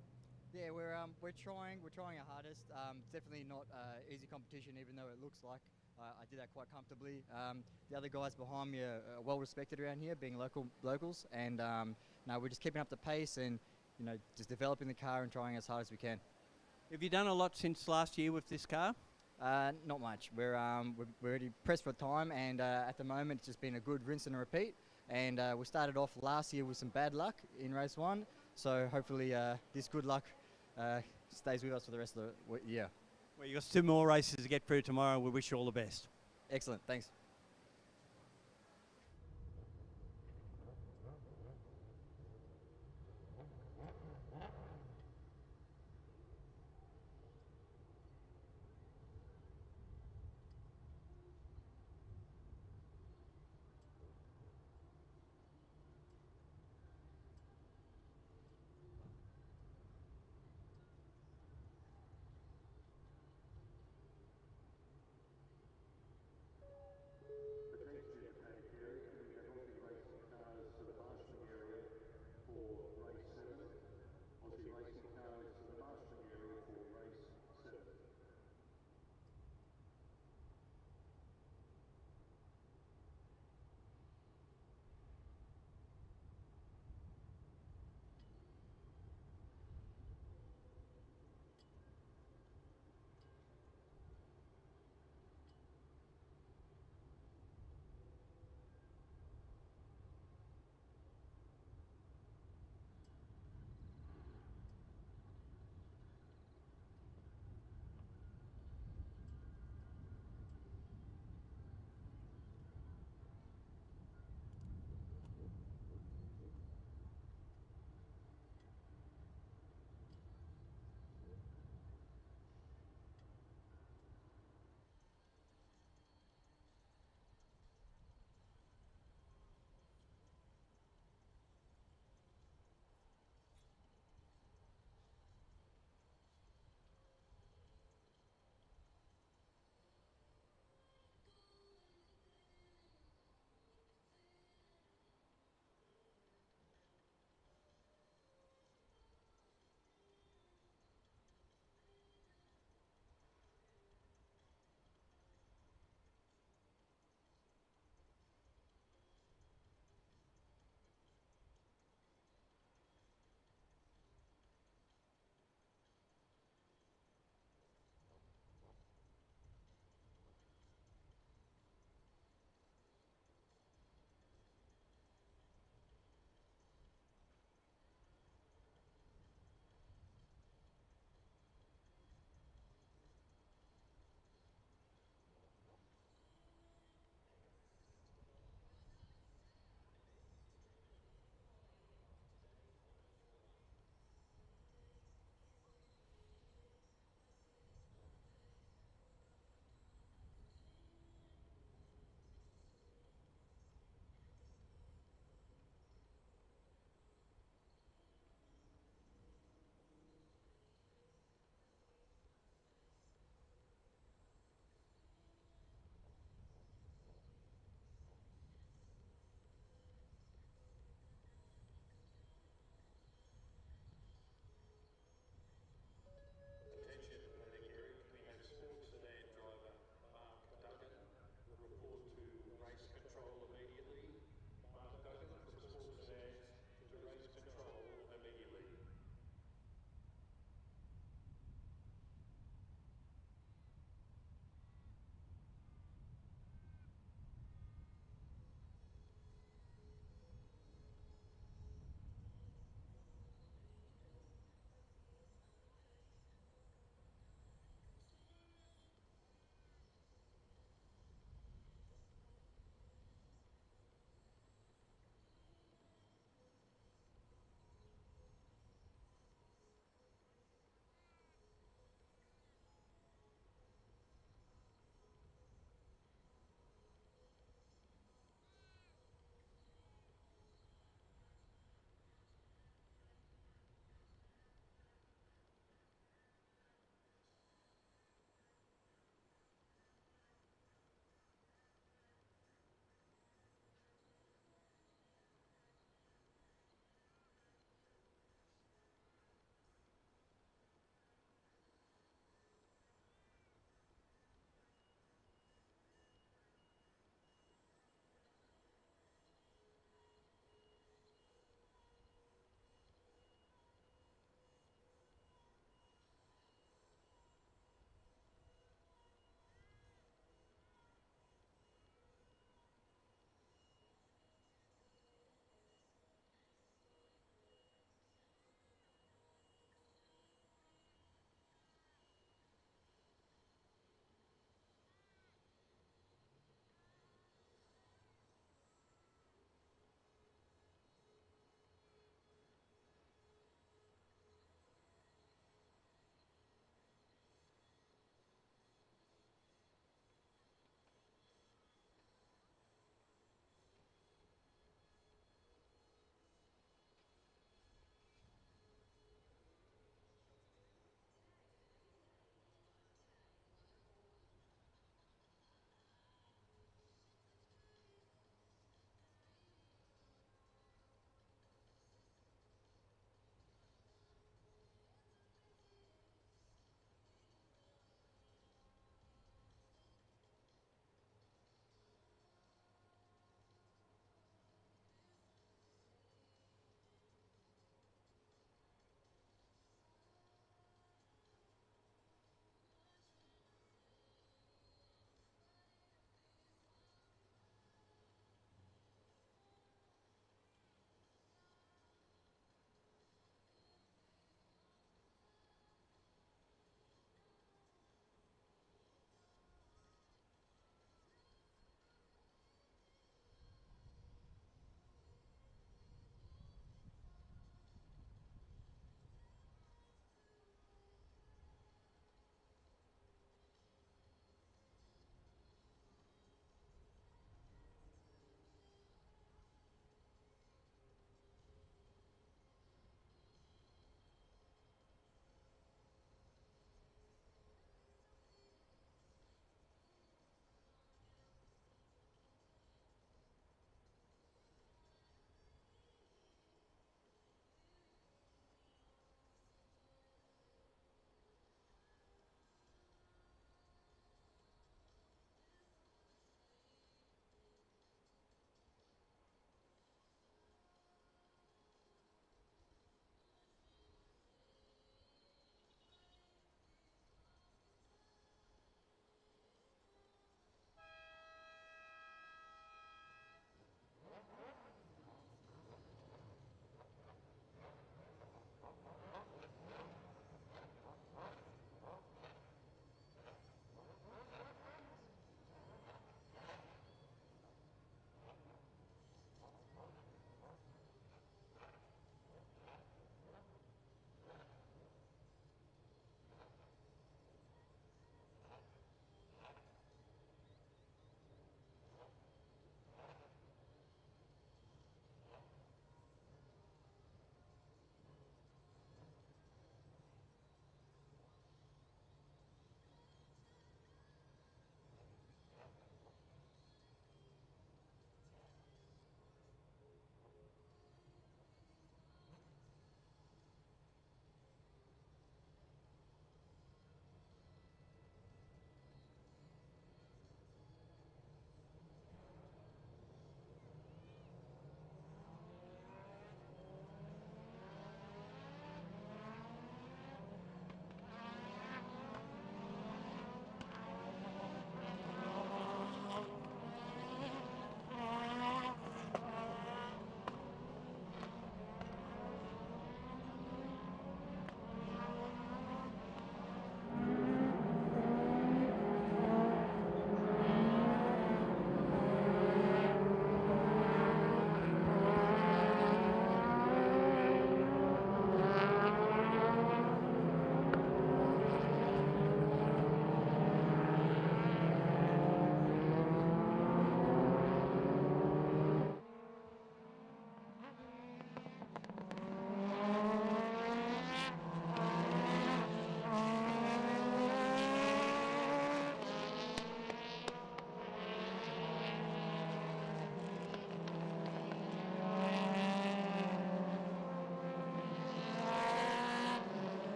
Yeah, we're trying our hardest. Definitely not easy competition, even though it looks like I did that quite comfortably. The other guys behind me are well respected around here, being locals, and no, we're just keeping up the pace and just developing the car and trying as hard as we can. Have you done a lot since last year with this car? Not much. We're already pressed for time, and at the moment it's just been a good rinse and repeat. And we started off last year with some bad luck in race 1, so hopefully this good luck stays with us for the rest of the year. Well, you've got 2 more races to get through tomorrow. We wish you all the best. Excellent, thanks.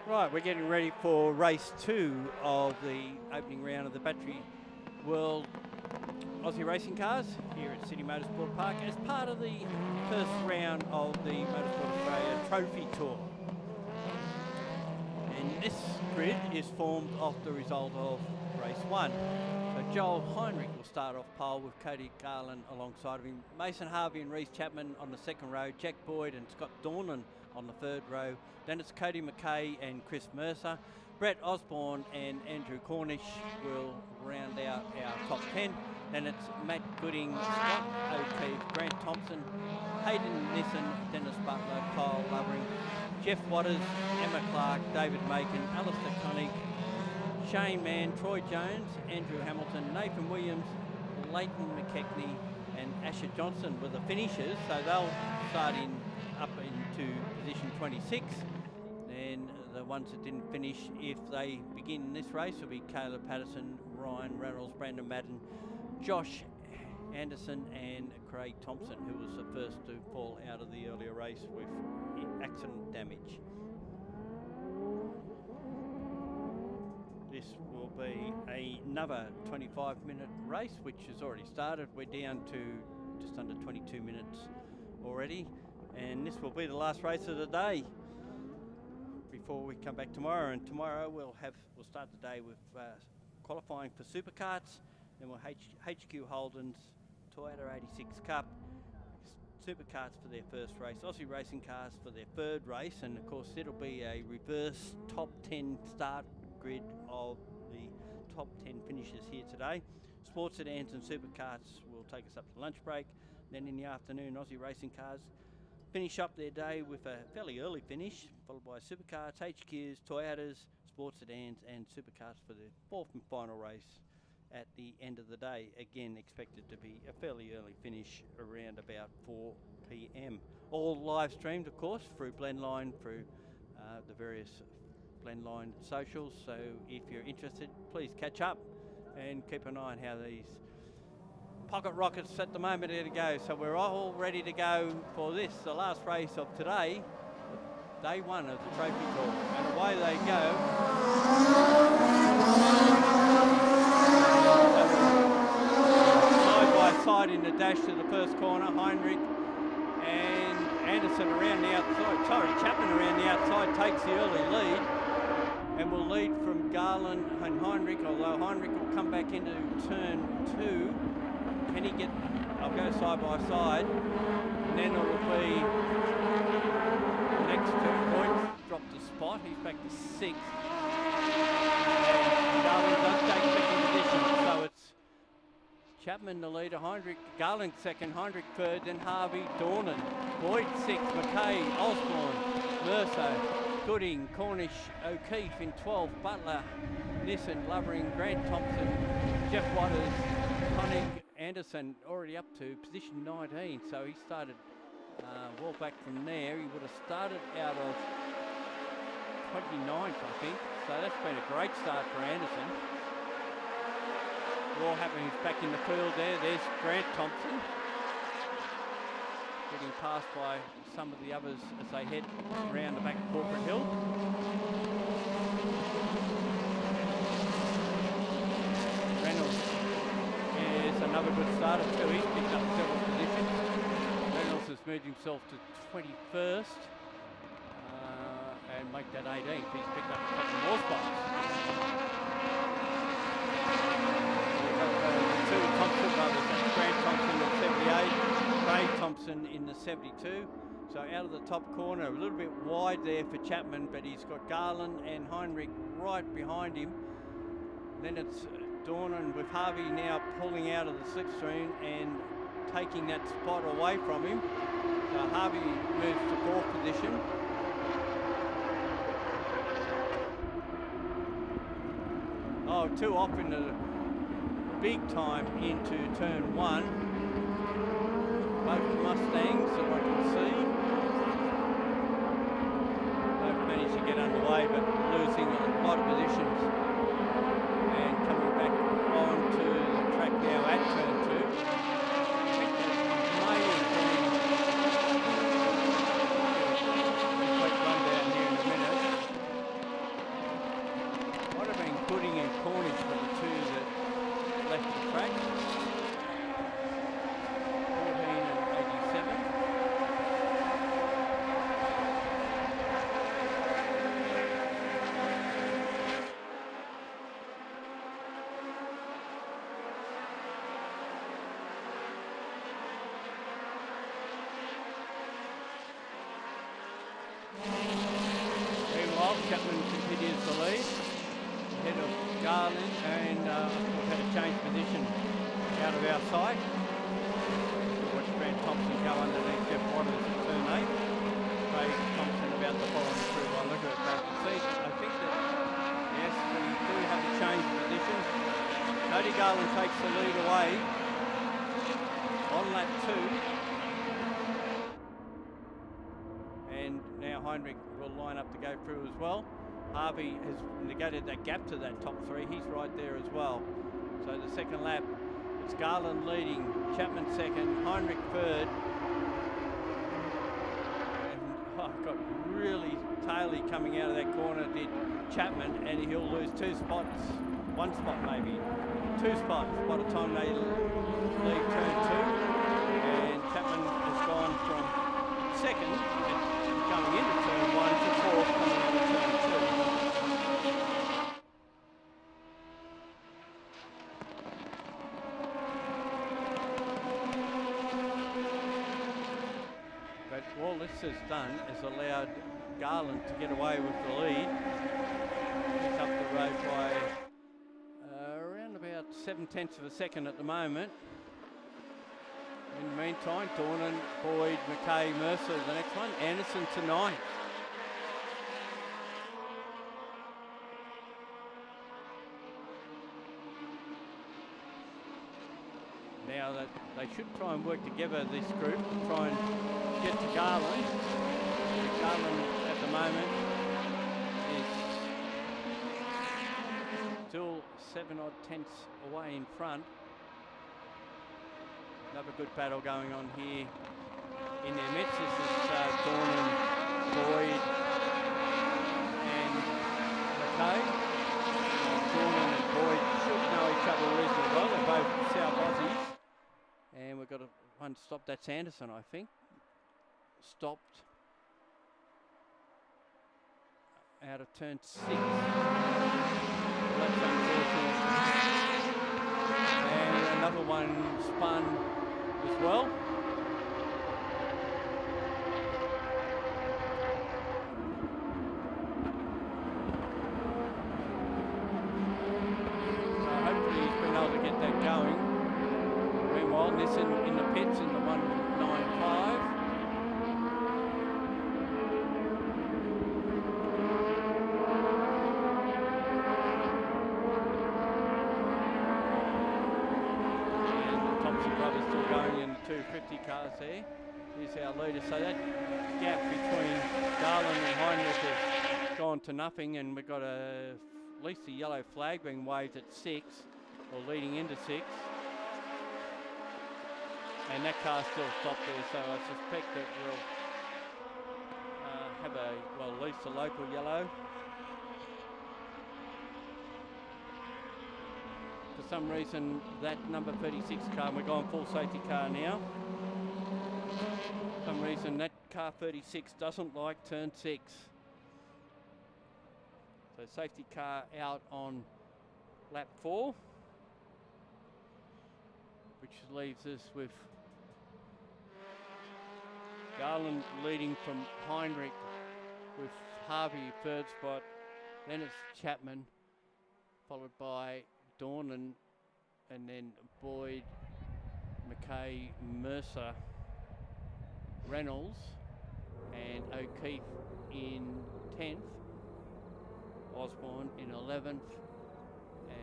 Right, we're getting ready for race 2 of the opening round of the Battery World Aussie Racing Cars here at City Motorsport Park as part of the first round of the Motorsport Australia Trophy Tour. And this grid is formed off the result of race 1. So Joel Heinrich will start off pole with Cody Garland alongside of him. Mason Harvey and Reece Chapman on the second row. Jack Boyd and Scott Dornan on the third row. Then it's Cody McKay and Chris Mercer. Brett Osborne and Andrew Cornish will round out our top 10. Then it's Matt Gooding, Scott O'Keefe, Grant Thompson, Hayden Nissen, Dennis Butler, Kyle Lovering, Jeff Waters, Emma Clark, David Macon, Alistair Koenig, Shane Mann, Troy Jones, Andrew Hamilton, Nathan Williams, Leighton McKechnie and Asher Johnson were the finishers. So they'll start up into position 26. And the ones that didn't finish, if they begin this race, will be Caleb Patterson, Ryan Reynolds, Brandon Madden, Josh Anderson and Craig Thompson, who was the first to fall out of the earlier race with accident damage. This will be another 25-minute race, which has already started. We're down to just under 22 minutes already, and this will be the last race of the day before we come back tomorrow. And tomorrow we'll start the day with qualifying for Superkarts, then we'll HQ Holdens, Toyota 86 Cup, Superkarts for their first race, Aussie Racing Cars for their third race, and of course it'll be a reverse top 10 start grid of the top 10 finishers here today. Sports Sedans and Superkarts will take us up to lunch break. Then in the afternoon, Aussie Racing Cars finish up their day with a fairly early finish, followed by Superkarts, HQs, Toyotas, Sports Sedans and Superkarts for the fourth and final race at the end of the day. Again, expected to be a fairly early finish around about 4 p.m. All live streamed, of course, through Blendline, through the various Blendline socials. So if you're interested, please catch up and keep an eye on how these pocket rockets at the moment are to go. So we're all ready to go for this, the last race of today, day 1 of the Trophy Tour. And away they go. Side in the dash to the first corner, Heinrich and Anderson around the outside, Chapman around the outside takes the early lead and will lead from Garland and Heinrich, although Heinrich will come back into turn 2. Can he get, I'll go side by side, and then it will be the next 2 points, drop the spot, he's back to 6th. And Garland does take second position, so it's Chapman the leader, Heinrich, Garland second, Heinrich third, then Harvey, Dornan, Boyd 6th, McKay, Osborne, Mercer, Gooding, Cornish, O'Keefe in 12th, Butler, Nissen, Lovering, Grant Thompson, Jeff Waters, Koenig, Anderson already up to position 19, so he started well back from there. He would have started out of 29th, I think, so that's been a great start for Anderson. All happening back in the field there. There's Grant Thompson getting passed by some of the others as they head around the back of Corporate Hill. Reynolds is another good starter too. He's picked up several positions. Reynolds has moved himself to 21st and make that 18th. He's picked up a couple more spots. Thompson brothers, that's Grant Thompson in 78, Craig Thompson in the 72. So out of the top corner, a little bit wide there for Chapman, but he's got Garland and Heinrich right behind him. Then it's Dornan with Harvey now pulling out of the slipstream and taking that spot away from him. So Harvey moves to 4th position. Oh, 2 off in the big time into turn 1. Both Mustangs that I can see. Both managed to get underway but losing a lot of positions. And coming back onto the track now at turn 2. Quick run down here in a minute. Chapman continues the lead. Ahead of Garland, and we've had a change position out of our sight. Watch Grant Thompson go underneath Jeff Waters at turn 8. Craig Thompson about to follow him through by look at it back and see. I think that, yes, we do have a change position. Cody Garland takes the lead away on lap 2. And now Heinrich will line up to go through as well. Harvey has negated that gap to that top 3. He's right there as well. So the second lap, it's Garland leading, Chapman second, Heinrich third. And got really taily coming out of that corner, did Chapman, and he'll lose 2 spots, 1 spot maybe, 2 spots by the time they leave turn 2. And Chapman has gone from second coming into turn 1 to 4th coming out of turn 2. But all this has done is allowed Garland to get away with the lead. He's up the road by around about 7/10 of a second at the moment. In the meantime, Dornan, Boyd, McKay, Mercer, the next one. Anderson to 9th. Now that they should try and work together, this group, to try and get to Garland. Garland at the moment is still 7 odd tenths away in front. Another good battle going on here in their midst. This is Dornan, Boyd and McKay. Dornan and Boyd should know each other reasonably well. They're both South Aussies. And we've got one stop. That's Anderson, I think. Stopped out of turn 6. That's unfortunate. And another one spun as well. So hopefully he's been able to get that going. Meanwhile, Nissen in the pits in the 195. And the Thompson brothers still going in the 250 cars there. Here's our leader. So that gap between Garland and Heinrich has gone to nothing, and we've got at least a yellow flag being waved at 6, or leading into 6. And that car's still stopped there, so I suspect that we'll have at least a local yellow. For some reason, that number 36 car, and we're going full safety car now. For some reason, that car 36 doesn't like turn 6. So safety car out on lap 4, which leaves us with Garland leading from Heinrich with Harvey 3rd spot. Then it's Chapman, followed by Dornan, and then Boyd, McKay, Mercer, Reynolds, and O'Keefe in 10th. Osborne in 11th,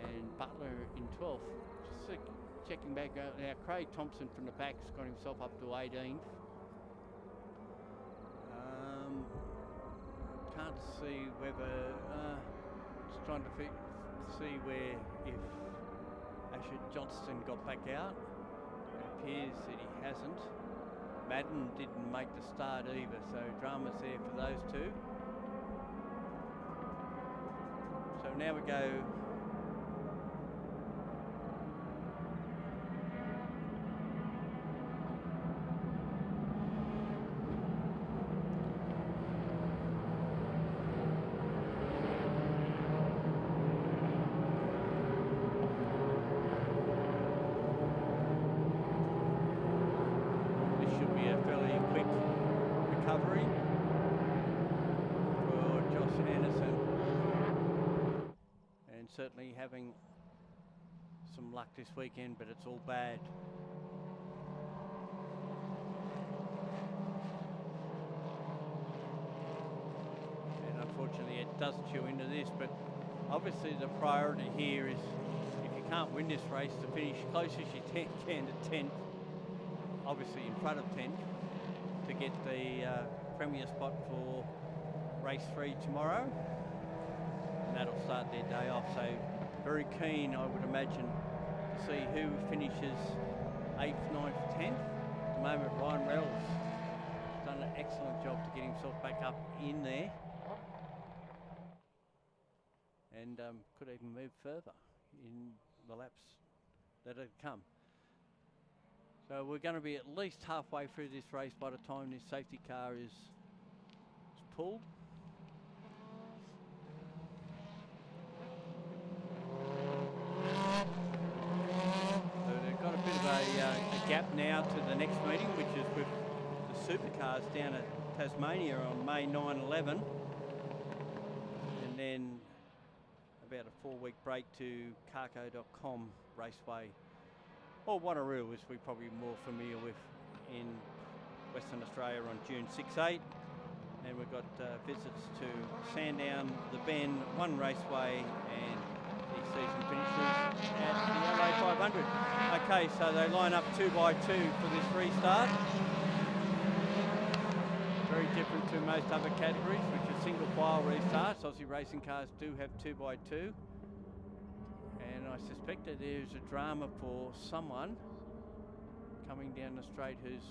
and Butler in 12th. Just checking back out now, Craig Thompson from the back's got himself up to 18th. Can't see whether, just trying to see where, if Asher Johnston got back out. It appears that he hasn't. Madden didn't make the start either, so drama's there for those two. So now we go this should be a fairly quick recovery for Josh Anderson. certainly having some luck this weekend, but it's all bad. And unfortunately it does chew into this, but obviously the priority here is, if you can't win this race, to finish close as you can to 10th, obviously in front of 10th, to get the premier spot for race 3 tomorrow, and that'll start their day off. So very keen, I would imagine, to see who finishes 8th, 9th, 10th. At the moment, Ryan Reynolds has done an excellent job to get himself back up in there, and could even move further in the laps that have come. So we're going to be at least halfway through this race by the time this safety car is pulled. So they've got a bit of a gap now to the next meeting, which is with the Superkarts down at Tasmania on May 9-11, and then about a 4-week break to Carco.com Raceway, or Wanneroo, as we're probably more familiar with in Western Australia, on June 6-8. And we've got visits to Sandown, the Bend, One Raceway, and the season finishes at the LA 500. Okay, so they line up 2 by 2 for this restart. Very different to most other categories, which are single file restarts. Aussie racing cars do have 2 by 2. And I suspect that there's a drama for someone coming down the straight who's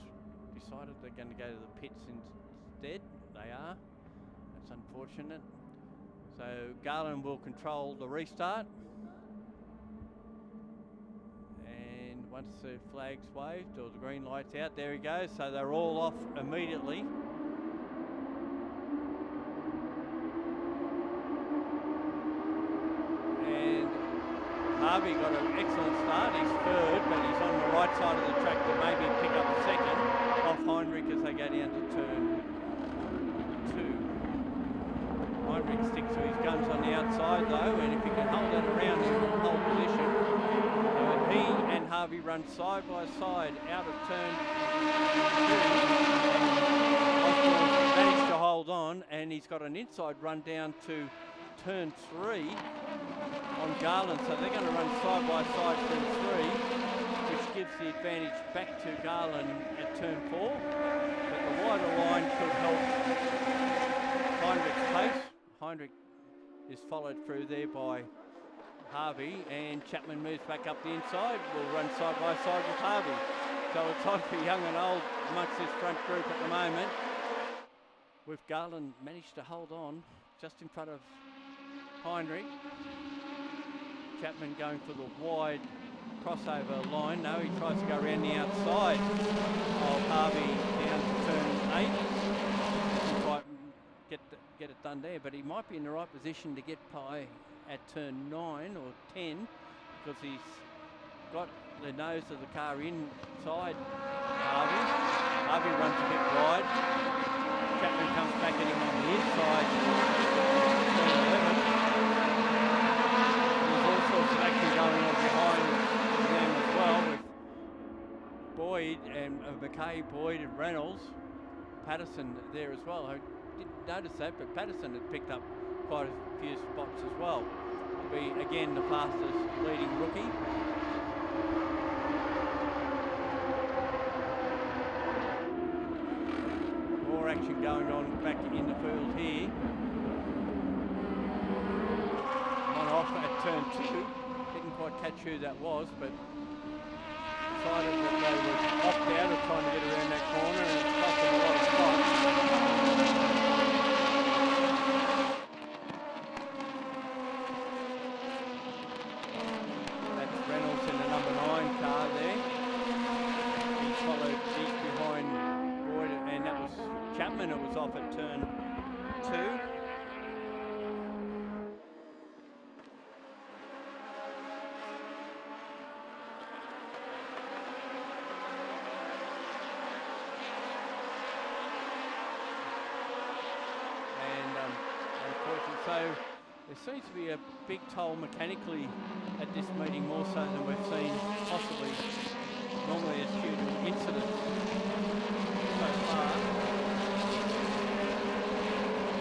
decided they're going to go to the pits instead. They are. That's unfortunate. So Garland will control the restart. And once the flag's waved or the green light's out, there he goes. So they're all off immediately. And Harvey got an excellent start. He's third, but he's on the right side of the track to maybe pick up second off Heinrich as they go down to turn 2. Heinrich sticks to his guns on the outside though, and if he can hold that around, he will hold position. He and Harvey run side by side out of turn 2. Osborne managed to hold on, and he's got an inside run down to turn 3 on Garland, so they're going to run side by side turn 3, which gives the advantage back to Garland at turn 4. But the wider line could help Heinrich's pace. Heinrich is followed through there by Harvey, and Chapman moves back up the inside. Will run side by side with Harvey. So it's on for young and old amongst this front group at the moment, with Garland managed to hold on just in front of Heinrich. Chapman going for the wide crossover line. No, he tries to go around the outside of Harvey down to turn 8. Didn't quite get it done there, but he might be in the right position to get by at turn 9 or 10, because he's got the nose of the car inside Harvey. Harvey runs a bit wide. Chapman comes back at him on the inside. Turn 11. There's all sorts of action going on behind them as well, with Boyd and McKay, Boyd and Reynolds. Patterson there as well. I didn't notice that, but Patterson had picked up quite a few spots as well. To be, again, the fastest leading rookie. More action going on back in the field here. One off at turn 2. Didn't quite catch who that was, but decided that they would opt out of trying to get around that corner, and it's cost them a lot of spots. That's Reynolds in the number 9 car there. He followed deep behind Boyd, and that was Chapman who was off at turn 2. There seems to be a big toll mechanically at this meeting, more so than we've seen possibly normally as due to incidents so far.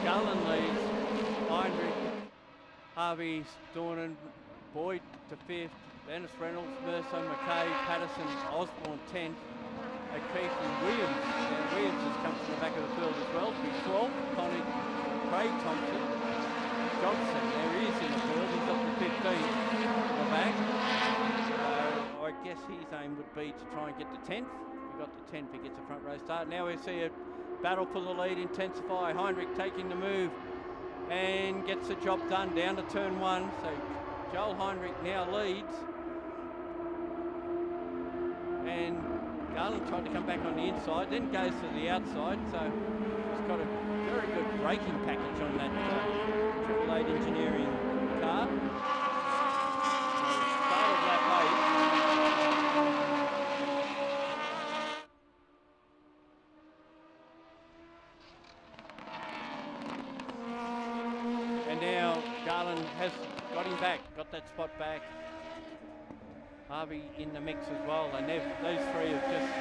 Garland leads, Heinrich, Harvey, Dornan, Boyd to 5th, Dennis Reynolds, Mercer, McKay, Patterson, Osborne 10th, O'Keefe and Williams. Now Williams has come from the back of the field as well to be 12th, Connie, Craig Thompson, Johnson, there he is in the field, he's up to 15th in the back. I guess his aim would be to try and get to 10th. If he got to 10th, he gets a front row start. Now we see a battle for the lead intensify. Heinrich taking the move and gets the job done down to turn 1. So Joel Heinrich now leads. And Garland tried to come back on the inside, then goes to the outside. So he's got a very good braking package on that Triple 8 engineering car. Started that late. And now Garland has got him back, got that spot back. Harvey in the mix as well, and those three have just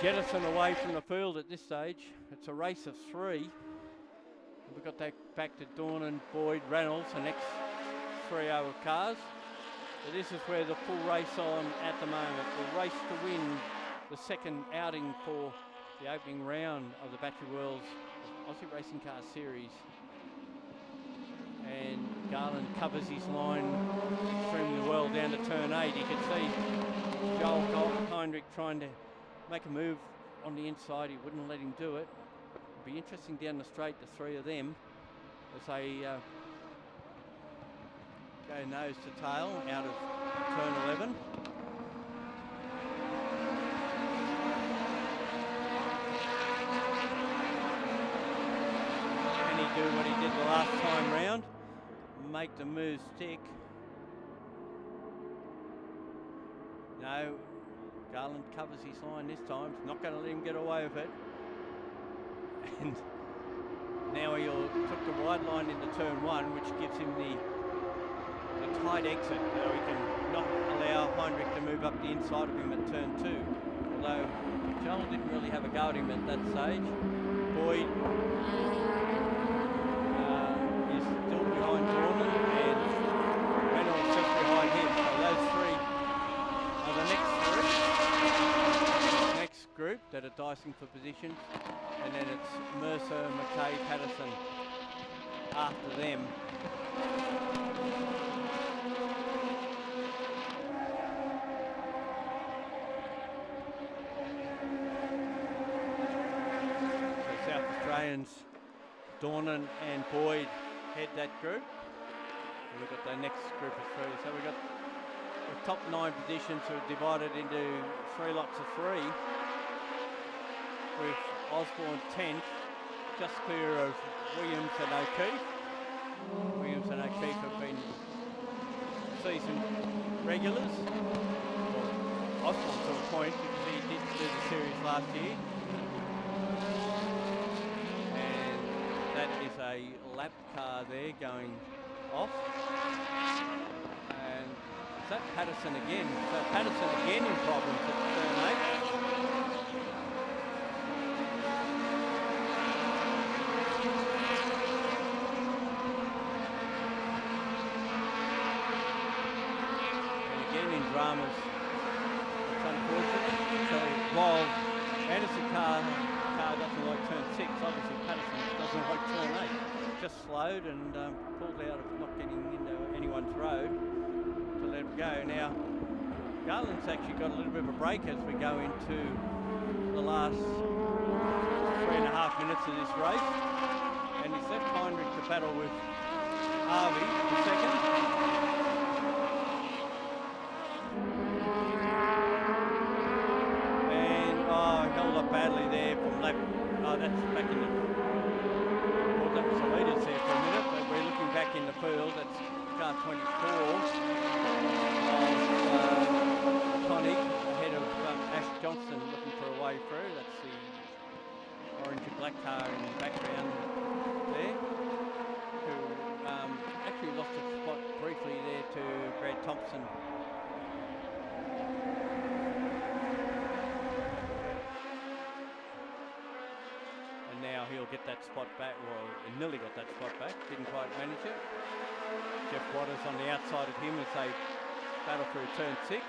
jettisoned away from the field at this stage. It's a race of 3. We've got that back to Dornan, Boyd, Reynolds, the next trio of cars. So this is where the full race on at the moment. The race to win the second outing for the opening round of the Battery Worlds Aussie Racing Car Series. And Garland covers his line extremely well down to turn 8. You can see Joel Heinrich trying to make a move on the inside. He wouldn't let him do it. It'll be interesting down the straight, the 3 of them, as they go nose to tail out of turn 11. Can he do what he did the last time round? Make the move stick. No, Garland covers his line this time. He's not going to let him get away with it. And now he took the wide line into turn 1, which gives him the tight exit. So he can not allow Heinrich to move up the inside of him at turn 2. Although Joel didn't really have a go at him at that stage. Boyd is still behind Dorman, and Reynolds just behind him. So those 3 are the next group that are dicing for positions, and then it's Mercer, McKay, Patterson after them. So South Australians, Dornan and Boyd head that group. And we've got the next group of 3. So we've got the top 9 positions are divided into 3 lots of 3, with Osborne 10th, just clear of Williams and O'Keefe. Williams and O'Keefe have been season regulars. Well, Osborne to a point, because he did do the series last year. And that is a lap car there going off. And is that Patterson again? So Patterson again in problems at turn 8. Dramas. It's unfortunate. So while Anderson car doesn't like turn 6, obviously Patterson doesn't like turn 8. Just slowed and pulled out of not getting into anyone's road to let him go. Now Garland's actually got a little bit of a break as we go into the last 3.5 minutes of this race, and he's left Heinrich to battle with Harvey the second. Held up badly there from lap. Oh, that's back in the. Thought that was the leaders there for a minute, but we're looking back in the field. That's car 24 of Connick ahead of Ash Johnson looking for a way through. That's the orange and black car in the background there, who Thompson. And now he'll get that spot back. Well, he nearly got that spot back. Didn't quite manage it. Jeff Waters on the outside of him as they battle through turn 6.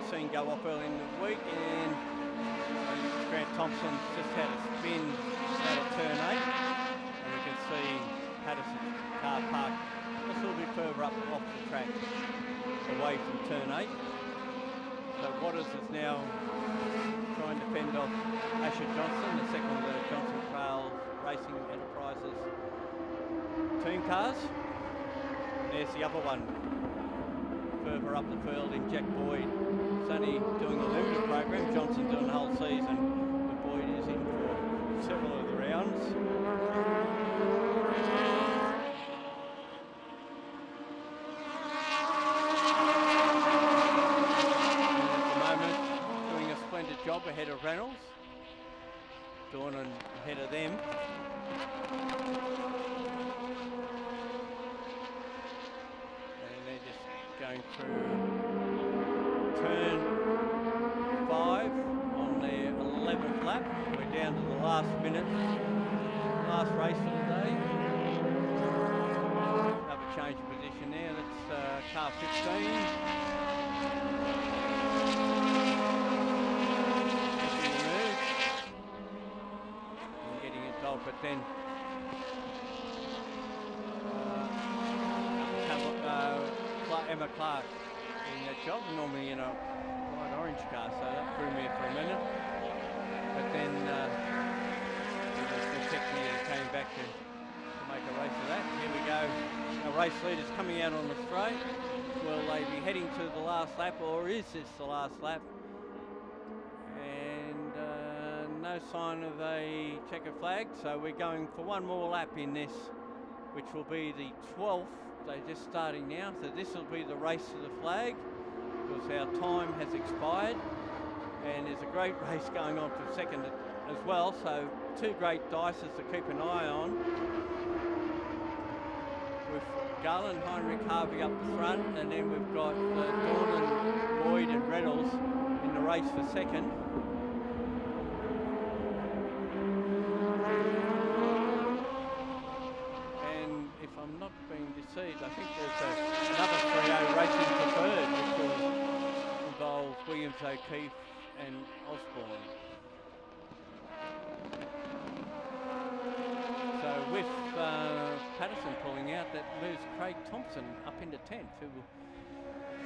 Seen go off early in the week, and Grant Thompson just had a spin out of turn 8, and we can see Patterson's car parked just a little bit further up off the track away from turn 8. So Waters is now trying to fend off Asher Johnson, the second of the Johnson Trail Racing Enterprises team cars. And there's the other one further up the field in Jack Boyd. Sonny doing the limited program, Johnson doing the whole season, but Boyd is in for several of the rounds. And at the moment, doing a splendid job ahead of Reynolds. Dornan ahead of them. And they're just going through turn 5 on their 11th lap. We're down to the last minute, last race for the day. Another change of position there. That's car 15. And getting it dog, but then Emma Clark in that job, normally in a bright orange car, so that threw me for a minute. But then it was the technique that came back to make a race of that. Here we go. Our race leaders coming out on the straight. Will they be heading to the last lap, or is this the last lap? And no sign of a checker flag, so we're going for one more lap in this, which will be the 12th. They're just starting now, so this will be the race to the flag because our time has expired, and there's a great race going on for second as well, so two great dices to keep an eye on, with Garland, Heinrich, Harvey up the front, and then we've got Dornan, Boyd and Reynolds in the race for second. Not being deceived, I think there's another 3-0 racing for third, which will involve Williams, O'Keefe and Osborne. So with Patterson pulling out, that moves Craig Thompson up into 10th, who will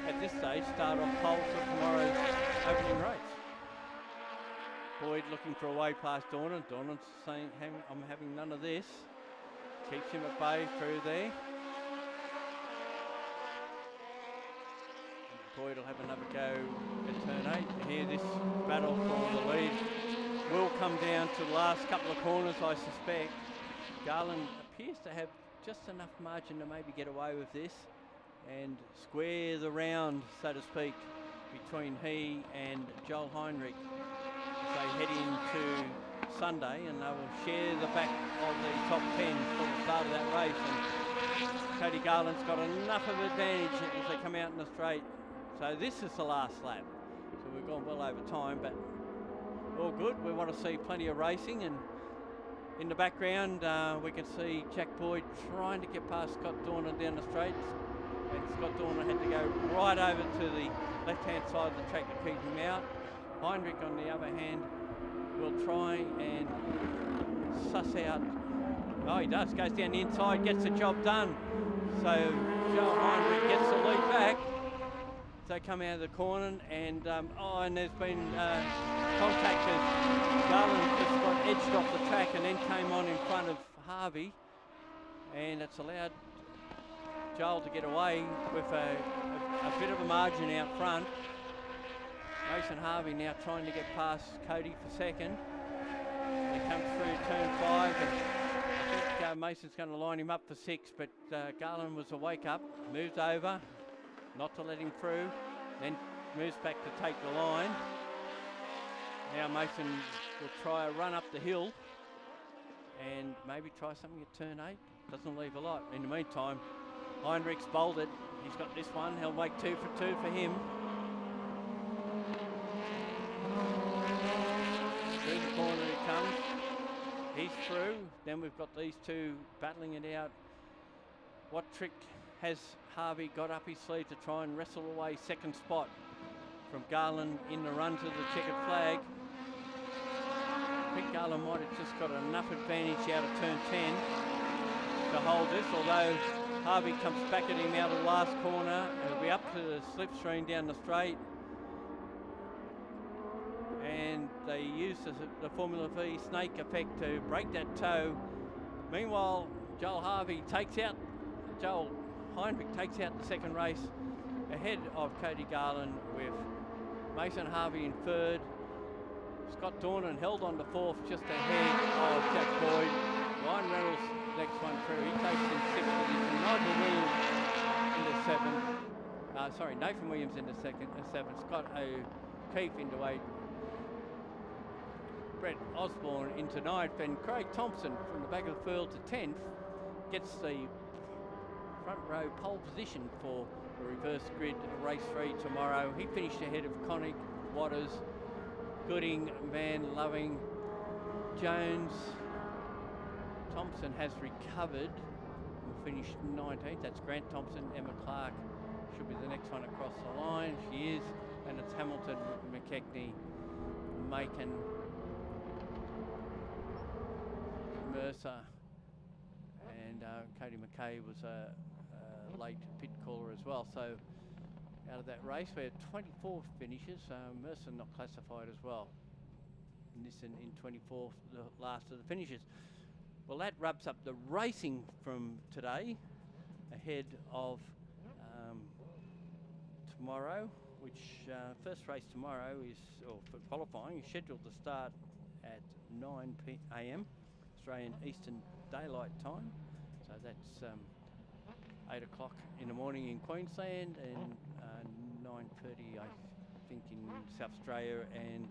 at this stage start off pole for tomorrow's opening race. Boyd looking for a way past Dornan. Dornan's saying, I'm having none of this. Keeps him at bay through there. Boyd will have another go at turn 8. Here this battle for the lead will come down to the last couple of corners, I suspect. Garland appears to have just enough margin to maybe get away with this and square the round, so to speak, between he and Joel Heinrich as they head into Sunday, and they will share the back of the top 10 for the start of that race. And Cody Garland's got enough of advantage as they come out in the straight. So this is the last lap. So we've gone well over time, but all good. We want to see plenty of racing, and in the background we can see Jack Boyd trying to get past Scott Dornan down the straight, and Scott Dornan had to go right over to the left-hand side of the track to keep him out. Heinrich, on the other hand, will try and suss out. Oh, he does. Goes down the inside, gets the job done. So Joel Heinrich gets the lead back. They come out of the corner, and and there's been contact as Garland just got edged off the track and then came on in front of Harvey, and it's allowed Joel to get away with a bit of a margin out front. Mason Harvey now trying to get past Cody for second. He comes through turn 5, and I think Mason's going to line him up for 6, but Garland was a wake up, moves over, not to let him through, then moves back to take the line. Now Mason will try a run up the hill and maybe try something at turn 8. Doesn't leave a lot. In the meantime, Heinrich's bowled it. He's got this one. He'll make 2 for 2 for him. Through the corner he comes. He's through. Then we've got these two battling it out. What trick has Harvey got up his sleeve to try and wrestle away second spot from Garland in the run to the checkered flag? I think Garland might have just got enough advantage out of turn 10 to hold this, although Harvey comes back at him out of the last corner. It'll be up to the slipstream down the straight. And they use the Formula V snake effect to break that toe. Meanwhile, Joel Heinrich takes out the second race ahead of Cody Garland, with Mason Harvey in third. Scott Dornan held on to fourth, just ahead of Jack Boyd. Ryan Reynolds next one through. He takes in sixth position. Nigel Williams into seven. Nathan Williams into seven. Scott O'Keefe into 8. Brett Osborne into 9th, and Craig Thompson from the back of the field to 10th gets the front row pole position for the reverse grid race 3 tomorrow. He finished ahead of Connick, Waters, Gooding, Van Loving, Jones. Thompson has recovered and finished 19th. That's Grant Thompson. Emma Clark should be the next one across the line. She is, and it's Hamilton, McKechnie, Macon, Mercer, and Cody McKay was a late pit caller as well. So out of that race, we're 24 finishes. Mercer not classified as well. Nissen in 24th, the last of the finishes. Well, that wraps up the racing from today, ahead of tomorrow, which first race tomorrow is, or for qualifying, is scheduled to start at 9 a.m. Australian Eastern Daylight Time. So that's 8 o'clock in the morning in Queensland, and 9:30, I think, in South Australia. And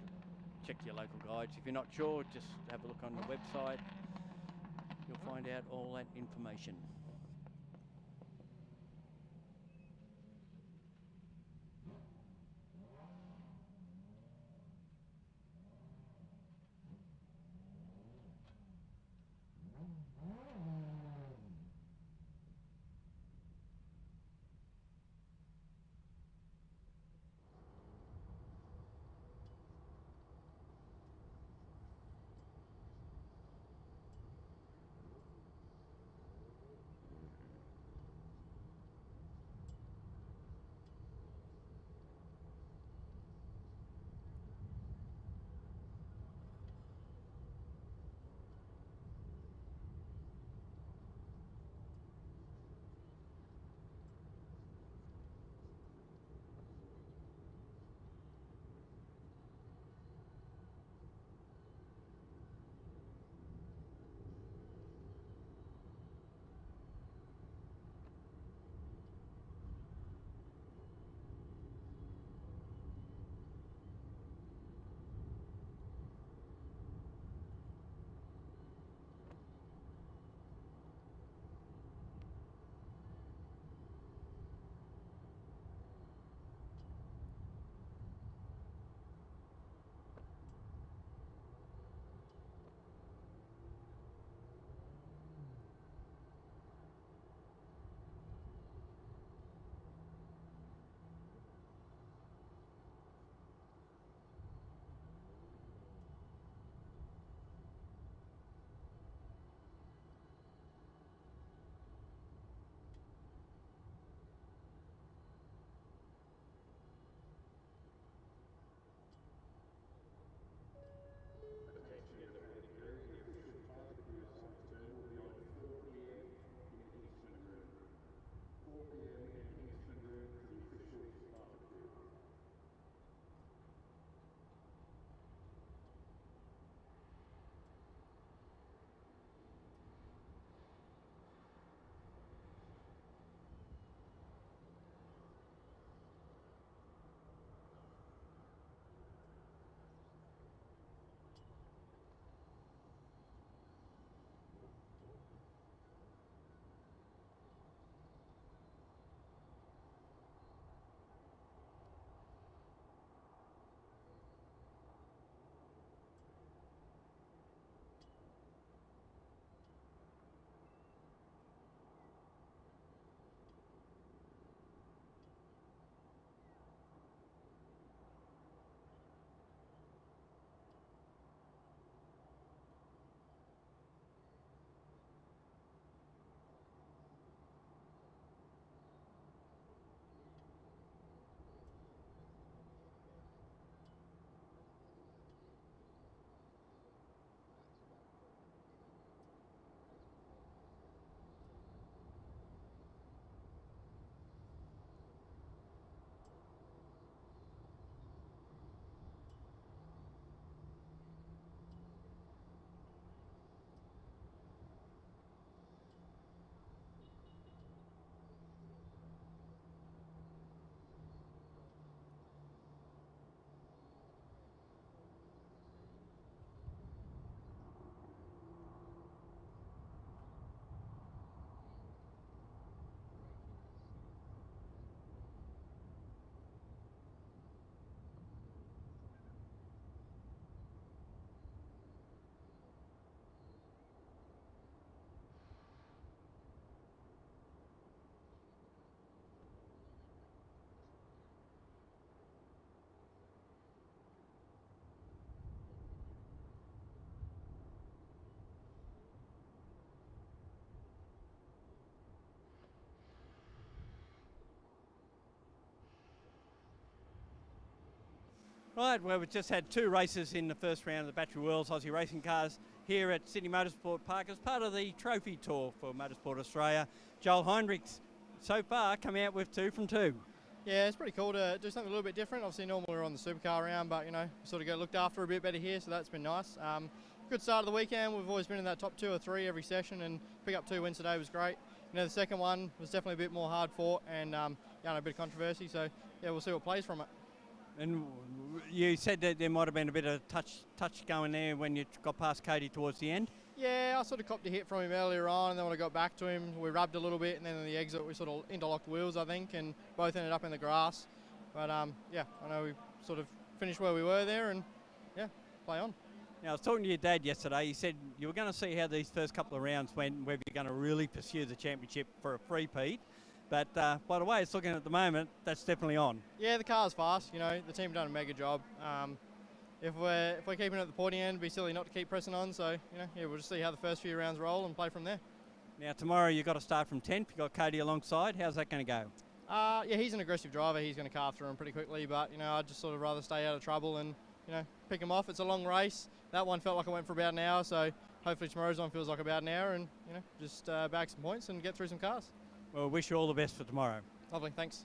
check your local guides. If you're not sure, just have a look on the website. You'll find out all that information. Right, well, we've just had 2 races in the first round of the Battery Worlds Aussie Racing Cars here at Sydney Motorsport Park as part of the trophy tour for Motorsport Australia. Joel Heinrichs, so far, come out with 2 from 2. Yeah, it's pretty cool to do something a little bit different. Obviously, normally we're on the supercar round, but, you know, sort of get looked after a bit better here, so that's been nice. Good start of the weekend. We've always been in that top 2 or 3 every session, and pick up 2 wins today was great. You know, the second one was definitely a bit more hard fought and, a bit of controversy, so, yeah, we'll see what plays from it. And you said that there might have been a bit of touch going there when you got past Cody towards the end. Yeah, I sort of copped a hit from him earlier on, and then when I got back to him, we rubbed a little bit, and then in the exit we sort of interlocked wheels, I think, and both ended up in the grass. But yeah, I know we sort of finished where we were there, and yeah, play on. Now, I was talking to your dad yesterday. He said you were going to see how these first couple of rounds went, whether you're going to really pursue the championship for a three-peat. But by the way it's looking at the moment, that's definitely on. Yeah, the car's fast. You know, the team done a mega job. If we're keeping it at the pointy end, it'd be silly not to keep pressing on. So, you know, yeah, we'll just see how the first few rounds roll and play from there. Now, tomorrow you've got to start from 10th. You've got Cody alongside. How's that going to go? Yeah, he's an aggressive driver. He's going to carve through him pretty quickly. But, you know, I'd just sort of rather stay out of trouble and, you know, pick him off. It's a long race. That one felt like it went for about an hour. So hopefully tomorrow's one feels like about an hour and, you know, just bag some points and get through some cars. Well, wish you all the best for tomorrow. Lovely, thanks.